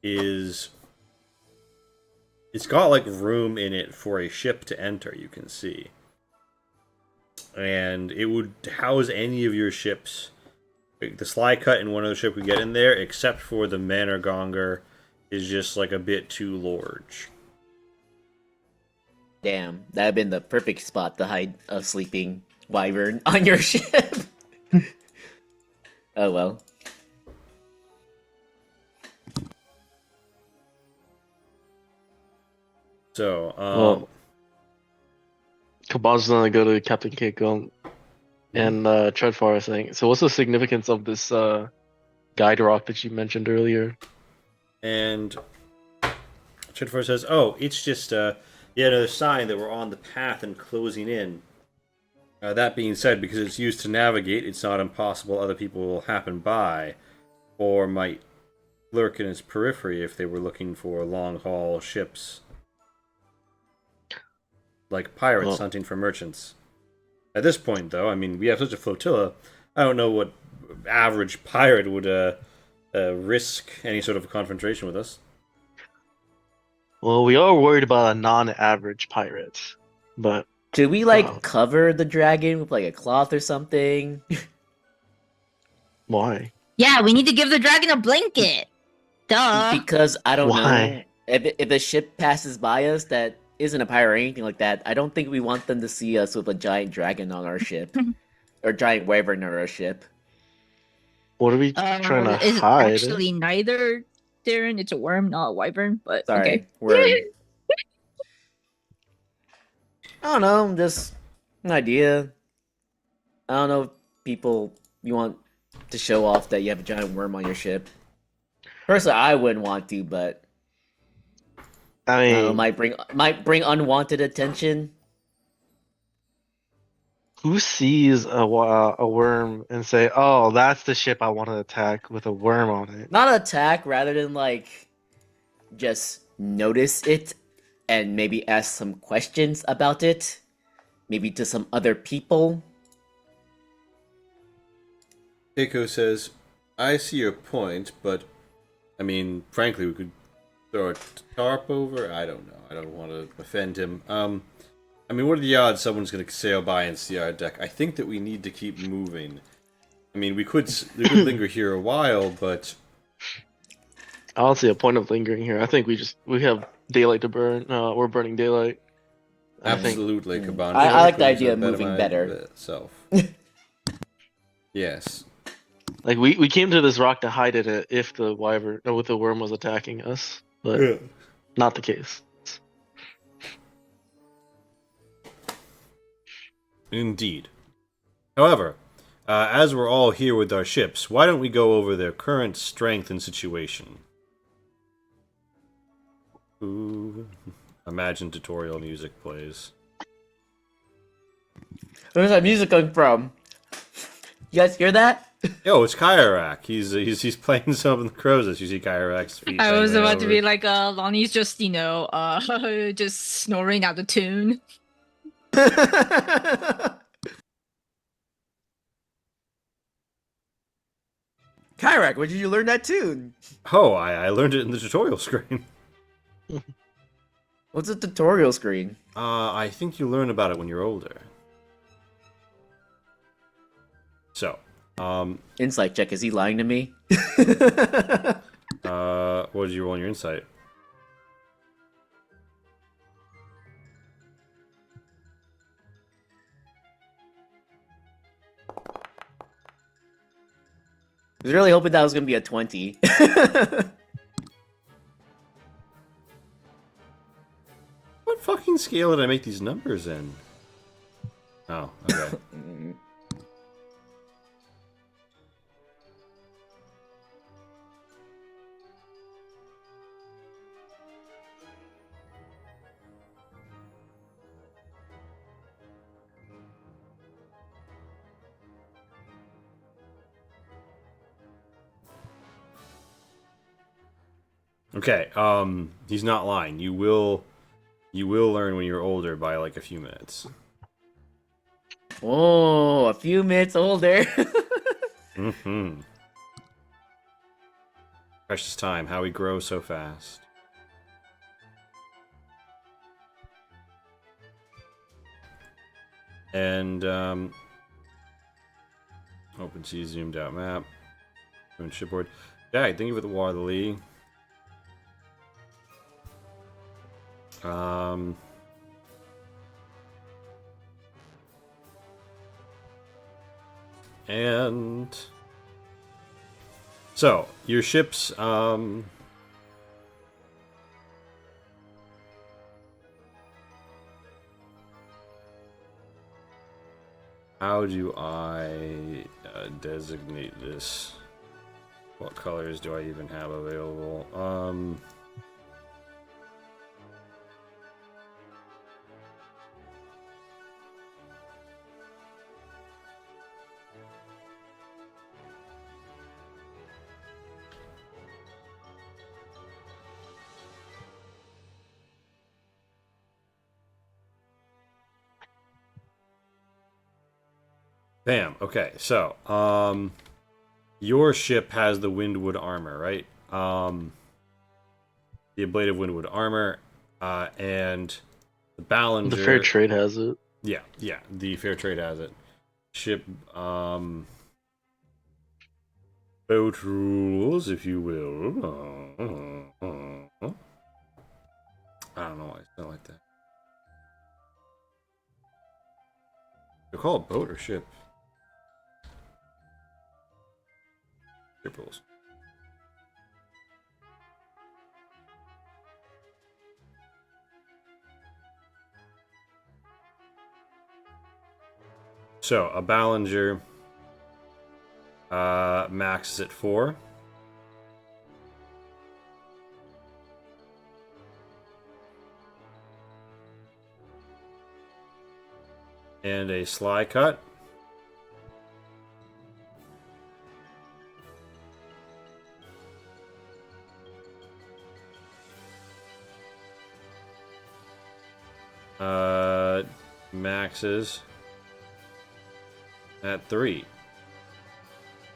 is it's got like room in it for a ship to enter, you can see. And it would house any of your ships. The Sly Cut and one other ship could get in there, except for the Manor Gonger is just like a bit too large. Damn, that'd have been the perfect spot to hide a sleeping wyvern on your ship. Oh well. So, Well, Kabancha's going to go to Captain Keiko and Treadfar, I think. So what's the significance of this guide rock that you mentioned earlier? and Chitford says, "Oh, it's just yet another sign that we're on the path and closing in. That being said, because it's used to navigate, it's not impossible other people will happen by, or might lurk in its periphery if they were looking for long-haul ships, like pirates Well, hunting for merchants. At this point, though, I mean, we have such a flotilla. I don't know what average pirate would risk any sort of confrontation with us." well, we are worried about a non-average pirate, but Should we Wow. cover the dragon with like a cloth or something? why? Yeah, we need to give the dragon a blanket. Duh. Because I don't know. Why? If a ship passes by us that isn't a pirate or anything like that, I don't think we want them to see us with a giant dragon on our ship. Or giant wyvern on our ship. What are we trying to It's hide? actually neither, Darren. It's a worm, not a wyvern. But Sorry, okay. worm. I don't know, just an idea. I don't know if people you want to show off that you have a giant worm on your ship. Personally, I wouldn't want to, but I I don't know, mean, might bring unwanted attention. who sees a worm and say, "Oh, that's the ship I want to attack with a worm on it"? Not attack, rather than just notice it and maybe ask some questions about it. Maybe to some other people. Keiko says, "I see your point, but I mean, frankly, we could throw a tarp over. I don't know. I don't want to offend him. I mean, what are the odds someone's going to sail by and see our deck? I think that we need to keep moving. I mean, we could linger here a while, but I don't see a point of lingering here. I think we have daylight to burn. We're burning daylight. I think absolutely, Kaban. I like the idea of moving better. Self. Yes. like we came to this rock to hide it if the wyvern or with the worm was attacking us, but not the case. Indeed. However, as we're all here with our ships, why don't we go over their current strength and situation? Ooh. Imagine tutorial music plays. Where's that music coming from? You guys hear that? Yo, it's Kyrak. He's playing some of the crows as you see Kyrak's feet. I was dangling about to over. be like, Lonnie's just, just snoring out the tune. Kyrak, where did you learn that tune? Oh, I learned it in the tutorial screen. What's a tutorial screen? I think you learn about it when you're older. So, Insight check, is he lying to me? what did you roll on your insight? was really hoping that was gonna be a 20. What fucking scale did I make these numbers in? Oh, okay. Okay, he's not lying. You will learn when you're older by like a few minutes. Oh, a few minutes older. Mm-hmm. Precious time, how we grow so fast. And open sea zoomed out map. Doing shipboard. Yeah, I think of it the War of the Lee. And so your ships how do I designate this? What colors do I even have available? Bam. Okay, so your ship has the Windwood armor, right? The ablative Windwood armor, and the Ballinger. The fair trade has it. Yeah, the fair trade has it. Ship, boat rules, if you will. I don't know why I sound like that. They're called boat or ship? Ship rules. So, a Ballinger max is at 4. And a Sly Cut. Maxes at 3.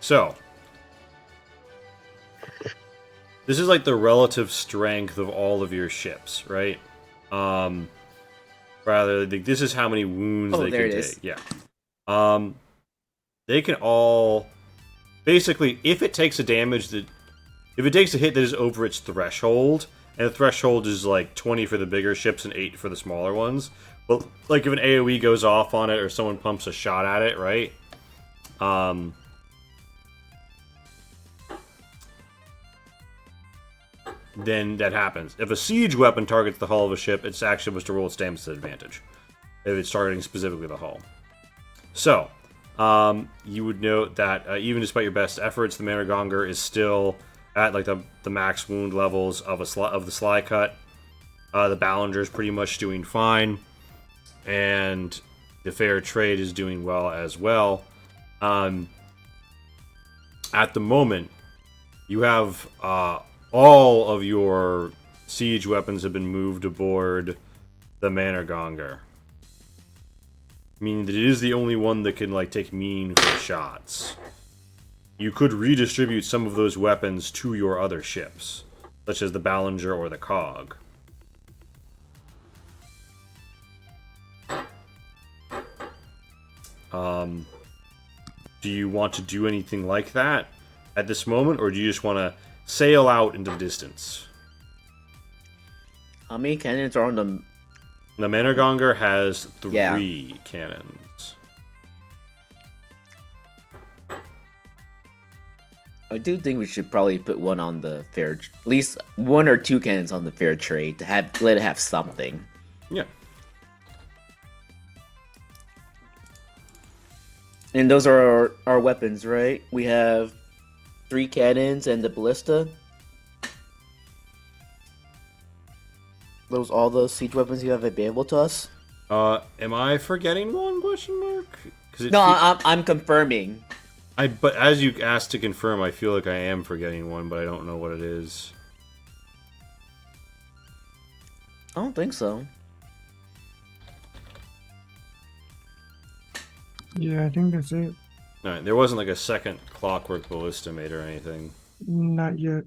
So, this is like the relative strength of all of your ships, right? Rather, this is how many wounds they can take. Yeah. They can all basically, if it takes a damage that, if it takes a hit that is over its threshold, and the threshold is like 20 for the bigger ships and 8 for the smaller ones. But like if an AoE goes off on it or someone pumps a shot at it, right? Then that happens. If a siege weapon targets the hull of a ship, it's actually supposed to roll its damage to advantage. If it's targeting specifically the hull. So, you would note that even despite your best efforts, the Managonger is still at like the max wound levels of the Sly Cut. The Ballinger is pretty much doing fine, and the Fair Trade is doing well as well. At the moment, you have all of your siege weapons have been moved aboard the Managonger, meaning that it is the only one that can like take meaningful shots. You could redistribute some of those weapons to your other ships, such as the Ballinger or the Cog. Do you want to do anything like that at this moment, or do you just want to sail out into the distance? How many cannons are on the... The Managonger has 3 cannons. I do think we should probably put one on the fair, at least 1 or 2 cannons on the fair trade to let it have something. Yeah. And those are our weapons, right? We have 3 cannons and the ballista. Those all the siege weapons you have available to us? Am I forgetting one? Question mark? No, I'm confirming. But as you asked to confirm, I feel like I am forgetting one, but I don't know what it is. I don't think so. Yeah, I think that's it. Alright, there wasn't like a second clockwork ballista made or anything. Not yet.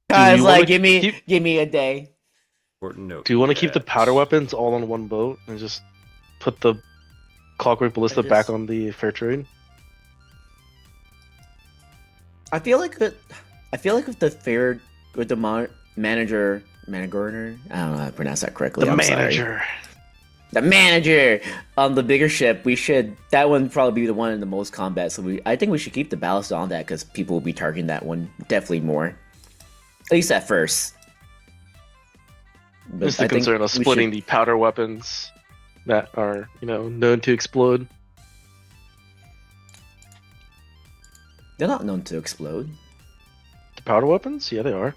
Guys, wanna like, give me a day. Important note. Do you want to keep the that- powder weapons all on one boat and just put the clockwork ballista back on the fair trade? I feel like with the fair with the manager, I don't know how to pronounce that correctly. The I'm manager. sorry. The manager on the bigger ship. That one probably be the one in the most combat. So I think we should keep the ballast on that because people will be targeting that one definitely more. At least at first. But Just the I think concern of we splitting should- the powder weapons that are, known to explode. They're not known to explode. The powder weapons? Yeah, they are.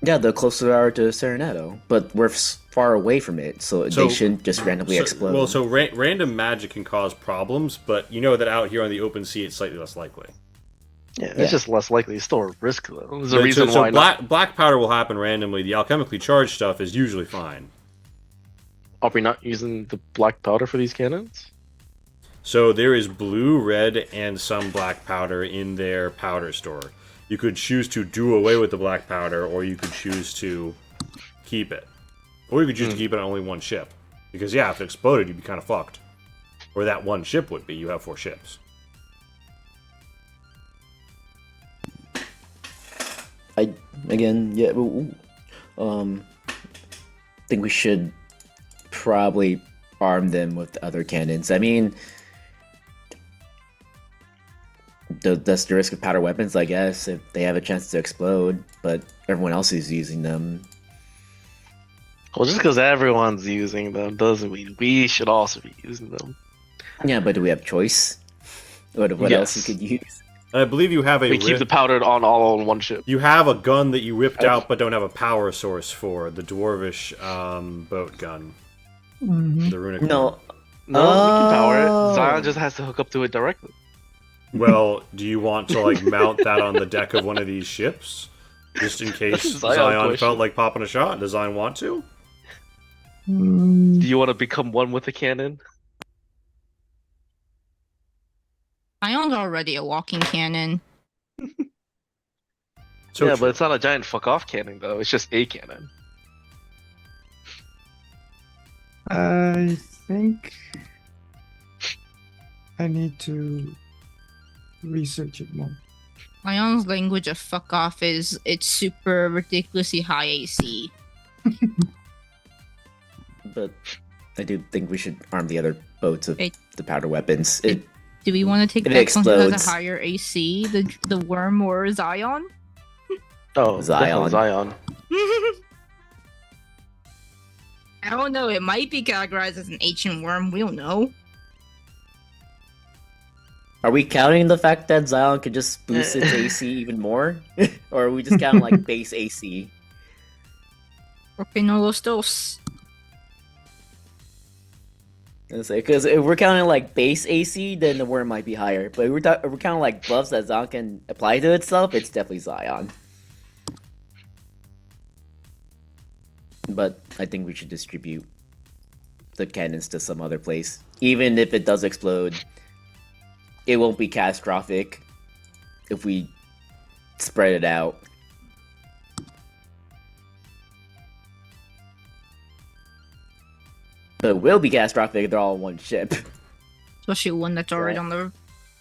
Yeah, the closer they are to Serenado, but we're far away from it, so they shouldn't just randomly explode. Well, so random magic can cause problems, but you know that out here on the open sea, it's slightly less likely. Yeah, Yeah. it's just less likely. It's still a risk, though. There's a reason why not. Black powder will happen randomly. The alchemically charged stuff is usually fine. Are we not using the black powder for these cannons? So there is blue, red, and some black powder in their powder store. You could choose to do away with the black powder, or you could choose to keep it. Or you could choose to keep it on only one ship. Because, yeah, if it exploded, you'd be kind of fucked. Or that one ship would be. You have 4 ships. Think we should probably arm them with other cannons. I mean, that's the risk of powder weapons, I guess, if they have a chance to explode, but everyone else is using them. Well, just because everyone's using them doesn't mean we should also be using them. Yeah, but do we have choice? What else we Yes. could use? And I believe you have a We keep the powder all on one ship. you have a gun that you ripped out but don't have a power source for. The dwarvish boat gun. Mhm. The runic No. one. No, we can power it. Oh. Zion just has to hook up to it directly. Well, do you want to like mount that on the deck of one of these ships? Just in case Zion Zion question. felt like popping a shot? Does Zion want to? Mm, Do you want to become one with the cannon? Ion's already a walking cannon. So yeah, true. but it's not a giant fuck off cannon though. It's just a cannon. I think I need to research it more. Ion's language of fuck off is it's super ridiculously high AC. But I do think we should arm the other boats with It- the powder weapons. Do we want to take If it that one that has explodes. a higher AC? The worm or Zion? Oh, Zion. definitely Zion. I don't know. It might be categorized as an ancient worm. We don't know. Are we counting the fact that Zion could just boost its AC even more? Or are we just counting like base AC? Porque no los dos. Because if we're counting like base AC, then the worm might be higher. But if we're counting like buffs that Zion can apply to itself, it's definitely Zion. But I think we should distribute the cannons to some other place. Even if it does explode, it won't be catastrophic if we spread it out. But it will be catastrophic if they're all on one ship. Especially one that's already Right. on the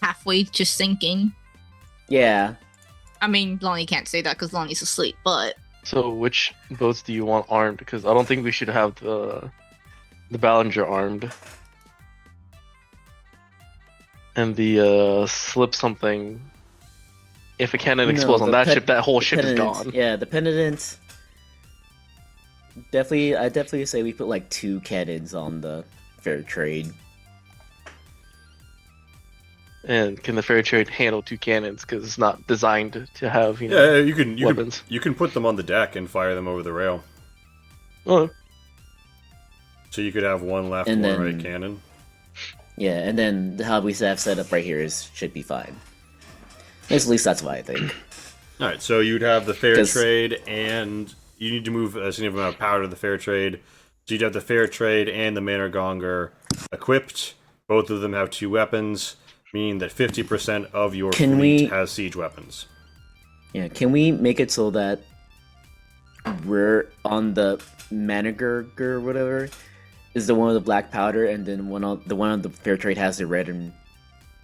halfway to sinking. Yeah. I mean, Lonnie can't say that because Lonnie's asleep, but So which boats do you want armed? Because I don't think we should have the Ballinger armed. And the slip something. If a cannon explodes on the that pet- ship, that whole the ship is penitent- gone. Yeah, the penitent. Definitely, I definitely say we put like 2 cannons on the fair trade. And can the fair trade handle 2 cannons? Because it's not designed to have, Yeah, you can weapons. you can put them on the deck and fire them over the rail. Oh, So you could have one left, And one then- right cannon. Yeah, and then how we have set up right here should be fine. At least that's what I think. All right, so you'd have the fair 'Cause- trade, and you need to move a significant amount of power to the fair trade. So you'd have the fair trade and the Manor Gonger equipped. Both of them have 2 weapons, meaning that 50% of your Can fleet we- has siege weapons. Yeah, can we make it so that we're on the Manager or whatever is the one with the black powder, and then the one on the fair trade has the red and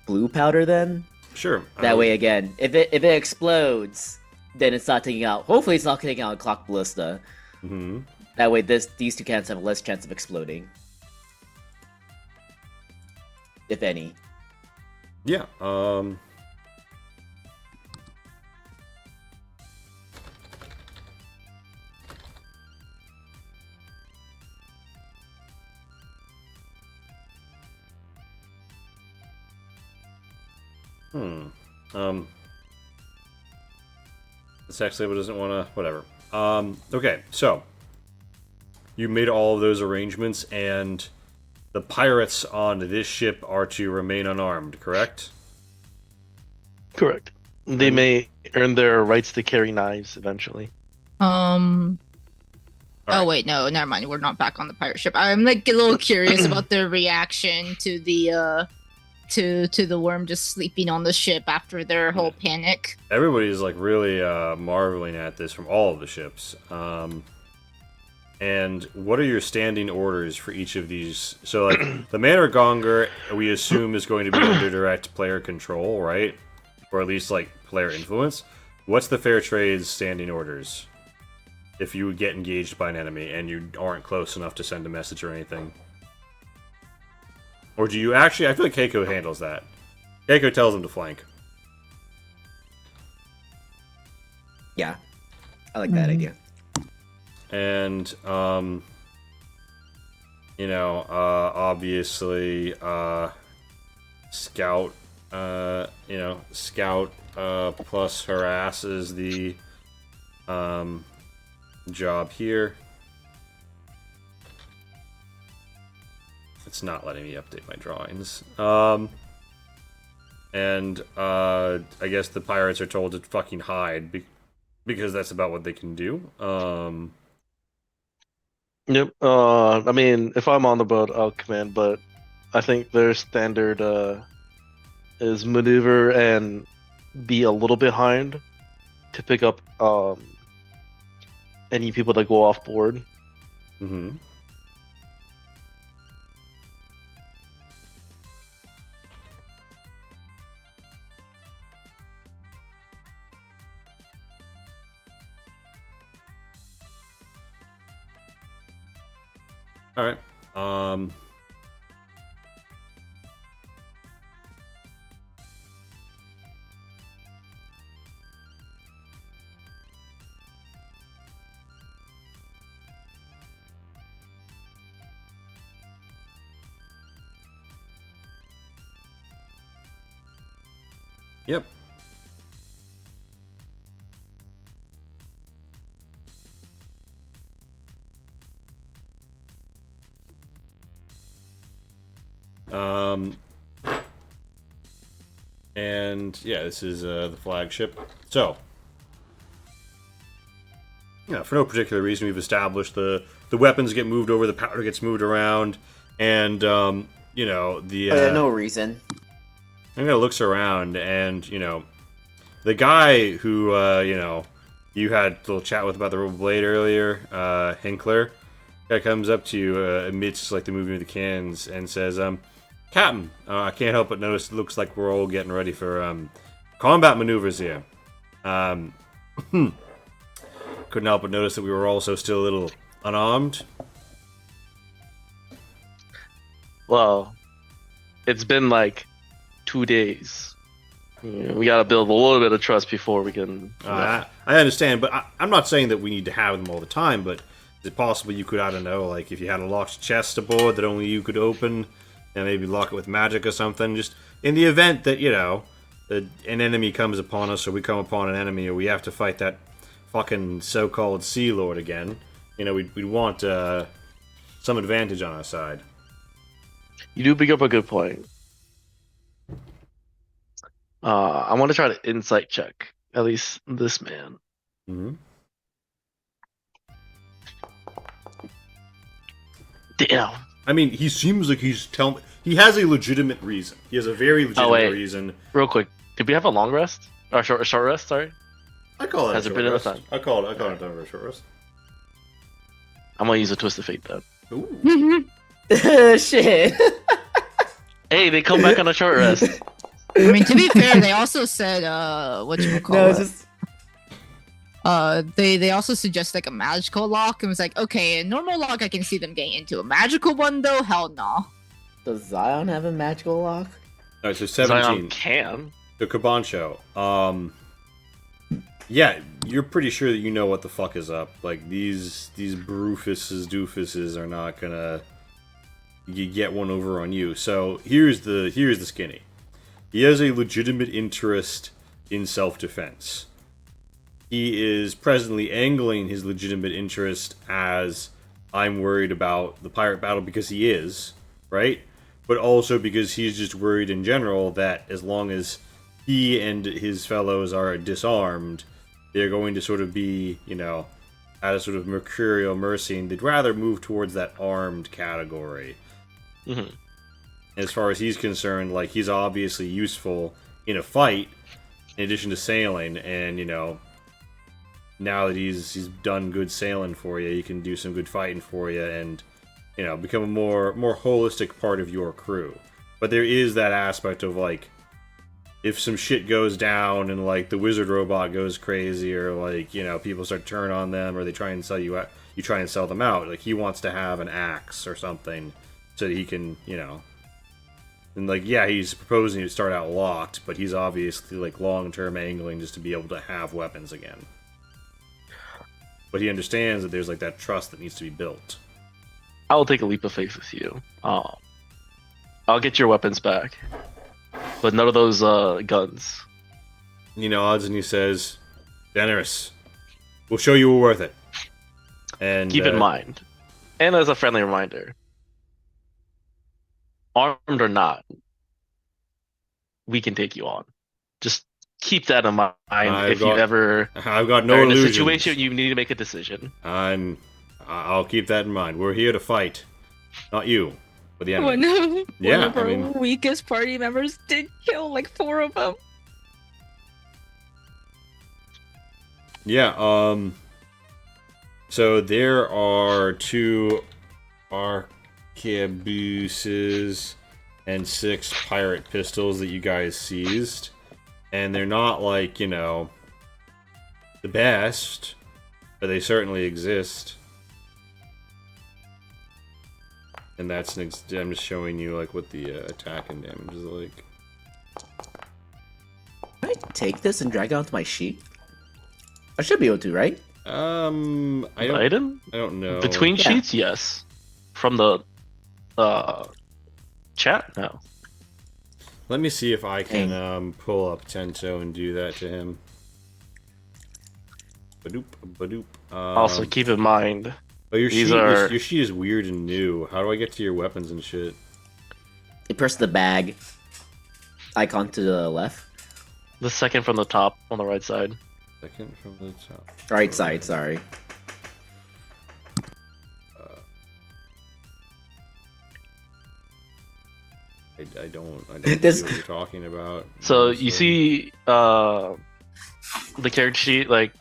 blue powder? Then Sure. that way, again, if it explodes, then it's not taking out. Hopefully, it's not taking out a clock ballista. Hmm. That way, these 2 cannons have less chance of exploding, if any. Yeah. Hmm. This actually doesn't want to. Whatever. Okay, so you made all of those arrangements, and the pirates on this ship are to remain unarmed, correct? correct. They may earn their rights to carry knives eventually. Oh Alright. wait, no, never mind. We're not back on the pirate ship. I'm like a little curious about their reaction to the to the worm just sleeping on the ship after their whole panic. Everybody's like really marveling at this from all of the ships. And what are your standing orders for each of these? So, like, the Manor Gonger, we assume, is going to be under direct player control, right? Or at least, like, player influence. What's the Fair Trade's standing orders? If you get engaged by an enemy and you aren't close enough to send a message or anything. Or do you actually... I feel like Keiko handles that. Keiko tells them to flank. Yeah, I like that Mhm. idea. And obviously scout scout plus harass is the job here. It's not letting me update my drawings. And I guess the pirates are told to fucking hide because that's about what they can do. Yep. I mean, if I'm on the boat, I'll command, but I think their standard is maneuver and be a little behind to pick up any people that go off board. Mm-hmm. All right. Yep. And yeah, this is the flagship. So, yeah, for no particular reason, we've established the weapons get moved over, the powder gets moved around, and the No reason. I'm gonna looks around, and the guy who you had a little chat with about the rubber blade earlier, Hinkler, guy comes up to you amidst like the moving of the cannons and says, Captain, I can't help but notice it looks like we're all getting ready for combat maneuvers here. Couldn't help but notice that we were also still a little unarmed. Well, it's been like 2 days. We gotta build a little bit of trust before we can. I understand, but I'm not saying that we need to have them all the time. But is it possible you could, I don't know, like if you had a locked chest aboard that only you could open, and maybe lock it with magic or something, just in the event that an enemy comes upon us, or we come upon an enemy, or we have to fight that fucking so-called Sea Lord again. We'd want some advantage on our side. You do bring up a good point. I want to try to insight check at least this man. Mm-hmm. Damn. I mean, he seems like he has a legitimate reason. He has a very legitimate reason. Real quick, did we have a long rest? Or short rest? Sorry. I call it. Has a it short been enough rest. time? I call it time for a short rest. I'm gonna use a twist of fate then. Ooh. Shit. Hey, they come back on a short rest. I mean, to be fair, they also said whatchamacallit. No, it's just They also suggest like a magical lock and was like, okay, a normal lock I can see them getting into. A magical one though, hell no. does Zion have a magical lock? Alright, so 17. Zion can. The Kabancho. Yeah, you're pretty sure that you know what the fuck is up. Like, these doofuses are not gonna get one over on you. So, here's the skinny. He has a legitimate interest in self-defense. He is presently angling his legitimate interest as, I'm worried about the pirate battle, because he is, right? But also because he's just worried in general that as long as he and his fellows are disarmed, they're going to sort of be, at a sort of mercurial mercy, and they'd rather move towards that armed category. Mm-hmm. As far as he's concerned, like, he's obviously useful in a fight, in addition to sailing, and, now that he's done good sailing for you, he can do some good fighting for you, and, become a more holistic part of your crew. But there is that aspect of, like, if some shit goes down and, like, the wizard robot goes crazy, or, like, people start turning on them, or they try and sell you out, you try and sell them out, like, he wants to have an axe or something so that he can, and, like, yeah, he's proposing to start out locked, but he's obviously, like, long-term angling just to be able to have weapons again. But he understands that there's, like, that trust that needs to be built. I will take a leap of faith with you. I'll get your weapons back. But none of those guns. Odds, and he says, generous. We'll show you we're worth it. And keep in mind, and as a friendly reminder, armed or not, we can take you on. Just keep that in mind. I've got no illusions. In a situation you need to make a decision. I'll keep that in mind. We're here to fight, not you, but the enemy. One of our weakest party members did kill like 4 of them. Yeah. So there are 2 arquebuses and 6 pirate pistols that you guys seized. And they're not like, the best, but they certainly exist. And that's I'm just showing you like what the attack and damage is like. Can I take this and drag it onto my sheet? I should be able to, right? I don't know. Between sheets, yes. From the chat, no. Let me see if I can pull up Tento and do that to him. Badoop, badoop. Also, keep in mind. Oh, your sheet is weird and new. How do I get to your weapons and shit? You press the bag icon to the left. The second from the top on the right side. Second from the top. Right side, sorry. I don't see what you're talking about. So you see the character sheet, like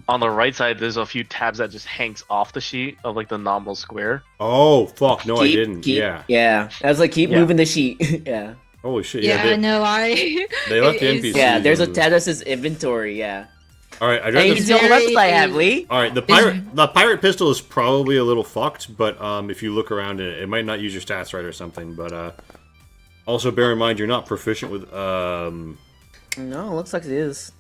on the right side, there's a few tabs that just hangs off the sheet of like the nominal square. Oh fuck! No, I didn't. Yeah. I was like, keep moving the sheet. Yeah. Holy shit! Yeah, they left the NPCs. Yeah, there's a tab that says inventory. Yeah. All right, Hey, you see all the weapons I have, Lee? All right, the pirate pistol is probably a little fucked, but if you look around it might not use your stats right or something. But Also, bear in mind you're not proficient with No, looks like it is.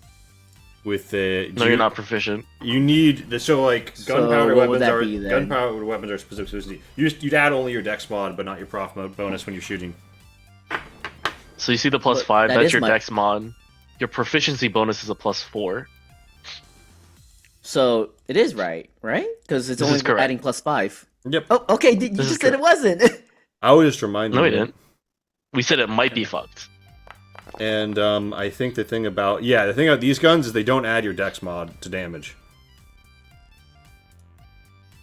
with No, you're not proficient. You need so like So gunpowder what would weapons that are be, then? gunpowder weapons are specific. You'd add only your dex mod, but not your prof mode bonus when you're shooting. So you see the plus But 5, that that's is your my- dex mod. Your proficiency bonus is a plus 4. So it is right? Because it's This only is correct. adding plus 5. Yep. Oh, okay. You This is just said it wasn't. I was just reminding No, we you. didn't. We said it might be fucked. And I think the thing about these guns is they don't add your dex mod to damage.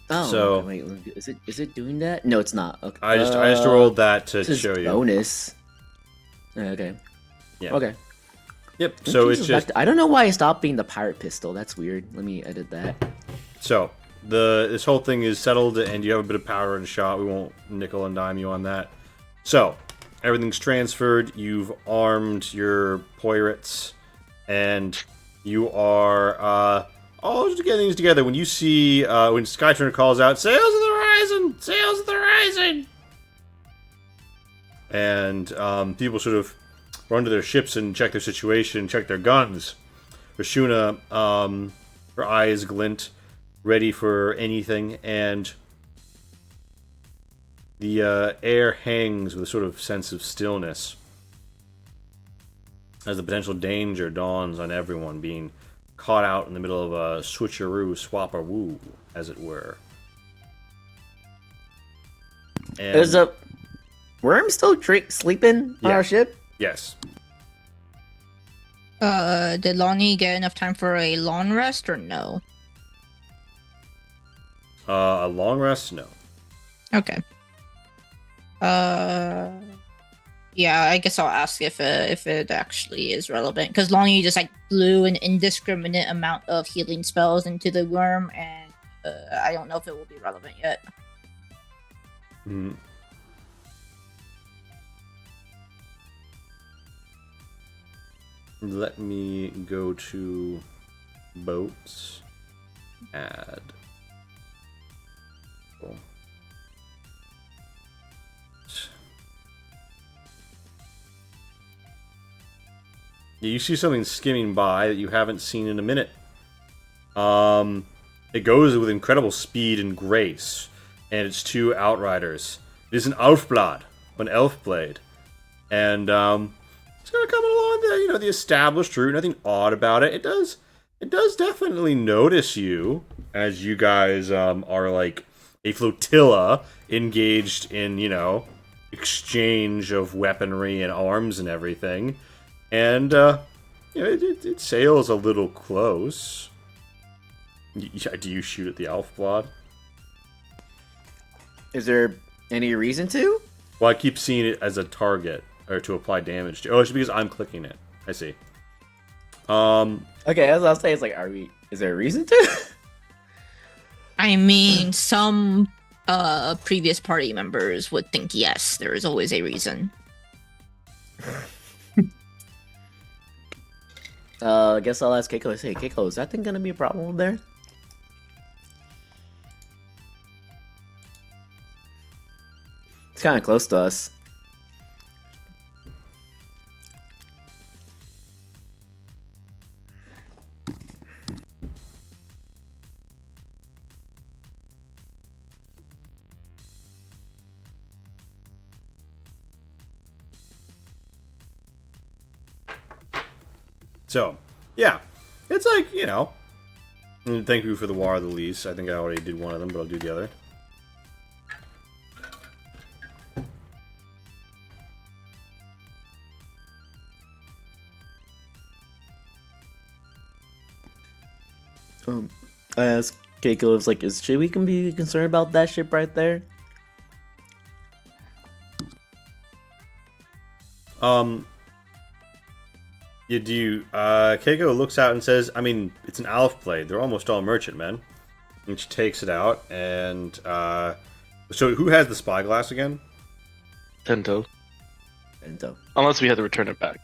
Oh, So- okay, wait. Is it doing that? No, it's not. Okay. I just rolled that to It says show you. bonus. Okay. Yeah. Okay. Yep. So it's Jesus, just I don't know why it stopped being the pirate pistol. That's weird. Let me edit that. so this whole thing is settled, and you have a bit of power in shot. We won't nickel and dime you on that. So everything's transferred. You've armed your pirates, and you are all just getting things together. When you see when Skyturner calls out, "Sails of the horizon! Sails of the horizon!" and people sort of run to their ships and check their situation, check their guns. Rashuna, her eyes glint, ready for anything, and the air hangs with a sort of sense of stillness as the potential danger dawns on everyone, being caught out in the middle of a switcheroo, swap-a-woo, as it were. And Is a worm still sleeping on Yeah. our ship? yes, Did Lonnie get enough time for a long rest or no? a long rest, no. Okay. Yeah, I guess I'll ask if it actually is relevant, because Lonnie just like blew an indiscriminate amount of healing spells into the worm, and I don't know if it will be relevant yet. Mhm. Let me go to boats. Add. Cool. You see something skimming by that you haven't seen in a minute. It goes with incredible speed and grace, and it's two outriders. It is an Elfblad, an elf blade, and it's gonna come along the established route. Nothing odd about it. It does definitely notice you as you guys are like a flotilla engaged in exchange of weaponry and arms and everything, and it sails a little close. Do you shoot at the Elfblad? Is there any reason to? Well, I keep seeing it as a target or to apply damage to. Oh, it's because I'm clicking it. I see. Okay, as I was saying, it's like, is there a reason to? I mean, some previous party members would think yes, there is always a reason. I guess I'll ask Keiko. Hey, Keiko, is that thing gonna be a problem there? It's kind of close to us. So, yeah. It's like, and thank you for the War of the Lease. I think I already did one of them, but I'll do the other. I asked Keiko, it's like, should we can be concerned about that ship right there? Keiko looks out and says, I mean, it's an Alf blade. They're almost all merchantmen. And she takes it out, and, so who has the spyglass again? Tento. And so, Unless we had to return it back.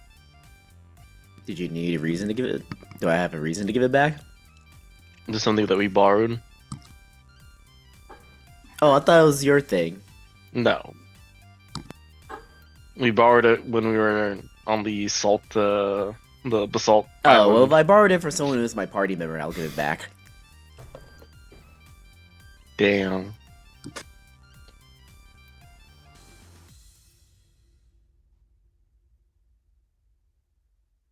did you need a reason to give it? Do I have a reason to give it back? Just something that we borrowed. Oh, I thought it was your thing. No. We borrowed it when we were on the the basalt. Oh, well, island. if I borrowed it from someone who's my party member, I'll give it back. Damn.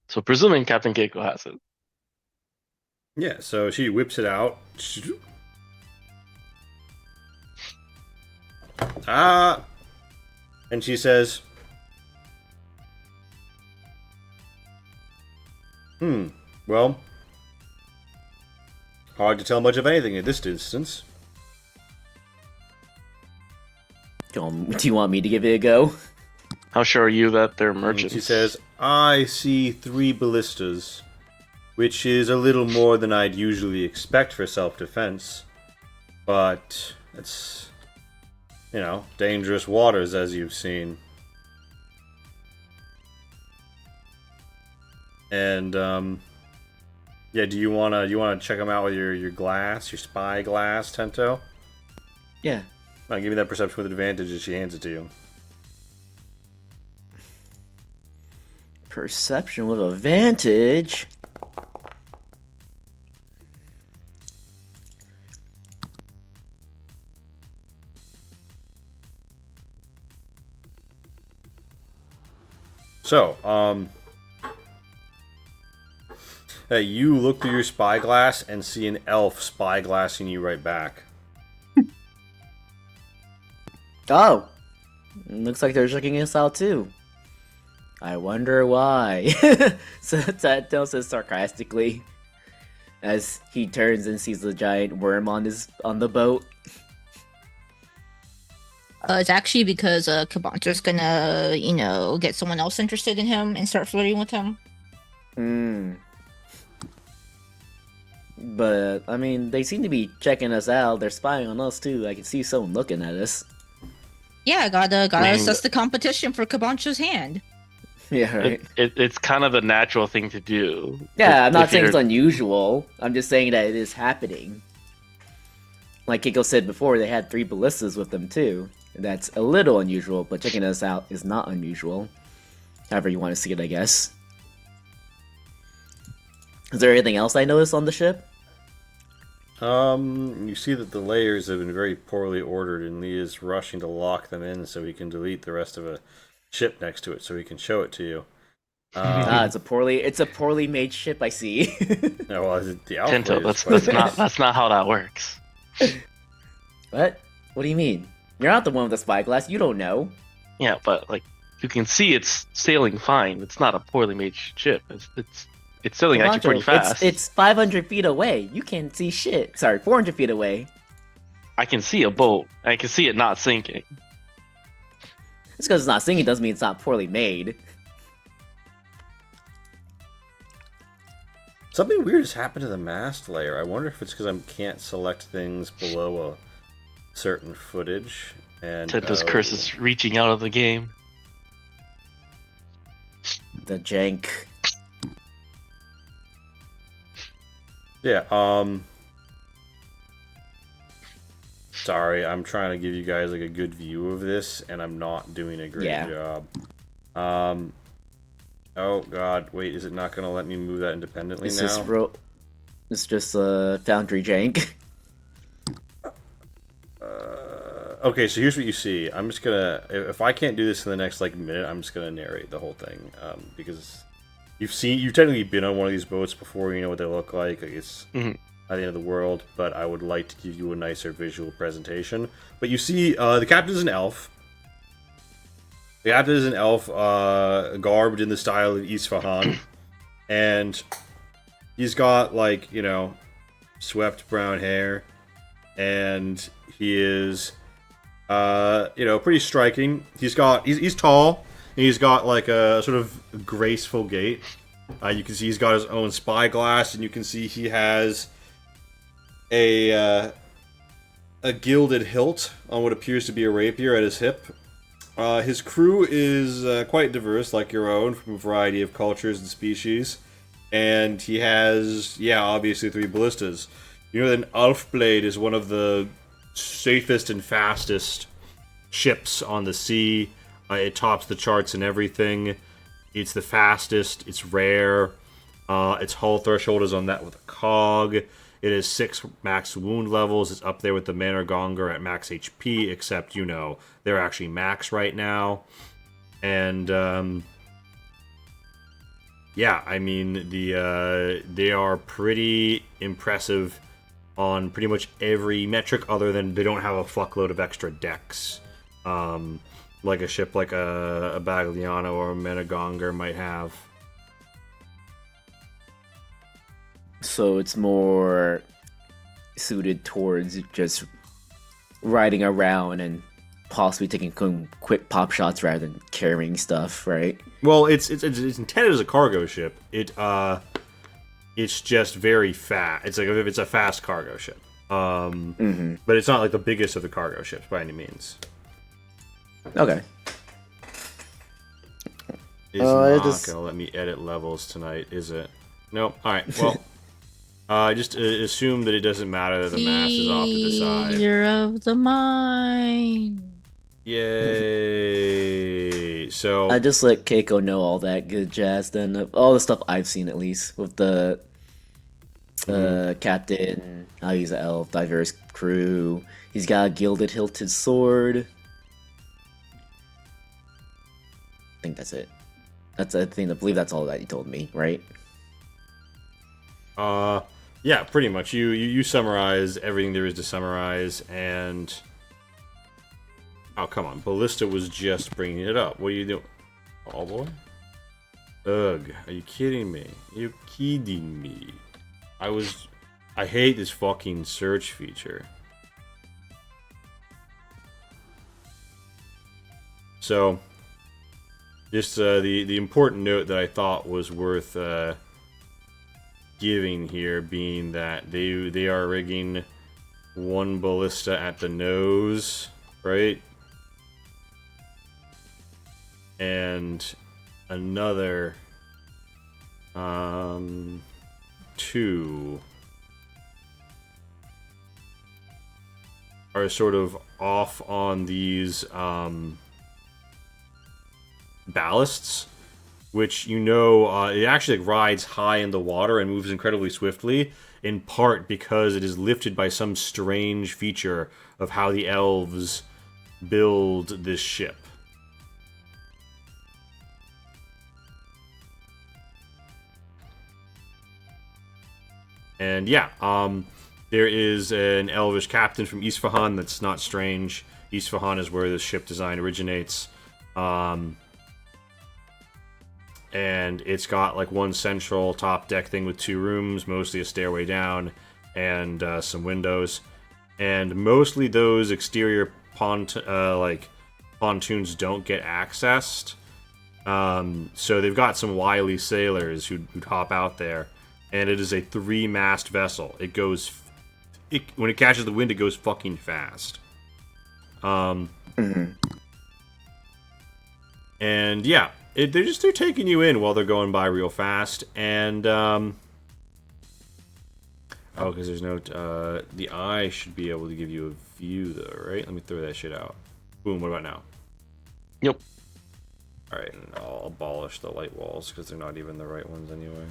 So presuming Captain Keiko has it. Yeah, so she whips it out. Ah! And she says, well, hard to tell much of anything at this distance. Do you want me to give it a go? How sure are you that they're merchants? She says, I see 3 ballistas, which is a little more than I'd usually expect for self-defense. But it's, dangerous waters, as you've seen. And, yeah, do you wanna check them out with your glass, your spy glass, Tento? Yeah. Give me that perception with advantage as she hands it to you. Perception with advantage. So, you look through your spyglass and see an elf spyglassing you right back. Oh, looks like they're checking us out too. I wonder why. So that tells us sarcastically, as he turns and sees the giant worm on the boat. It's actually because Kabantra's gonna, get someone else interested in him and start flirting with him. But I mean, they seem to be checking us out. They're spying on us too. I can see someone looking at us. Yeah, gotta assess the competition for Kabantra's hand. Yeah, right. It's kind of the natural thing to do. Yeah, I'm not If saying it's you're- unusual. I'm just saying that it is happening. Like Keiko said before, they had 3 ballistas with them too. That's a little unusual, but checking us out is not unusual. However you want to see it, I guess. Is there anything else I noticed on the ship? You see that the layers have been very poorly ordered, and Lee is rushing to lock them in so he can delete the rest of a ship next to it, so he can show it to you. It's a poorly made ship. I see. No, well, the elf Tento, layer is quite that's not how that works. What? What do you mean? You're not the one with the spyglass. You don't know. Yeah, but like you can see it's sailing fine. It's not a poorly made ship. It's sailing actually pretty fast. It's 500 feet away. You can't see shit. Sorry, 400 feet away. I can see a boat. I can see it not sinking. Just because it's not sinking doesn't mean it's not poorly made. Something weird has happened to the mast layer. I wonder if it's because I can't select things below a certain footage. And Tento's curse is reaching out of the game. The jank. Yeah, sorry, I'm trying to give you guys like a good view of this, and I'm not doing a great job. Oh god, wait, is it not gonna let me move that independently now? It's just foundry jank. Okay, so here's what you see. I'm just gonna, if I can't do this in the next like minute, I'm just gonna narrate the whole thing, because you've technically been on one of these boats before. You know what they look like. It's not the end of the world, but I would like to give you a nicer visual presentation. But you see, the captain is an elf. The captain is an elf, garbed in the style of Isfahan, and he's got like swept brown hair, and he is pretty striking. He's tall, and he's got like a sort of graceful gait. You can see he's got his own spyglass, and you can see he has a gilded hilt on what appears to be a rapier at his hip. His crew is quite diverse, like your own, from a variety of cultures and species. And he has, obviously 3 ballistas. You know that an Ulfblade is one of the safest and fastest ships on the sea. It tops the charts and everything. It's the fastest. It's rare. Its hull threshold is on that with a cog. It is 6 max wound levels. It's up there with the Gonger at max HP, except, you know, they're actually max right now. And, yeah, I mean, they are pretty impressive on pretty much every metric, other than they don't have a fuckload of extra decks. Like a ship like a Bagliano or a Menegonger might have. So it's more suited towards just riding around and possibly taking quick pop shots rather than carrying stuff, right? Well, it's intended as a cargo ship. It's just very fast. It's like it's a fast cargo ship. But it's not like the biggest of the cargo ships by any means. Okay. It's not gonna let me edit levels tonight, is it? Nope. All right. Well, just assume that it doesn't matter that the mass is off to the side. Seizure of the mind. Yay! So I just let Keiko know all that good jazz. Then all the stuff I've seen, at least with the captain, how he's an elf, diverse crew. He's got a gilded hilted sword. I think that's it. That's I believe that's all that he told me, right? yeah, pretty much. You summarize everything there is to summarize, and oh come on, Ballista was just bringing it up. What are you doing? Oh boy. Ugh, are you kidding me? Are you kidding me? I hate this fucking search feature. So, just the important note that I thought was worth giving here being that they are rigging one ballista at the nose, right? And another two are sort of off on these ballasts, which it actually rides high in the water and moves incredibly swiftly, in part because it is lifted by some strange feature of how the elves build this ship. And yeah, there is an elvish captain from Isfahan that's not strange. Isfahan is where this ship design originates. And it's got like one central top deck thing with 2 rooms, mostly a stairway down, and some windows. And mostly those exterior pontoons don't get accessed. So they've got some wily sailors who'd hop out there. And it is a 3-mast vessel. When it catches the wind, it goes fucking fast. And yeah, they're taking you in while they're going by real fast. And because there's no the eye should be able to give you a view though, right? Let me throw that shit out. Boom. What about now? Yep. All right, and I'll abolish the light walls because they're not even the right ones anyway.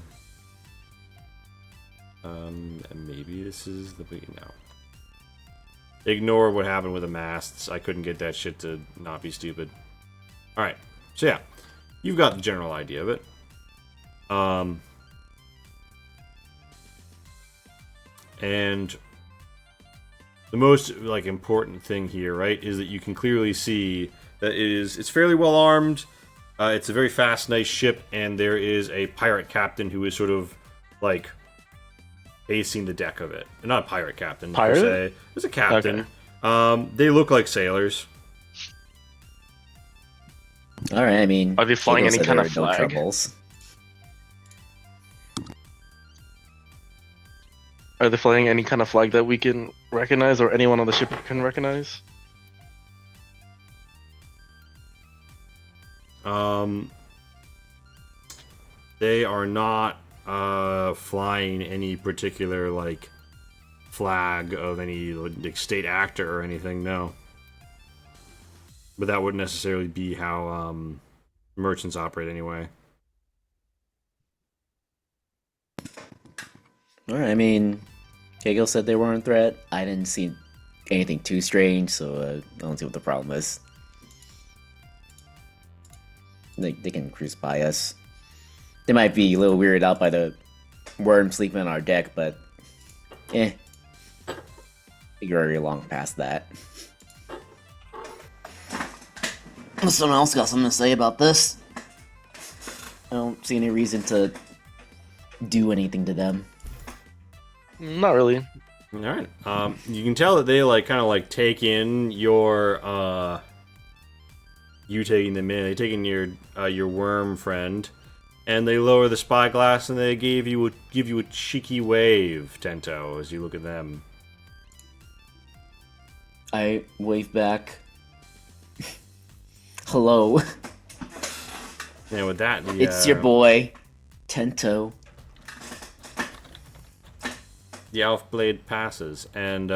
And maybe this is the way now. Ignore what happened with the masts. I couldn't get that shit to not be stupid. Alright, so yeah. You've got the general idea of it. And the most important thing here, right, is that you can clearly see that it's fairly well armed. It's a very fast, nice ship, and there is a pirate captain who is sort of pacing the deck of it. Not a pirate captain, per se. There's a captain. Okay. They look like sailors. Alright, I mean... Are they flying any kind of flag? No troubles. Are they flying any kind of flag that we can recognize, or anyone on the ship can recognize? They are not flying any particular flag of any state actor or anything. No. But that wouldn't necessarily be how merchants operate anyway. Alright, I mean, Kegel said they weren't a threat. I didn't see anything too strange, so I don't see what the problem is. They can cruise by us. They might be a little weirded out by the worm sleeping on our deck, but you're already long past that. Someone else got something to say about this? I don't see any reason to do anything to them. Not really. All right. You can tell that they kind of take in your you taking them in. They take in your worm friend, and they lower the spyglass and they give you a cheeky wave, Tento, as you look at them. I wave back. Hello. And with that, It's your boy, Tento. The elf blade passes, and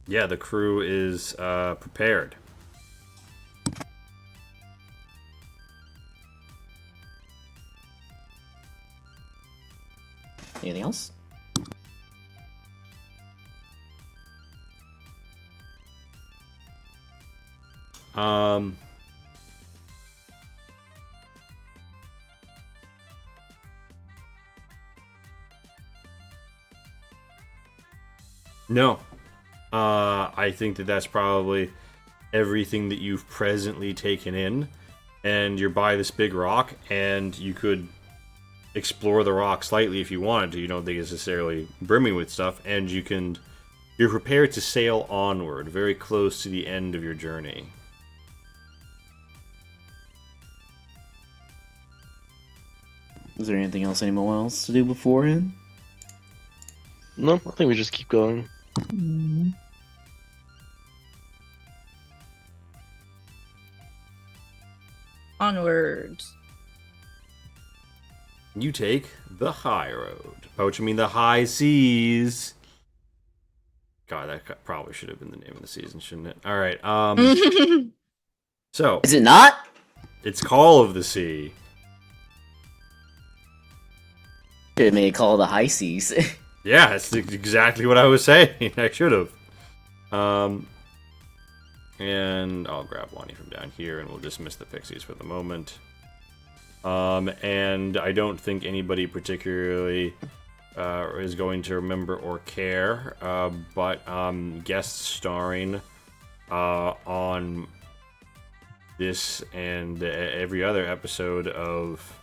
the crew is prepared. Anything else? No. I think that's probably everything that you've presently taken in, and you're by this big rock, and you could explore the rock slightly if you wanted to. You don't think it's necessarily brimming with stuff, and you're prepared to sail onward, very close to the end of your journey. Is there anything else anyone else to do beforehand? No, I think we just keep going. Onwards. You take the high road. By which I mean the high seas. God, that probably should have been the name of the season, shouldn't it? All right. So Is it not? it's Call of the Sea. Should have made it call the high seas. Yeah, that's exactly what I was saying. I should have. And I'll grab Lonnie from down here, and we'll dismiss the pixies for the moment. And I don't think anybody particularly is going to remember or care, but guest starring on this and every other episode of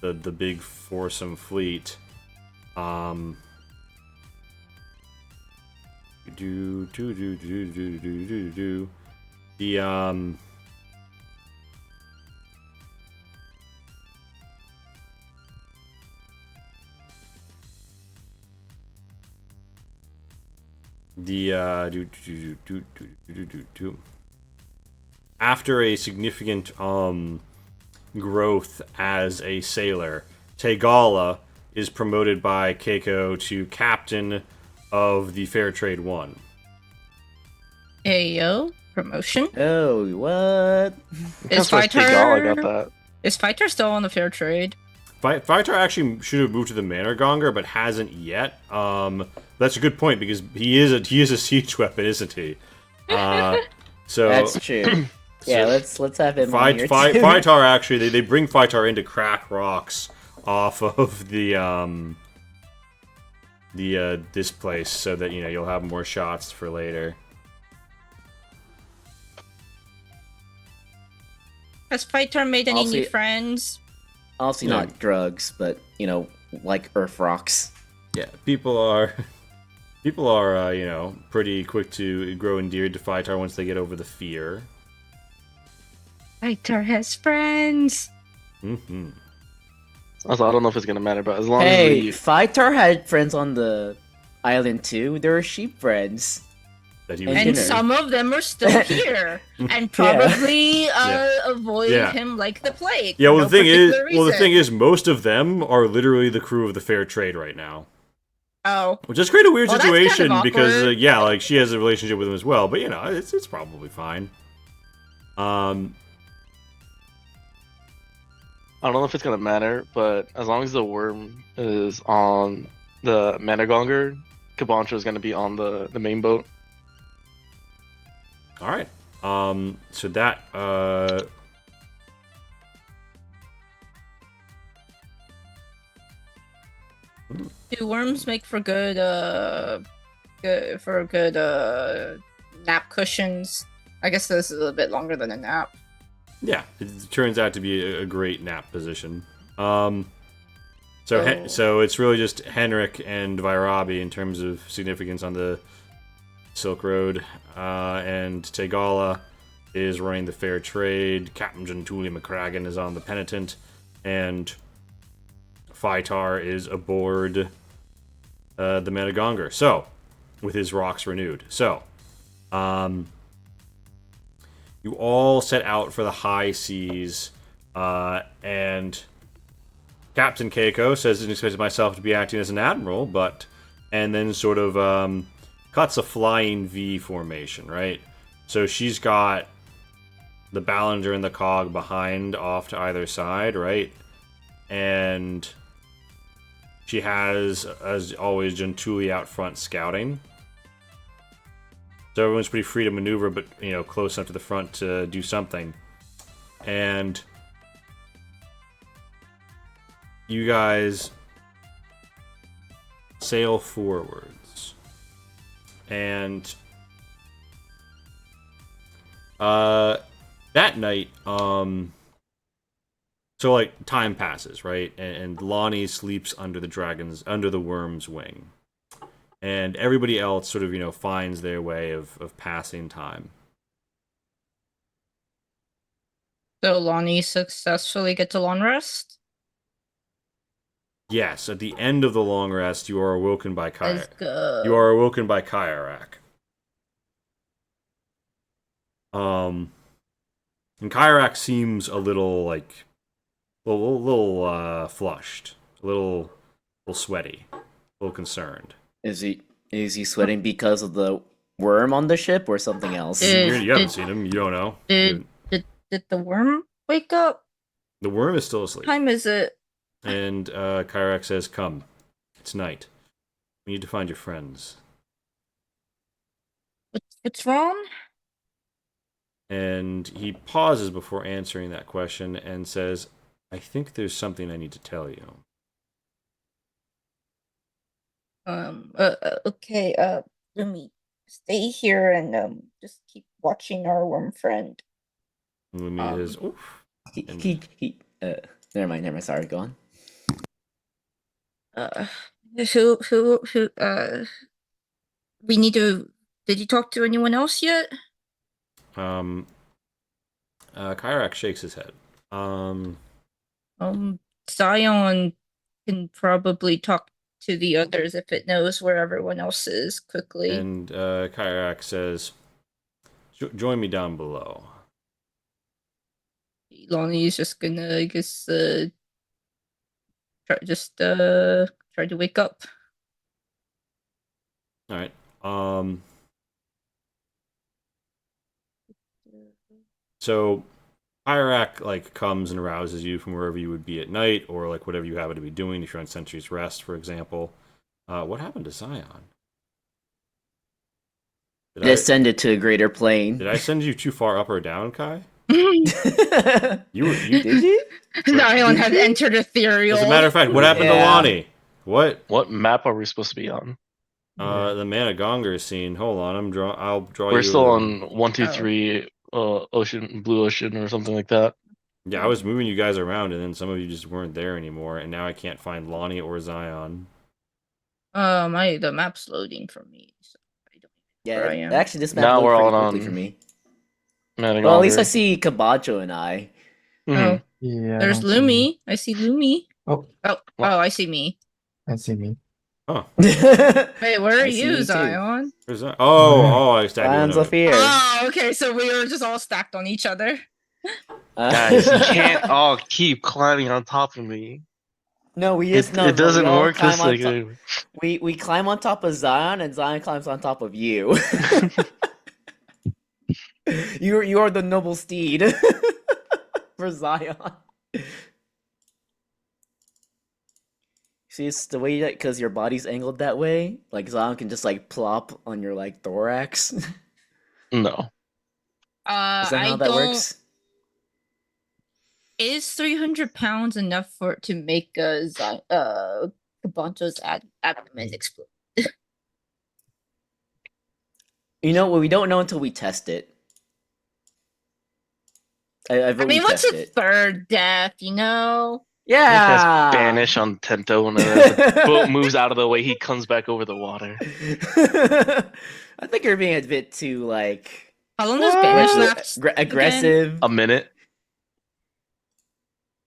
the big foursome fleet. After a significant growth as a sailor, Tegala is promoted by Keiko to captain of the Fair Trade One. Ayo, promotion. Oh, what? Is I got Fighter that. is Fighter still on the fair trade? Fighter actually should have moved to the Manor Gonger, but hasn't yet. That's a good point because he is a siege weapon, isn't he? So That's true. Yeah, let's have him on here too. Fightar actually they bring Fightar in to crack rocks off of the this place so that you'll have more shots for later. Has Fighter made any new friends? Obviously not drugs, but like earth rocks. Yeah, people are pretty quick to grow endeared to Fightar once they get over the fear. Fighter has friends. Mm-hmm. Also, I don't know if it's gonna matter, but as long as Hey, we Fightar had friends on the island too. They were sheep friends. That he was And dinner. some of them are still here and probably avoid Yeah. him like the plague. Yeah, for well, no the thing particular reason. is, most of them are literally the crew of the Fair Trade right now. Oh. Which is create a weird Well, that's kind of situation because awkward. yeah, like she has a relationship with him as well, but you know, it's probably fine. I don't know if it's gonna matter, but as long as the worm is on the Managonger, Kabancho is gonna be on the main boat. All right. So that Do worms make for good nap cushions? I guess this is a bit longer than a nap. yeah, it turns out to be a great nap position. So it's really just Henrik and Vairabi in terms of significance on the Silk Road, and Tegala is running the fair trade. Captain Gentuli McCragan is on the Penitent, and Phytar is aboard the Managonger. So, with his rocks renewed. So, you all set out for the high seas, and Captain Keiko says, "Didn't expect myself to be acting as an admiral, but..." And then sort of cuts a flying V formation, right? So she's got the Ballinger and the Cog behind off to either side, right? And she has, as always, Gentuli out front scouting. So everyone's pretty free to maneuver, but, you know, close enough to the front to do something. And you guys sail forwards. And that night, so like time passes, right? And Lonnie sleeps under the worm's wing. And everybody else sort of, you know, finds their way of passing time. So Lonnie successfully gets a long rest. Yes, at the end of the long rest, you are awoken by Let's go. You are awoken by Kairak. And Kairak seems a little flushed, a little sweaty, a little concerned. Is he sweating because of the worm on the ship or something else? You haven't seen him. You don't know. Did the worm wake up? The worm is still asleep. What time is it? And Kairak says, "Come, it's night. We need to find your friends." What's wrong? And he pauses before answering that question and says, "I think there's something I need to tell you." Okay, let me stay here and just keep watching our worm friend. Lumi says, "Oof." Never mind, sorry, go on. We need to... Did you talk to anyone else yet? Kairak shakes his head. Zion can probably talk to the others if it knows where everyone else is quickly. And Kairak says, "Join me down below." Lonnie's just gonna, I guess, try to wake up. All right. So Kairak like comes and arouses you from wherever you would be at night, or like whatever you happen to be doing if you're on Sentry's Rest, for example. What happened to Zion? Did I send it to a greater plane? Did I send you too far up or down, Kai? You Did you? Zion had entered ethereal. As a matter of fact, what happened to Lonnie? What map are we supposed to be on? The Managonger scene. Hold on, I'll draw. We're you still on 1, 2, 3, Ocean, Blue Ocean, or something like that. Yeah, I was moving you guys around, and then some of you just weren't there anymore, and now I can't find Lonnie or Zion. The map's loading for me. So I don't know where I am. Actually, this map Now loaded we're pretty all quickly on for me. Managonger. Well, at least I see Kabacho and I. Mhm. Yeah. There's Lumi. I see Lumi. Oh, I see me. I see me. Oh, Wait, where are I see you you, too. Zion? where's that? Oh, I stacked you. Zion's up here. Oh, okay, so we were just all stacked on each other. Guys, you can't all keep climbing on top of me. No, we just no, It no. We doesn't all work climb this on way. top. We climb on top of Zion, and Zion climbs on top of you. You are the noble steed for Zion. See, it's the way that because your body's angled that way, like Zion can just like plop on your like thorax. No. Is that how I that don't. works? Is 300 pounds enough for to make Kabanto's abdomen explode? You know what? We don't know until we test it. I I vote we mean, what's test a it. third death? You know? He casts Yeah. Banish on Tento, and as the boat moves out of the way, he comes back over the water. I think you're being a bit too like How long does Banish What? last? Again? aggressive. A minute.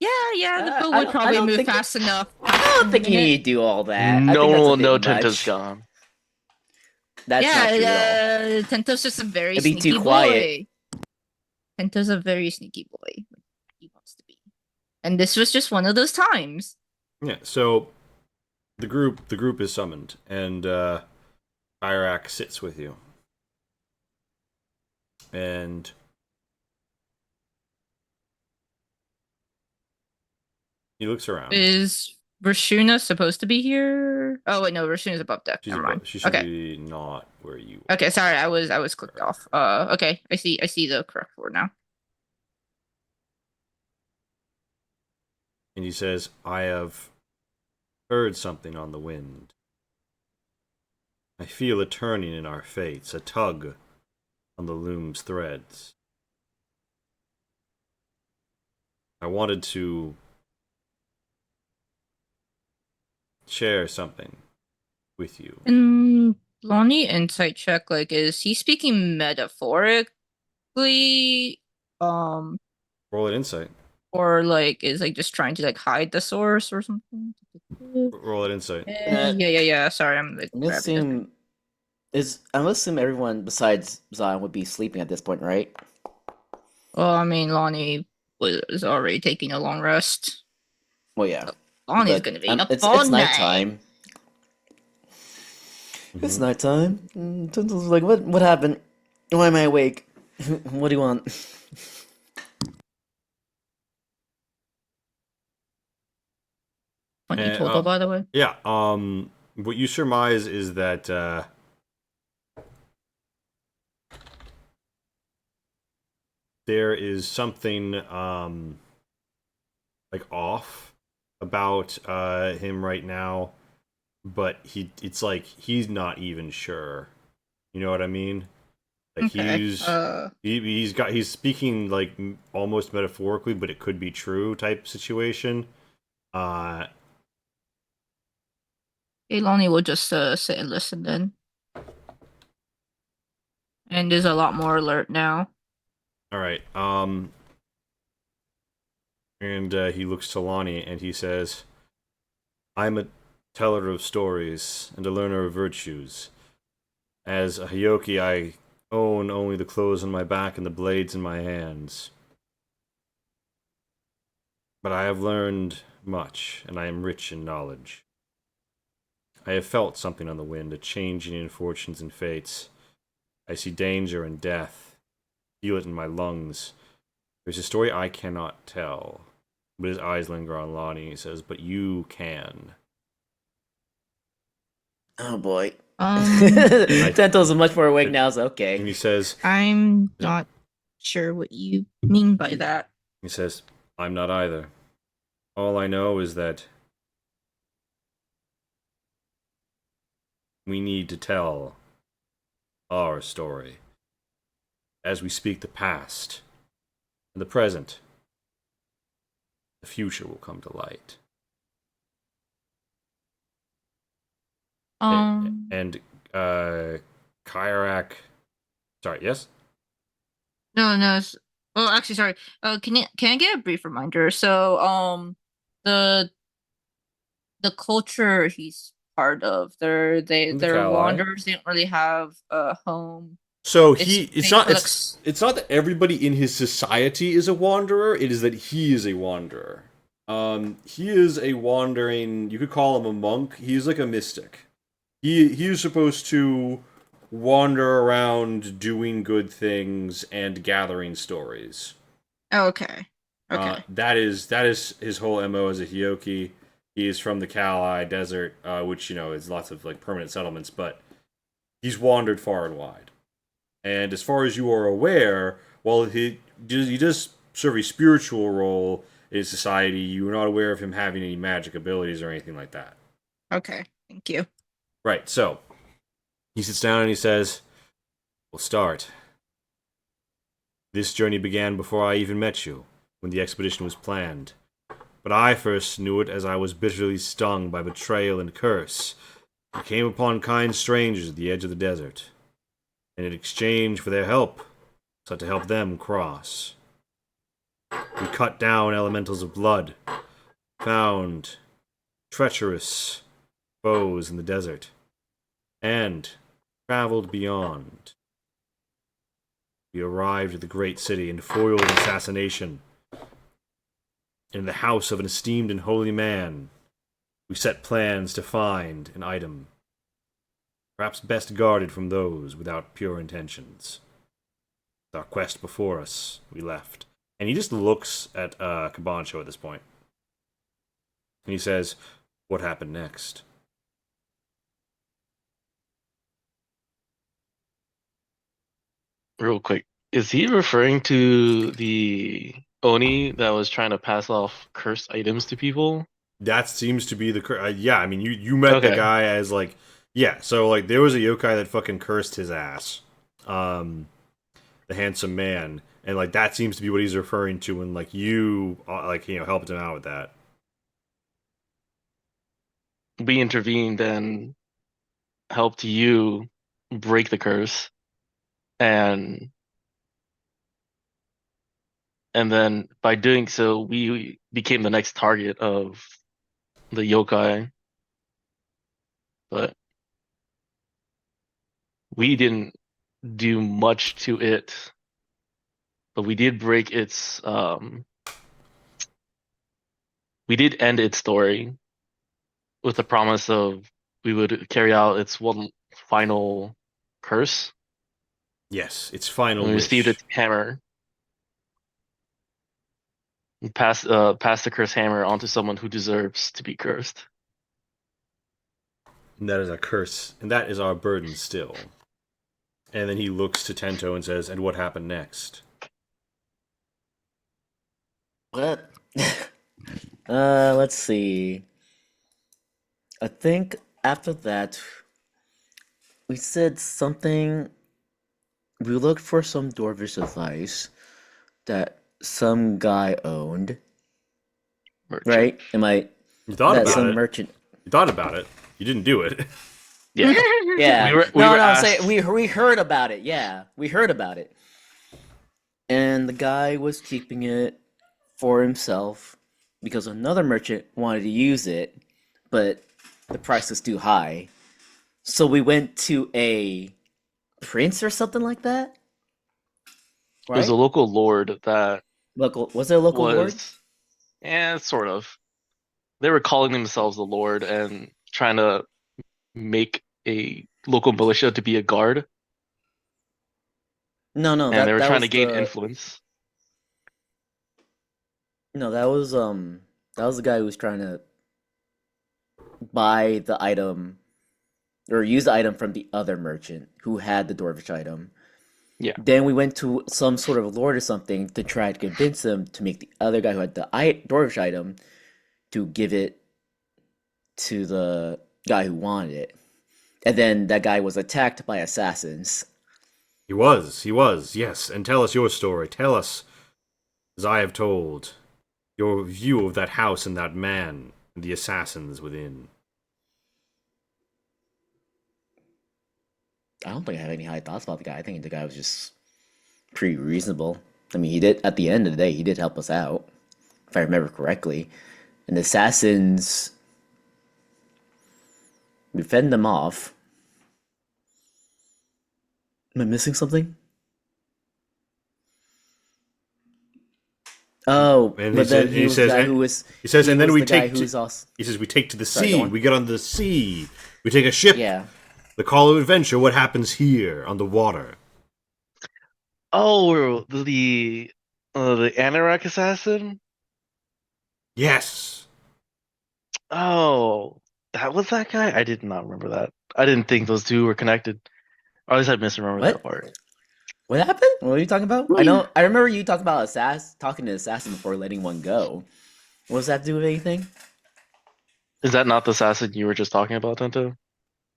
Yeah, the boat I would don't. I probably don't move think. fast enough. I don't think you minute. need to do all that. I No think one that's a will know bit Tento's much. gone. That's not true at all. Tento's just a very It'd be too sneaky quiet. boy. Tento's a very sneaky boy. He wants to be. And this was just one of those times. Yeah. So the group is summoned, and Irak sits with you, and he looks around. Is Rashuna supposed to be here? Oh wait, no, Rashuna's above deck. Never mind. She should Okay. be not where you are. Okay, sorry, I was clicked off. Okay, I see the correct word now. And he says, I have heard something on the wind. I feel a turning in our fates, a tug on the loom's threads. I wanted to share something with you. And Lonnie, insight check, like, is he speaking metaphorically? Roll an insight. Or like is like just trying to like hide the source or something? Roll an insight. Yeah. Sorry, I'm like I'm gonna assume everyone besides Zion would be sleeping at this point, right? Well, I mean, Lonnie was already taking a long rest. Well, yeah. Lonnie's But, gonna be up it's all night. nighttime. It's nighttime. Tundel's like, what happened? Why am I awake? What do you want? Funny total, by the way. Yeah. What you surmise is that there is something like off about him right now, but it's like he's not even sure. You know what I mean? Like Okay. he's speaking like almost metaphorically, but it could be true type situation. Okay, Lonnie will just sit and listen then. And is a lot more alert now. All right. And he looks to Lonnie and he says, I'm a teller of stories and a learner of virtues. As a Hyoki, I own only the clothes on my back and the blades in my hands. But I have learned much, and I am rich in knowledge. I have felt something on the wind, a changing in fortunes and fates. I see danger and death, feel it in my lungs. There's a story I cannot tell. But his eyes linger on Lonnie. He says, but you can. Oh boy. Um, Tento's much more awake now, so okay. And he says, I'm not sure what you mean by that. He says, I'm not either. All I know is that we need to tell our story as we speak the past and the present. The future will come to light. And Kyrak. Sorry, yes? No. Well, actually, sorry. Can I get a brief reminder? So, the culture he's part of, they're Kalai. wanderers. They don't really have a home. So it's not that everybody in his society is a wanderer. It is that he is a wanderer. He is a wandering. You could call him a monk. He's like a mystic. He's supposed to wander around doing good things and gathering stories. Oh, okay. Okay. That is his whole MO as a Hioki. He is from the Kali Desert, which is lots of like permanent settlements, but he's wandered far and wide. And as far as you are aware, while he does serve a spiritual role in society, you are not aware of him having any magic abilities or anything like that. Okay. Thank you. Right. So he sits down and he says, "We'll start. This journey began before I even met you, when the expedition was planned. But I first knew it as I was bitterly stung by betrayal and curse. I came upon kind strangers at the edge of the desert, and in exchange for their help, sought to help them cross. We cut down elementals of blood, found treacherous foes in the desert, and traveled beyond. We arrived at the great city and foiled an assassination. In the house of an esteemed and holy man, we set plans to find an item, perhaps best guarded from those without pure intentions. With our quest before us, we left." And he just looks at Kabancho at this point. And he says, "What happened next?" Real quick, is he referring to the Oni that was trying to pass off cursed items to people? That seems to be the yeah. I mean, you met the Okay. guy as like yeah. So like there was a yokai that fucking cursed his ass, the handsome man, and like that seems to be what he's referring to when like you helped him out with that. We intervened and helped you break the curse, and then by doing so, we became the next target of the yokai. But we didn't do much to it, but we did break its we did end its story with the promise of we would carry out its one final curse. Yes, its final And we received wish. its hammer. And pass the cursed hammer onto someone who deserves to be cursed. And that is a curse, and that is our burden still. And then he looks to Tento and says, "And what happened next?" What? Let's see. I think after that, we said something. We looked for some dwarvish device that some guy owned, Merchant. right? Am I You thought that about some it. merchant? You thought about it. You didn't do it. Yeah. Yeah. We no, were no. I'm asked, saying we heard about it. Yeah, we heard about it, and the guy was keeping it for himself because another merchant wanted to use it, but the price was too high. So we went to a prince or something like that, it was a right? local lord that Local was there a local lord? was, sort of. They were calling themselves the Lord and trying to make a local militia to be a guard, No, no, and they were that trying to was gain the influence. no, that was the guy who was trying to buy the item or use the item from the other merchant who had the dwarvish item. Yeah. Then we went to some sort of lord or something to try to convince him to make the other guy who had the dwarvish item to give it to the guy who wanted it. And then that guy was attacked by assassins. He was, yes. And tell us your story. Tell us, as I have told, your view of that house and that man and the assassins within. I don't think I have any high thoughts about the guy. I think the guy was just pretty reasonable. I mean, he did, at the end of the day, he did help us out, if I remember correctly. And the assassins, we fended them off. Am I missing something? Oh, And but then he he was the says, guy and who was. he says, He and then was we the guy take. who's also. He says we take to the Sorry, go sea. on. We get on the sea. We take a ship. Yeah. The call of adventure. What happens here on the water? Oh, the Anorak assassin. Yes. Oh, that was that guy. I did not remember that. I didn't think those two were connected. Or at least I misremembered that What? part. What happened? What are you talking about? I know. I remember you talking about talking to assassin before letting one go. What does that have to do with anything? Is that not the assassin you were just talking about, Tento?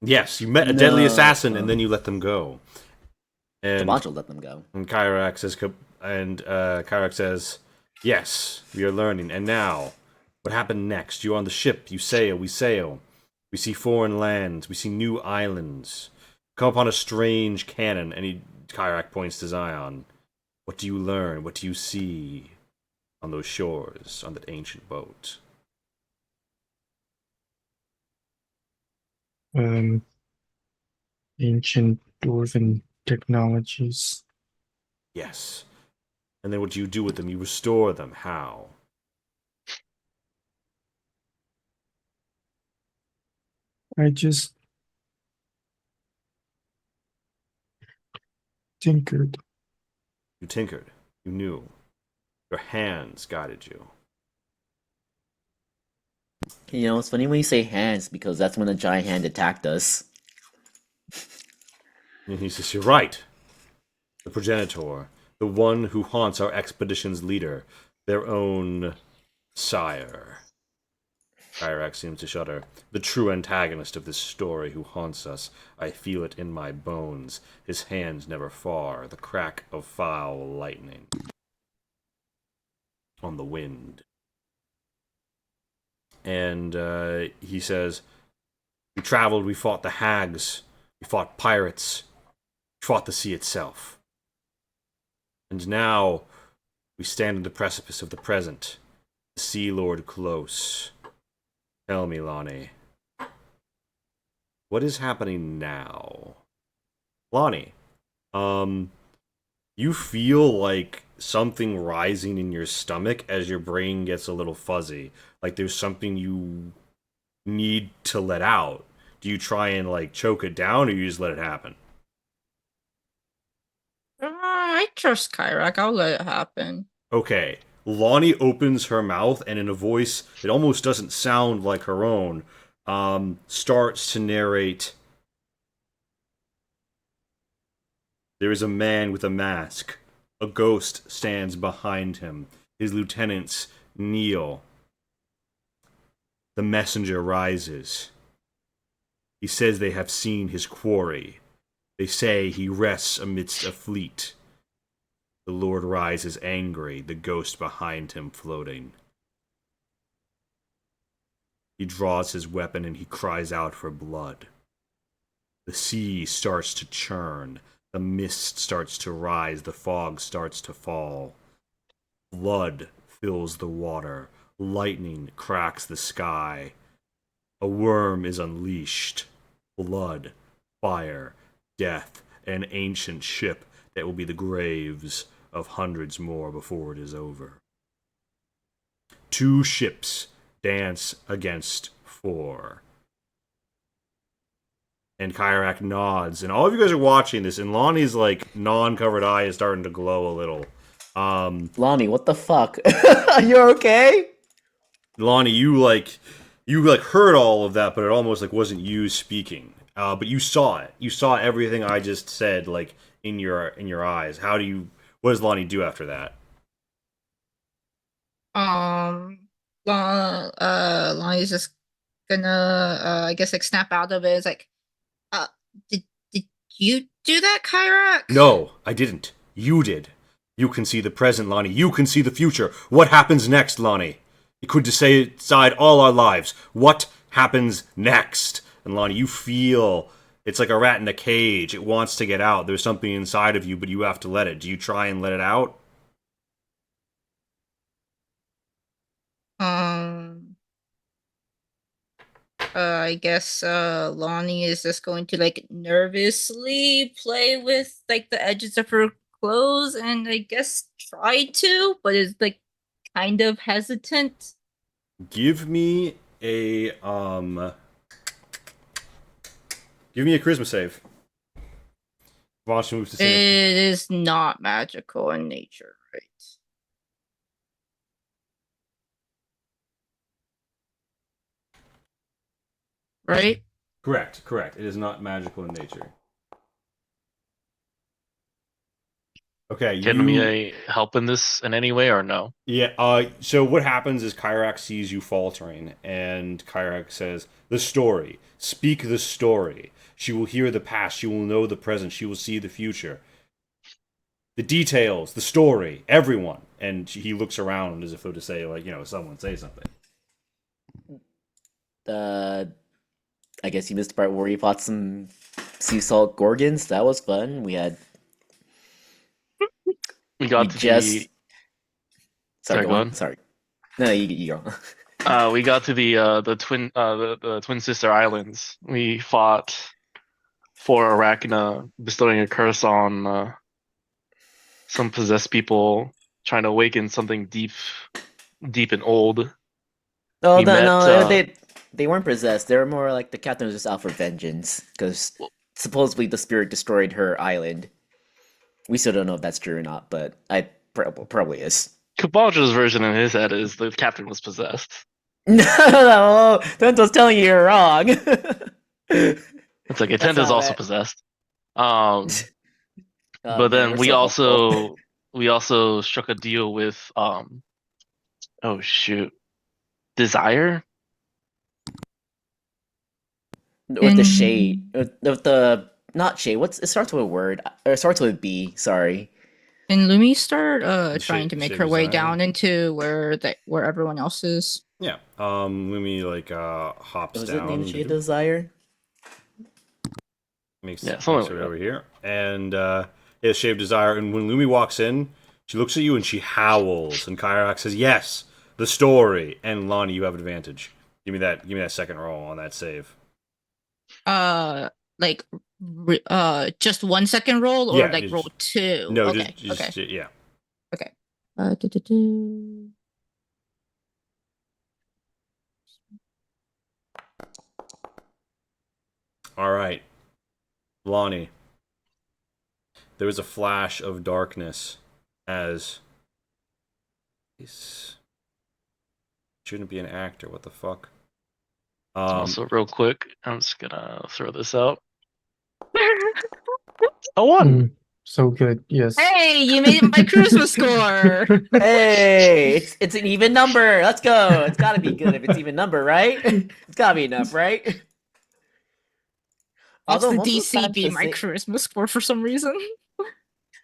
Yes. You met a deadly No. assassin, and then you let them go. And Camacho let them go. And Kyrak says, Kyrak says, yes, we are learning. And now, what happened next? You're on the ship. You sail. We sail. We see foreign lands. We see new islands. Come upon a strange cannon. And Kyrak points to Zion. What do you learn? What do you see on those shores, on that ancient boat? Ancient dwarven technologies. Yes. And then what do you do with them? You restore them. How? I just tinkered. You tinkered. You knew. Your hands guided you. You know, it's funny when you say hands because that's when a giant hand attacked us. And he says, you're right. The progenitor, the one who haunts our expedition's leader, their own sire. Kyrak seems to shudder. The true antagonist of this story who haunts us. I feel it in my bones. His hands never far. The crack of foul lightning on the wind. And he says, we traveled, we fought the hags, we fought pirates, we fought the sea itself. And now we stand on the precipice of the present, the Sea Lord close. Tell me, Lonnie, what is happening now? Lonnie, you feel like something rising in your stomach as your brain gets a little fuzzy. Like there's something you need to let out. Do you try and like choke it down, or you just let it happen? I trust Kyrak. I'll let it happen. Okay. Lonnie opens her mouth and in a voice that almost doesn't sound like her own, starts to narrate. There is a man with a mask. A ghost stands behind him. His lieutenants kneel. The messenger rises. He says they have seen his quarry. They say he rests amidst a fleet. The Lord rises angry, the ghost behind him floating. He draws his weapon and he cries out for blood. The sea starts to churn. The mist starts to rise. The fog starts to fall. Blood fills the water. Lightning cracks the sky. A worm is unleashed. Blood, fire, death, an ancient ship that will be the graves of hundreds more before it is over. 2 ships dance against 4. And Kyrak nods, and all of you guys are watching this, and Lonnie's like non-covered eye is starting to glow a little. Lonnie, what the fuck? You're okay? Lonnie, you heard all of that, but it almost like wasn't you speaking. But you saw it. You saw everything I just said, like in your eyes. What does Lonnie do after that? Lonnie's just gonna, I guess, like snap out of it. It's like, uh, did you do that, Kyrak? No, I didn't. You did. You can see the present, Lonnie. You can see the future. What happens next, Lonnie? It could decide all our lives. What happens next? And Lonnie, you feel it's like a rat in a cage. It wants to get out. There's something inside of you, but you have to let it. Do you try and let it out? I guess Lonnie is just going to like nervously play with like the edges of her clothes and I guess try to, but it's like kind of hesitant. Give me a charisma save. Vosh moves to It Sinister. is not magical in nature, right? Right? Correct. It is not magical in nature. Okay, Can we help in this in any way or no? Yeah, so what happens is Kyrak sees you faltering, and Kyrak says, "The story. Speak the story. She will hear the past, she will know the present, she will see the future. The details, the story, everyone." And he looks around as if to say, like, someone say something. I guess you missed the part where we fought some sea salt gorgons. That was fun. We We got to just. the. Sorry, Sorry, go go on. on. Sorry. No, you go. We got to the twin sister islands. We fought for Arachna, bestowing a curse on some possessed people, trying to awaken something deep, deep and old. No, We no, met. no, they weren't possessed. They were more like the captain was just out for vengeance because supposedly the spirit destroyed her island. We still don't know if that's true or not, but I probably is. Caballo's version in his head is the captain was possessed. No, Tento's telling you you're wrong. It's like That's Atenda's not also that. possessed. Oh But man, then we're so hopeful. we also struck a deal with oh shoot, Desire. With the shade, In with the not shade. It starts with a word, or it starts with a B. Sorry. Lumi start trying to make Shape her way Desire? down into where everyone else is. Yeah. Lumi hops Was it named down. Shade Desire? Makes Yeah, makes something her like way that. over here. And yeah, Shape Desire. And when Lumi walks in, she looks at you and she howls. And Kyrak says, "Yes, the story." And Lonnie, you have advantage. Give me that second roll on that save. Like just 1 second roll or Yeah, like roll two. no, Okay, just okay, yeah. okay. Do-do-do. All right, Lonnie. There was a flash of darkness as this shouldn't be an actor. What the fuck? Also, real quick, I'm just gonna throw this out. I won. So good. Yes. Hey, you made my Christmas score. Hey, it's an even number. Let's go. It's got to be good if it's even number, right? It's got to be enough, right? What's Although the most of the DC times be my Christmas score for some reason?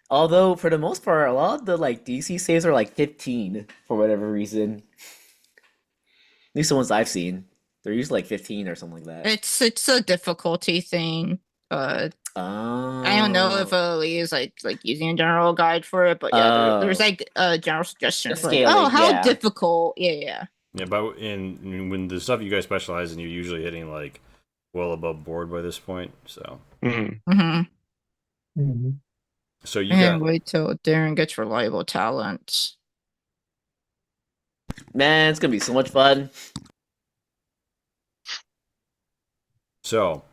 although for the most part, a lot of the like DC saves are like 15 for whatever reason. At least the ones I've seen, they're usually like 15 or something like that. It's a difficulty thing. I don't know if Oh, Lee is like using a general guide for it, but yeah, there's oh, like a general suggestion the for like, oh, scaling, how yeah. difficult? Yeah. Yeah, but when the stuff you guys specialize in, you're usually hitting like well above board by this point. So Mm-hmm. hmm so you And got wait till Darren gets reliable talent. Man, it's gonna be so much fun. so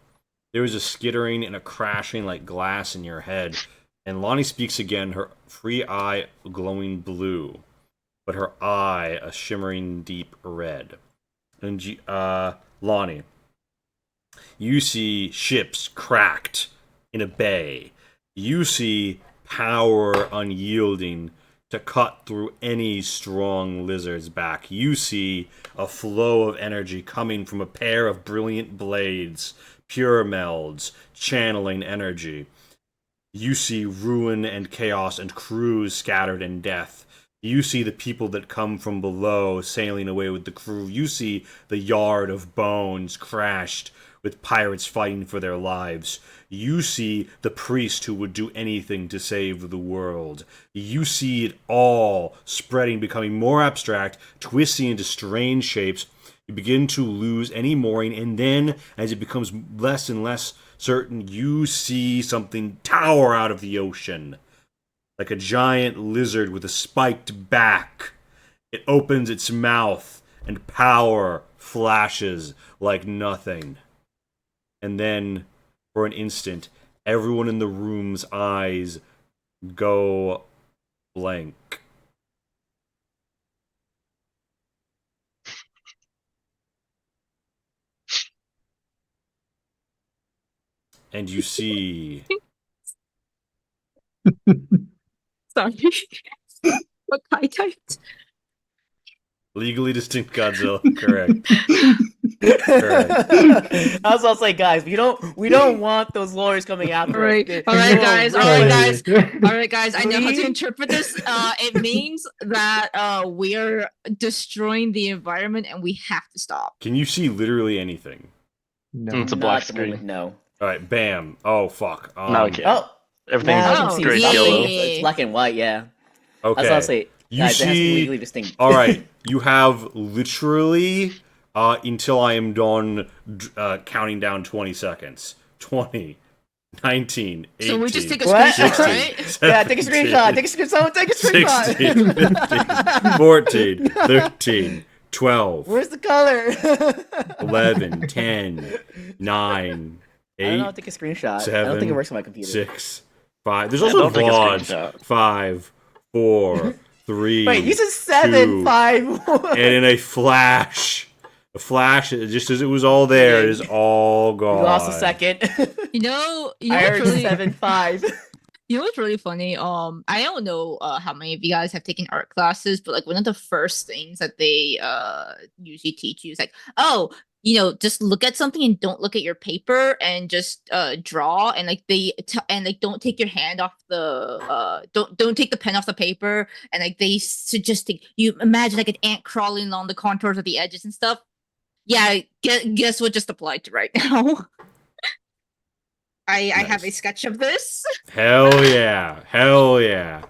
there was a skittering and a crashing like glass in your head, and Lonnie speaks again. Her free eye glowing blue, but her eye a shimmering deep red. And Lonnie, you see ships cracked in a bay. You see power unyielding to cut through any strong lizard's back. You see a flow of energy coming from a pair of brilliant blades, pure melds, channeling energy. You see ruin and chaos and crews scattered in death. You see the people that come from below sailing away with the crew. You see the yard of bones crashed with pirates fighting for their lives. You see the priest who would do anything to save the world. You see it all spreading, becoming more abstract, twisting into strange shapes. You begin to lose any mooring, and then, as it becomes less and less certain, you see something tower out of the ocean like a giant lizard with a spiked back. It opens its mouth, and power flashes like nothing. And then, for an instant, everyone in the room's eyes go blank. And you see Sorry. What Kai typed? legally distinct Godzilla. Correct. I was also like, guys, we don't want those lawyers coming after us. Alright, They alright, will guys, rip alright, us. guys. Alright, guys, I know how to Please? interpret this. It means that we're destroying the environment and we have to stop. Can you see literally anything? No. It's a Not black at the moment, screen. no. All right, bam. Oh fuck. No, okay. Oh, Everything's now I Oh, can see great yeah. yellow. something. It's black and white, yeah. Okay. That's what I'll say. You Guys, it has to be see. legally distinct. All right. You have literally until I am done counting down 20 seconds. 20, 19, 18. So we just take a What? screenshot, 16, right? Yeah, take a screenshot. Take a screenshot. Someone take a screenshot. 16, 15, 14, 13, 12, Where's the color? 11, 10, 9, I don't know how 8, to take a screenshot. I 7, don't think it works on my computer. 6, 5. There's Yeah, also don't take a VOD. screenshot. 5, 4, 3. Wait, you said 7, 2, 5, 1. And in a flash, just as it was all there, it is all You gone. lost a second. You know I what's heard really 7, 5. You know what's really funny? I don't know how many of you guys have taken art classes, but like one of the first things that they usually teach you is like, oh, just look at something and don't look at your paper and just draw and like and like don't take your hand off the don't take the pen off the paper and like they suggest you imagine like an ant crawling along the contours of the edges and stuff. Yeah, guess what just applied to right now. I have a Nice. sketch of this. Hell yeah. Hell yeah.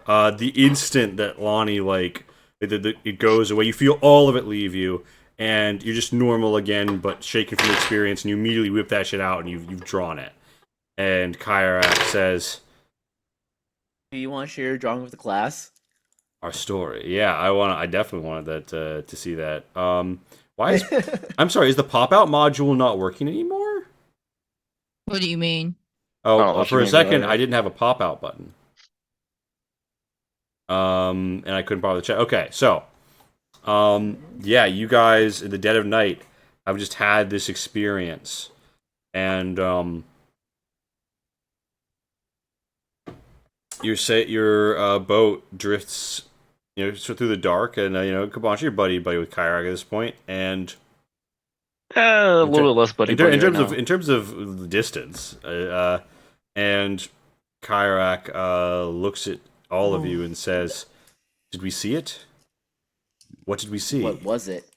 The instant that Lonnie, like, it goes away, you feel all of it leave you, and you're just normal again, but shaken from experience, and you immediately whip that shit out, and you've drawn it. And Kyrak says, Do you want to share your drawing with the class? our story. Yeah, I definitely wanted that to see that. Why is I'm sorry, is the pop-out module not working anymore? What do you mean? Oh, Oh, what for you a mean, second, really? I didn't have a pop-out button. And I couldn't bother to check. Okay, so, yeah, you guys in the dead of night have just had this experience, and your boat drifts, through the dark, and Kabanchi, you're buddy with Kyrak at this point, and A little bit less buddy in buddy terms right of now. in terms of distance, and Kyrak looks at all of you and says, "Did we see it? What did we see?" What was it?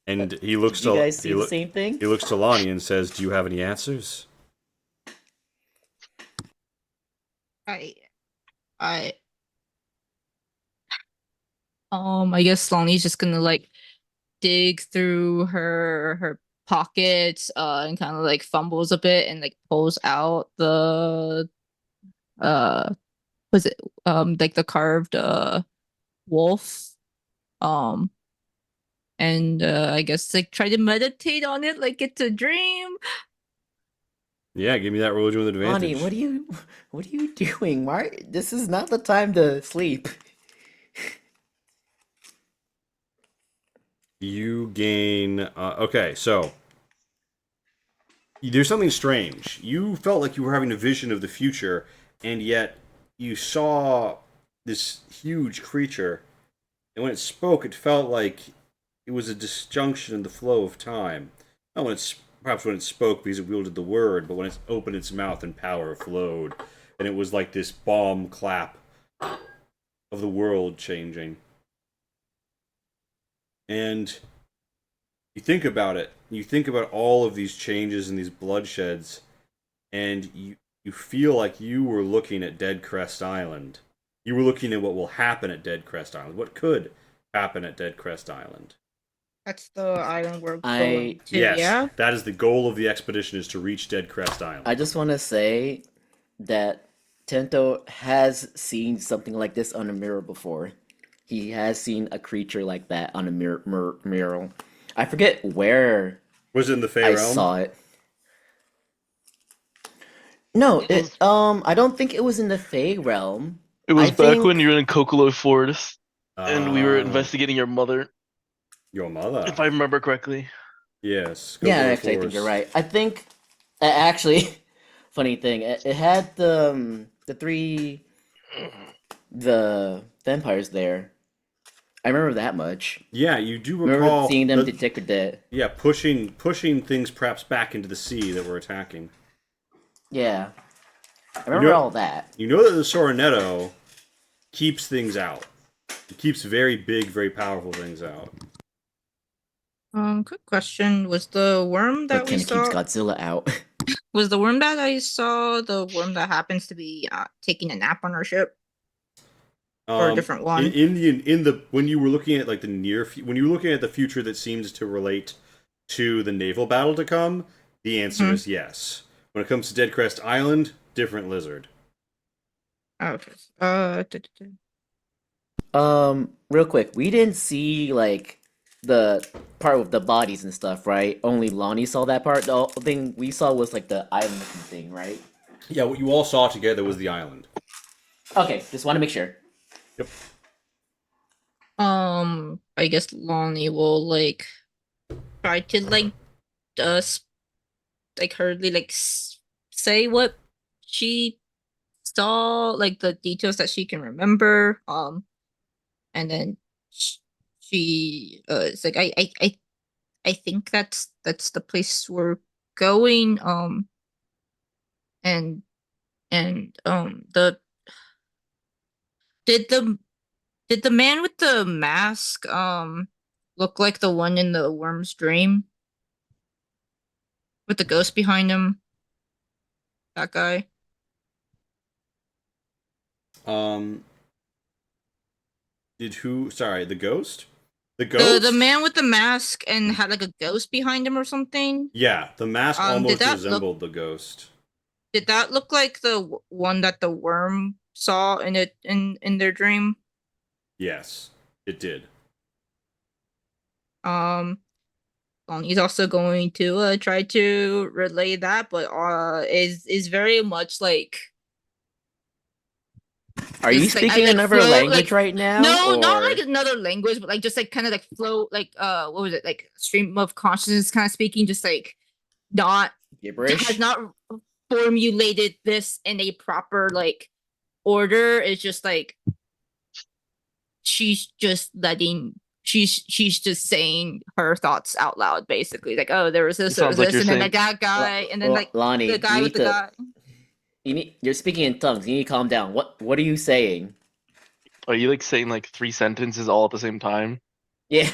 And he looks Did you to guys see the same thing? he looks to Lonnie and says, "Do you have any answers?" I I guess Lonnie's just gonna like dig through her pockets and kind of like fumbles a bit and like pulls out the was it like the carved wolf um and I guess like try to meditate on it like it's a dream. Yeah, give me that religion with advantage. Lonnie, what are you doing? Why? This is not the time to sleep. You gain. Okay, so there's something strange. You felt like you were having a vision of the future, and yet you saw this huge creature, and when it spoke, it felt like it was a disjunction in the flow of time. Not perhaps when it spoke because it wielded the word, but when it opened its mouth and power flowed, and it was like this bomb clap of the world changing. And you think about it. You think about all of these changes and these bloodsheds, and you feel like you were looking at Dead Crest Island. You were looking at what will happen at Dead Crest Island. What could happen at Dead Crest Island? That's the island we're I- going to. Yes, Yeah. that is the goal of the expedition: is to reach Dead Crest Island. I just want to say that Tento has seen something like this on a mirror before. He has seen a creature like that on a mural. I forget where Was it in the Fey I realm? saw it. No, It was, I don't think it was in the Fey realm. it I was back when you think were in Kokolo Forest and we were Ah, investigating your mother, your mother. if I remember correctly. Yes, yeah, Kokoro actually I think you're Forest. right. I think actually funny thing, it had the three the vampires there. I remember that much. Yeah, you do I remember recall seeing them the detect it. yeah pushing things perhaps back into the sea that were attacking. Yeah, I You remember know, all that. you know that the Soronetto keeps things out. It keeps very big, very powerful things out. Quick question: Was the worm But that we kind of keeps saw? Godzilla out. Was the worm that I saw the worm that happens to be taking a nap on our ship, or a different In, one? in the when you were looking at like when you were looking at the future that seems to relate to the naval battle to come, the answer Hmm. is yes. When it comes to Dead Crest Island, different lizard. Okay. Real quick, we didn't see like the part with the bodies and stuff, right? Only Lonnie saw that part. The only thing we saw was like the island looking thing, right? Yeah, what you all saw together was the island. Okay, just want to make sure. Yep. I guess Lonnie will like try to like like hurriedly like say what she saw, like the details that she can remember. And then she it's like I think that's the place we're going. And the did the did the man with the mask look like the one in the worm's dream with the ghost behind him? That guy. Um, did who? Sorry, the ghost. The The ghost. man with the mask and had like a ghost behind him or something. Yeah, the mask Did almost that look resembled the ghost. did that look like the one that the worm saw in it in their dream? Yes, it did. Um, he's also going to try to relay that, but is very much like Are you just like I speaking like another flow language like right now, no, not or like another language, but like just like kind of like flow like what was it like stream of consciousness kind of speaking, just like not has gibberish? not formulated this in a proper like order. It's just like she's just letting she's just saying her thoughts out loud basically like oh It there was sounds like this you're and then saying, like that guy and then like the Lonnie, you guy with need the to. guy. You're speaking in tongues. You need to calm down. What are you saying? are you like saying like three sentences all at the same time? Yeah.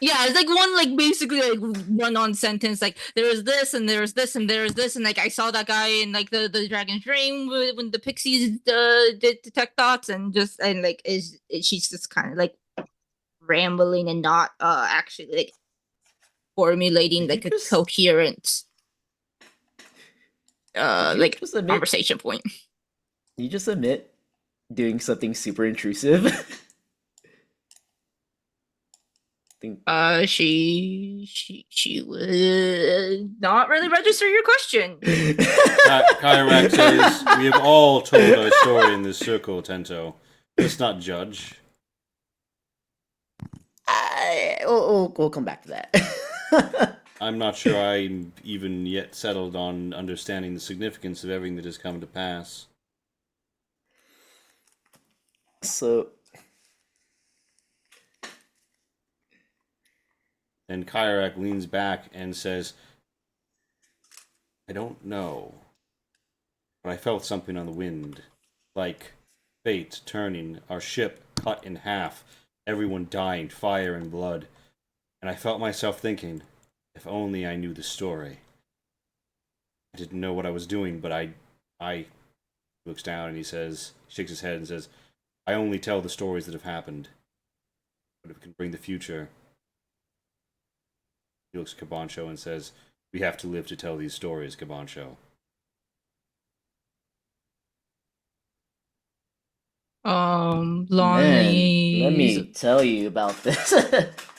Yeah, it's like one like basically like run on sentence like there's this and there's this and there's this and like I saw that guy in like the dragon's dream when the pixies did detect thoughts and just and like is she's just kind of like rambling and not actually like formulating Did you like a just coherent did you like just admit conversation point. you just admit doing something super intrusive? think She would not really register your question. Kyrak says, "We have all told our story in this circle, Tento. Let's not judge." we'll come back to that. I'm not sure I'm even yet settled on understanding the significance of everything that has come to pass. So And Kyrak leans back and says, "I don't know, but I felt something on the wind. Like fate turning, our ship cut in half, everyone dying, fire and blood. And I felt myself thinking, if only I knew the story. I didn't know what I was doing, but I he looks down and he says, shakes his head and says, I only tell the stories that have happened. But if it can bring the future, he looks at Cabancho and says, we have to live to tell these stories, Cabancho. Man, let Lonnie's me tell you about this.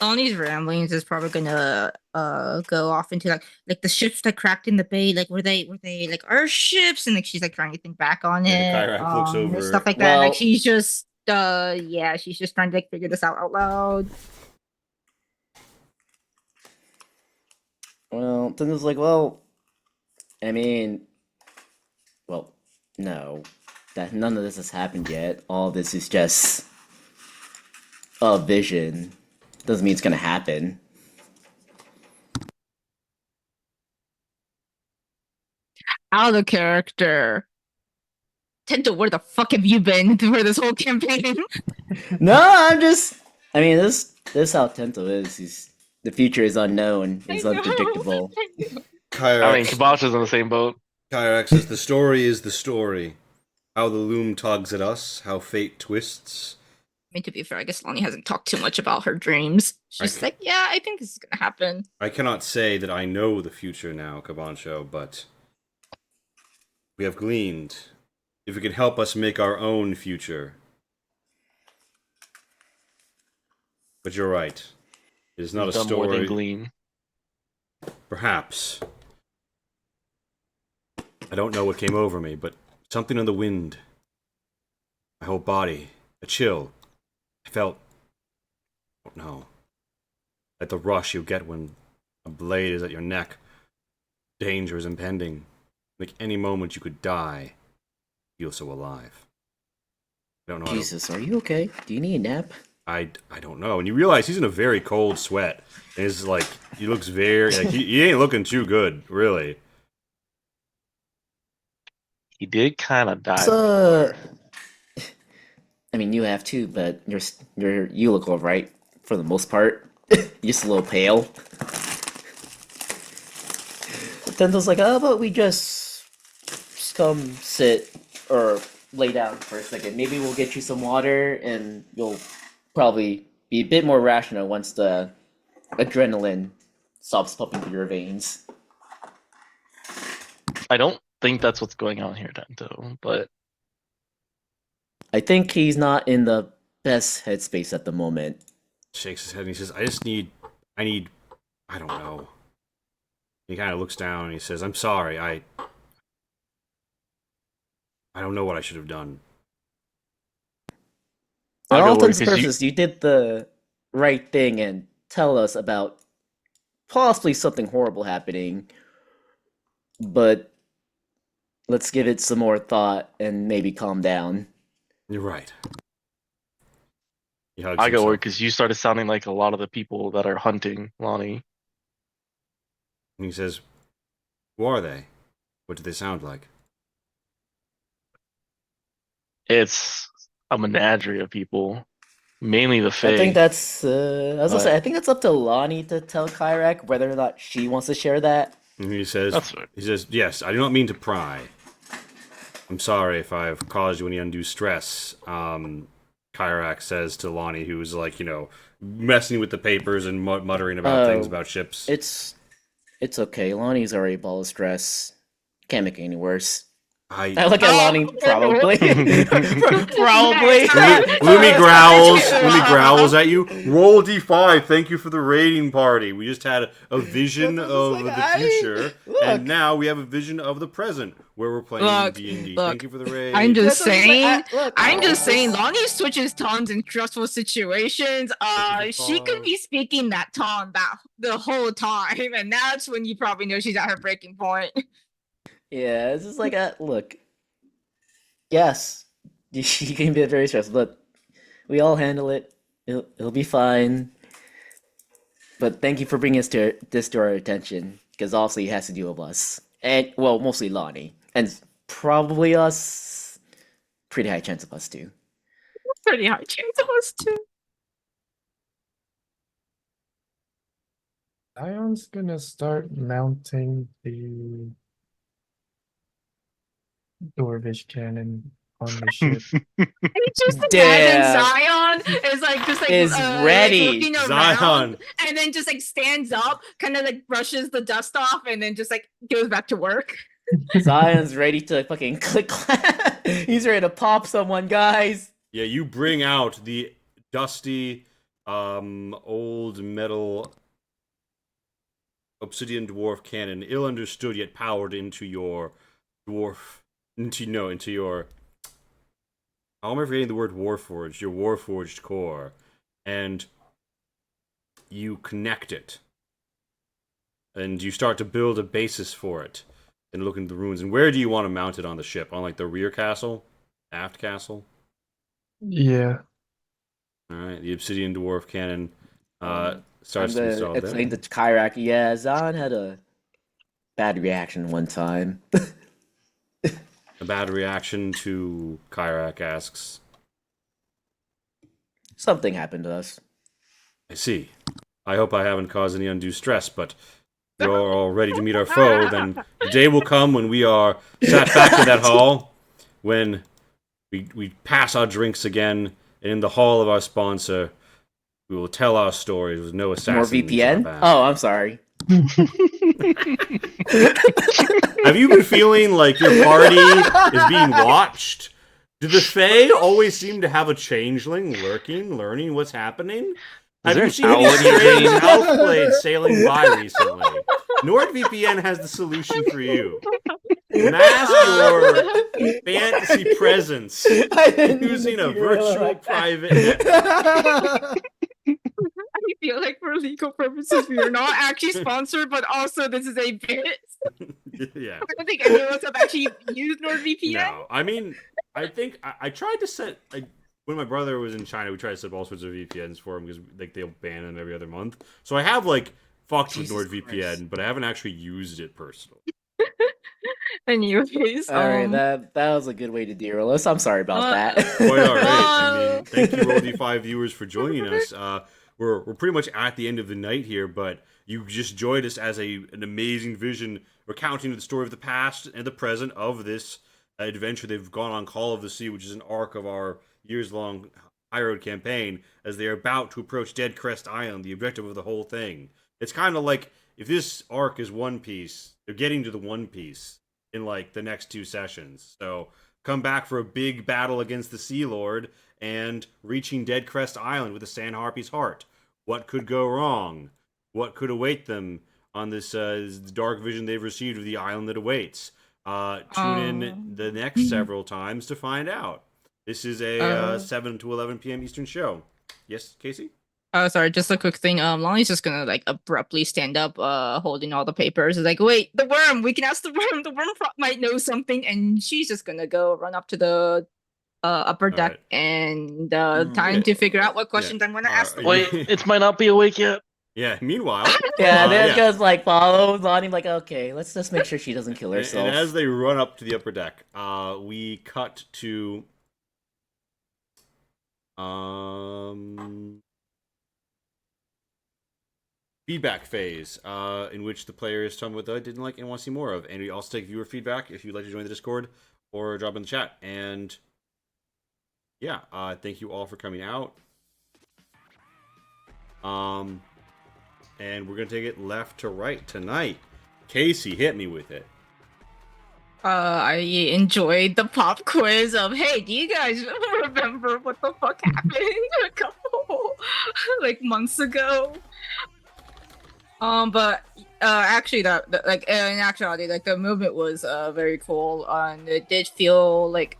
Lonnie's ramblings is probably gonna go off into like the ships that cracked in the bay, like were they like our ships, and like she's like trying to think back on And it, Kyrak looks and over. stuff like that. And, like Well, she's just yeah, she's just trying to like figure this out loud. well, then it's like, well, I mean, well, no, that none of this has happened yet. All this is just a vision. Doesn't mean it's gonna happen. Out of character. Tento, where the fuck have you been for this whole campaign? No, I'm just. I mean, this how Tento is. The future is unknown. It's I know. unpredictable. I mean, Kyrak, Kibosh is in the same boat. Kyrak says, the story is the story. How the loom tugs at us, how fate twists. I mean, to be fair, I guess Lonnie hasn't talked too much about her dreams. She's Okay. like, yeah, I think this is gonna happen. I cannot say that I know the future now, Kabancho, but we have gleaned. If it can help us make our own future. But you're right. It is not We've a done more than story. glean. Perhaps. I don't know what came over me, but something on the wind. My whole body. A chill. I felt. I don't know. Like the rush you get when a blade is at your neck. Danger is impending. Like any moment you could die. Feel so alive. I don't know. Jesus, are you okay? Do you need a nap? I don't know. And you realize he's in a very cold sweat. And it's like, he looks very, like, he ain't looking too good, really. He did kind of die. So, I mean, you have too, but you look alright for the most part. Just a little pale. Tento's like, how about we just come sit or lay down for a second? Maybe we'll get you some water, and you'll probably be a bit more rational once the adrenaline stops pumping through your veins. I don't think that's what's going on here, Tento, but I think he's not in the best headspace at the moment. Shakes his head and he says, I don't know. He kind of looks down and he says, I'm sorry, I don't know what I should have done. In I'll all go work, intents and 'cause you- purposes, you did the right thing and tell us about possibly something horrible happening, but let's give it some more thought and maybe calm down. You're right. He hugs I go himself. work because you started sounding like a lot of the people that are hunting Lonnie. And he says, who are they? What do they sound like? It's a menagerie of people, mainly the Fae. I think that's as I But- say, I think it's up to Lonnie to tell Kyrak whether or not she wants to share that. And he says, That's right. yes, I do not mean to pry. I'm sorry if I've caused you any undue stress. Kyrak says to Lonnie, who's like, messing with the papers and muttering about things about ships. It's okay. Lonnie's already a ball of stress. Can't make it any worse. I look at Lonnie, probably. Probably. Lumi growls at you. Roll D5. Thank you for the raiding party. We just had a vision of the future, and now we have a vision of the present, where we're playing D&D. Thank you for the raid. I'm just saying. I'm just just saying, Lonnie switches tones in stressful situations. you for She could be speaking that tone the whole time, and that's when you probably know she's at her breaking point. Yeah, it's just like look. Yes, you can be very stressed, but we all handle it. It'll be fine. But thank you for bringing this to our attention, because obviously it has to do with us, and well, mostly Lonnie, and probably us. Pretty high chance of us too. Pretty high chance of us too. Ion's gonna start mounting the Dwarvish cannon on the ship. I just Damn. imagine Zion is like just like Is ready. Like, looking Zion. around, and then just like stands up, kind of like brushes the dust off, and then just like goes back to work. Zion's ready to fucking click. He's ready to pop someone, guys. Yeah, you bring out the dusty, old metal obsidian dwarf cannon, ill understood yet powered into your dwarf, into your. How am I forgetting the word warforged? Your warforged core, and you connect it, and you start to build a basis for it, and look into the ruins. And where do you want to mount it on the ship? On like the rear castle, aft castle? Yeah. All right, the obsidian dwarf cannon I'm starts to be gonna installed explain there. to Kyrak. Yeah, Zahn had a bad reaction one time. A bad reaction to Kyrak asks, Something happened to us. I see. I hope I haven't caused any undue stress, but if you're all ready to meet our foe, then the day will come when we are sat back in that hall, when we pass our drinks again, and in the hall of our sponsor, we will tell our stories with no More assassins in our VPN? back. Oh, I'm sorry. Have you been feeling like your party is being watched? Do the Fae always seem to have a changeling lurking, learning what's happening? Have there you an seen any owl in your strange dream? elf blades sailing by recently? NordVPN has the solution for you. Mask your fantasy presence using a virtual private network. I feel like for legal purposes, we are not actually sponsored, but also this is a bit. Yeah. I don't think any of us have actually used NordVPN. No, I mean, I think I tried to set when my brother was in China, we tried to set up all sorts of VPNs for him because like they'll ban them every other month. So I have like fucked Jesus with NordVPN, Christ. but I haven't actually used it personally. Anyways, All right, that was a good way to derail us. I'm sorry about that. Quite all right. I mean, thank you, Roll D5 viewers, for joining us. We're pretty much at the end of the night here, but you just joined us as an amazing vision recounting the story of the past and the present of this adventure they've gone on, Call of the Sea, which is an arc of our years-long High Road campaign, as they are about to approach Dead Crest Island, the objective of the whole thing. It's kind of like if this arc is One Piece, they're getting to the One Piece in like the next 2 sessions. So come back for a big battle against the Sea Lord and reaching Dead Crest Island with the Sand Harpy's heart. What could go wrong? What could await them on this dark vision they've received of the island that awaits? Tune in the next several times to find out. This is a 7 to 11 p.m. Eastern show. Yes, Casey? Oh, sorry, just a quick thing. Lonnie's just gonna like abruptly stand up, holding all the papers. It's like, wait, the worm. We can ask the worm. The worm might know something, and she's just gonna go run up to the upper deck right. and time to figure out what questions I'm gonna ask the worm. Wait, it might not be awake yet. Yeah. Meanwhile, Yeah, they're yeah. just like follow Lonnie, like, okay, let's just make sure she doesn't kill And herself. as they run up to the upper deck, we cut to feedback phase, in which the player is telling what they didn't like and want to see more of. And we also take viewer feedback if you'd like to join the Discord or drop in the chat. And yeah, thank you all for coming out. And we're gonna take it left to right tonight. Casey, hit me with it. I enjoyed the pop quiz of, hey, do you guys remember what the fuck happened a couple like months ago? But actually, that like in actuality, like the movement was very cool, and it did feel like,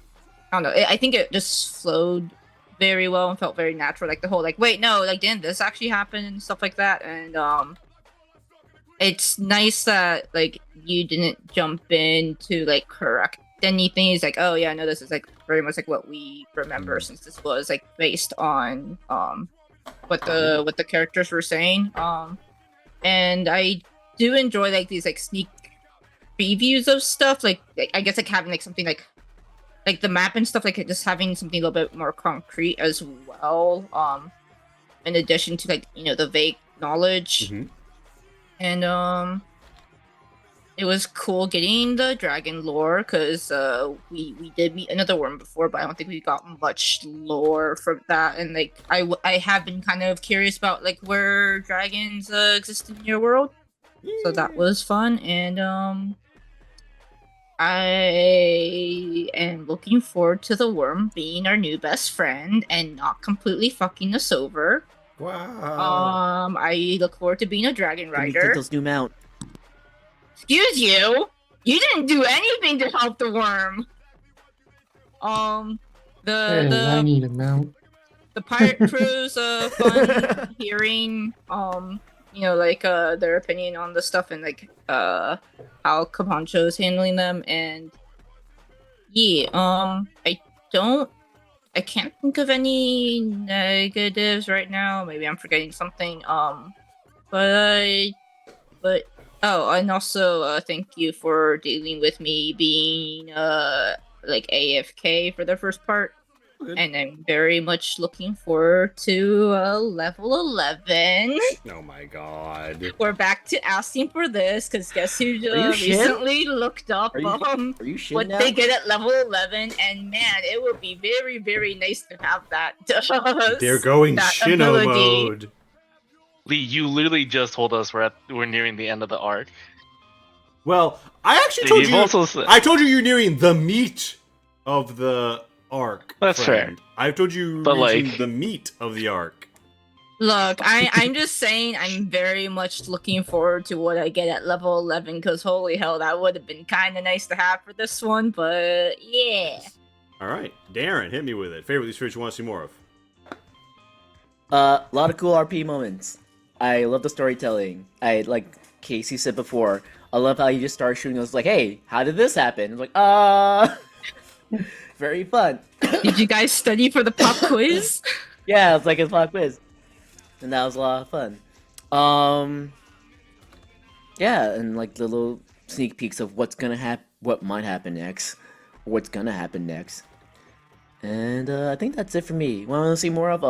I don't know. I think it just flowed very well and felt very natural. Like the whole like, wait, no, like didn't this actually happen and stuff like that. And it's nice that like you didn't jump in to like correct anything. It's like, oh yeah, no, this is like very much like what we remember, since this was like based on what the characters were saying. And I do enjoy like these like sneak previews of stuff, like I guess like having like something like the map and stuff, like just having something a little bit more concrete as well, in addition to like, you know, the vague knowledge. And it was cool getting the dragon lore, because we did meet another worm before, but I don't think we got much lore from that. And like I have been kind of curious about like where dragons exist in your world, so that was fun. And I am looking forward to the worm being our new best friend and not completely fucking us over. Wow. I look forward to being a dragon Give me rider. Tinto's new mount. Excuse you? You didn't do anything to help the worm. Hey, I The need a mount. the pirate crew's fun hearing like their opinion on the stuff and like how Caponcho's handling them, and yeah, I can't think of any negatives right now. Maybe I'm forgetting something. But oh, and also thank you for dealing with me being like AFK for the first part. Good. And I'm very much looking forward to level 11. Oh my god. We're back to asking for this because guess who Are you Shin? recently looked up Are you Shin what now? they get at level 11, and man, it would be very, very nice to have that. They're going that Shino ability. mode. Lee, you literally just told us we're nearing the end of the arc. Well, I actually And told you've you. also said- I told you you're nearing the meat of the arc. That's friend. fair. I told you But, reaching like- the meat of the arc. Look, I'm just saying I'm very much looking forward to what I get at level 11 because holy hell, that would have been kind of nice to have for this one, but yeah. All right, Darren, hit me with it. Favorite spirits you want to see more of? A lot of cool RP moments. I love the storytelling. Like Casey said before, I love how you just start shooting. I was like, hey, how did this happen? It's like, very fun. Did you guys study for the pop quiz? Yeah, it's like a pop quiz. And that was a lot of fun. Yeah, and like the little sneak peeks of what's gonna happen, what might happen next, or what's gonna happen next. And I think that's it for me. Want to see more of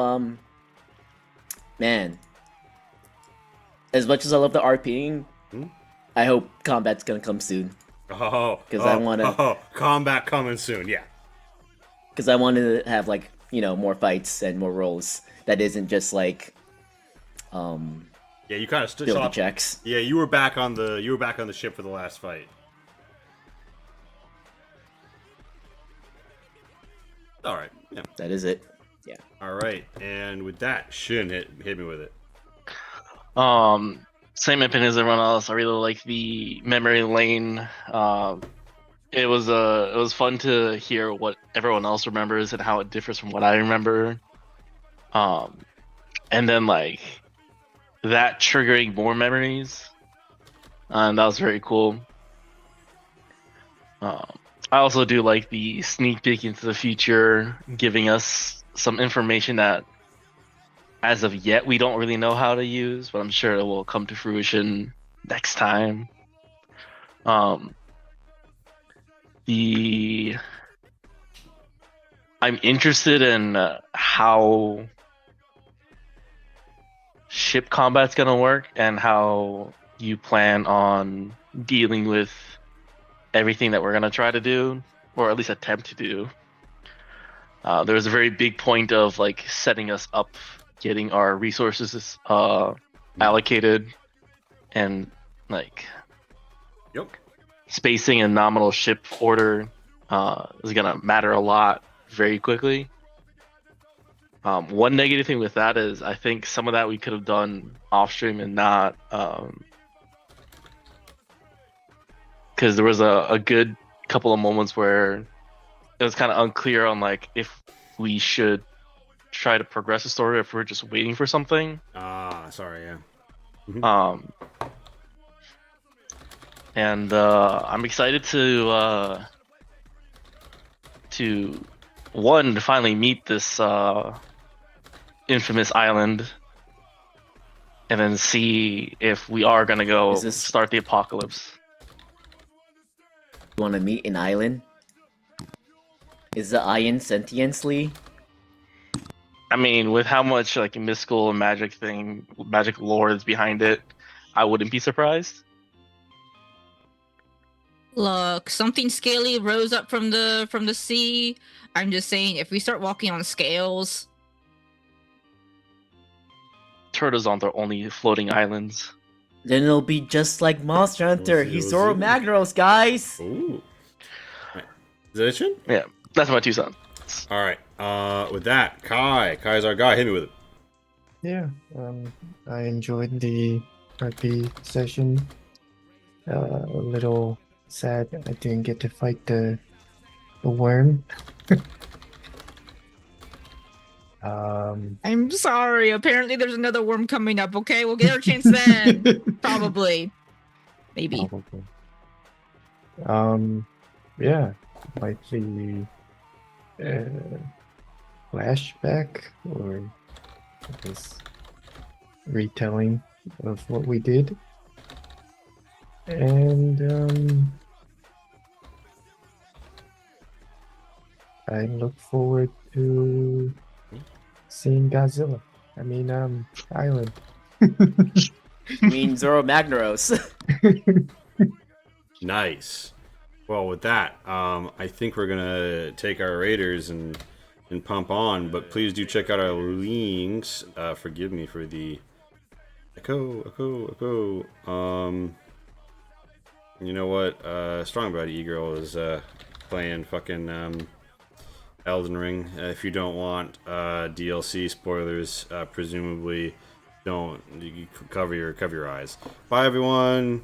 man. As much as I love the RPing, I hope combat's gonna come soon. Oh, 'Cause I wanna- combat coming soon. Yeah. Because I wanted to have like more fights and more roles. That isn't just like Yeah, you kind of stood. ability checks. Yeah, you were back on the ship for the last fight. All right. Yeah. That is it. All right. And with that, Shin hit me with it. Same opinion as everyone else. I really like the memory lane. It was fun to hear what everyone else remembers and how it differs from what I remember. And then like that triggering more memories, and that was very cool. I also do like the sneak peek into the future, giving us some information that, as of yet, we don't really know how to use, but I'm sure it will come to fruition next time. I'm interested in how ship combat's gonna work and how you plan on dealing with everything that we're gonna try to do, or at least attempt to do. There was a very big point of like setting us up, getting our resources allocated, and like Yep. spacing and nominal ship order is gonna matter a lot very quickly. One negative thing with that is I think some of that we could have done off stream and not, because there was a good couple of moments where it was kind of unclear on like if we should try to progress the story or if we're just waiting for something. Sorry, yeah. And I'm excited to finally meet this infamous island, and then see if we are gonna go Is this- start the apocalypse. You want to meet an island? Is the island sentiently? I mean, with how much like mystical and magic lore is behind it, I wouldn't be surprised. Look, something scaly rose up from the sea. I'm just saying, if we start walking on scales, Turtles aren't the only floating islands. Then it'll be just like Monster Hunter. We'll see, He's we'll Zoro see. Magros, guys. Ooh. Is that it, Shin? Yeah, that's my 2 cents. All right. With that, Kai's our guy. Hit me with it. Yeah, I enjoyed the RP session. A little sad I didn't get to fight the worm. I'm sorry. Apparently, there's another worm coming up. Okay, we'll get our chance then. Probably, maybe. Probably. Yeah, like the flashback or I guess retelling of what we did, and I look forward to seeing Godzilla. I mean, Island. I mean, Zoro Magnaros. Nice. Well, with that, I think we're gonna take our raiders and pump on. But please do check out our links. Forgive me for the echo. You know what? Strong Body E-Girl is playing fucking Elden Ring. If you don't want DLC spoilers, presumably don't. You cover your eyes. Bye, everyone.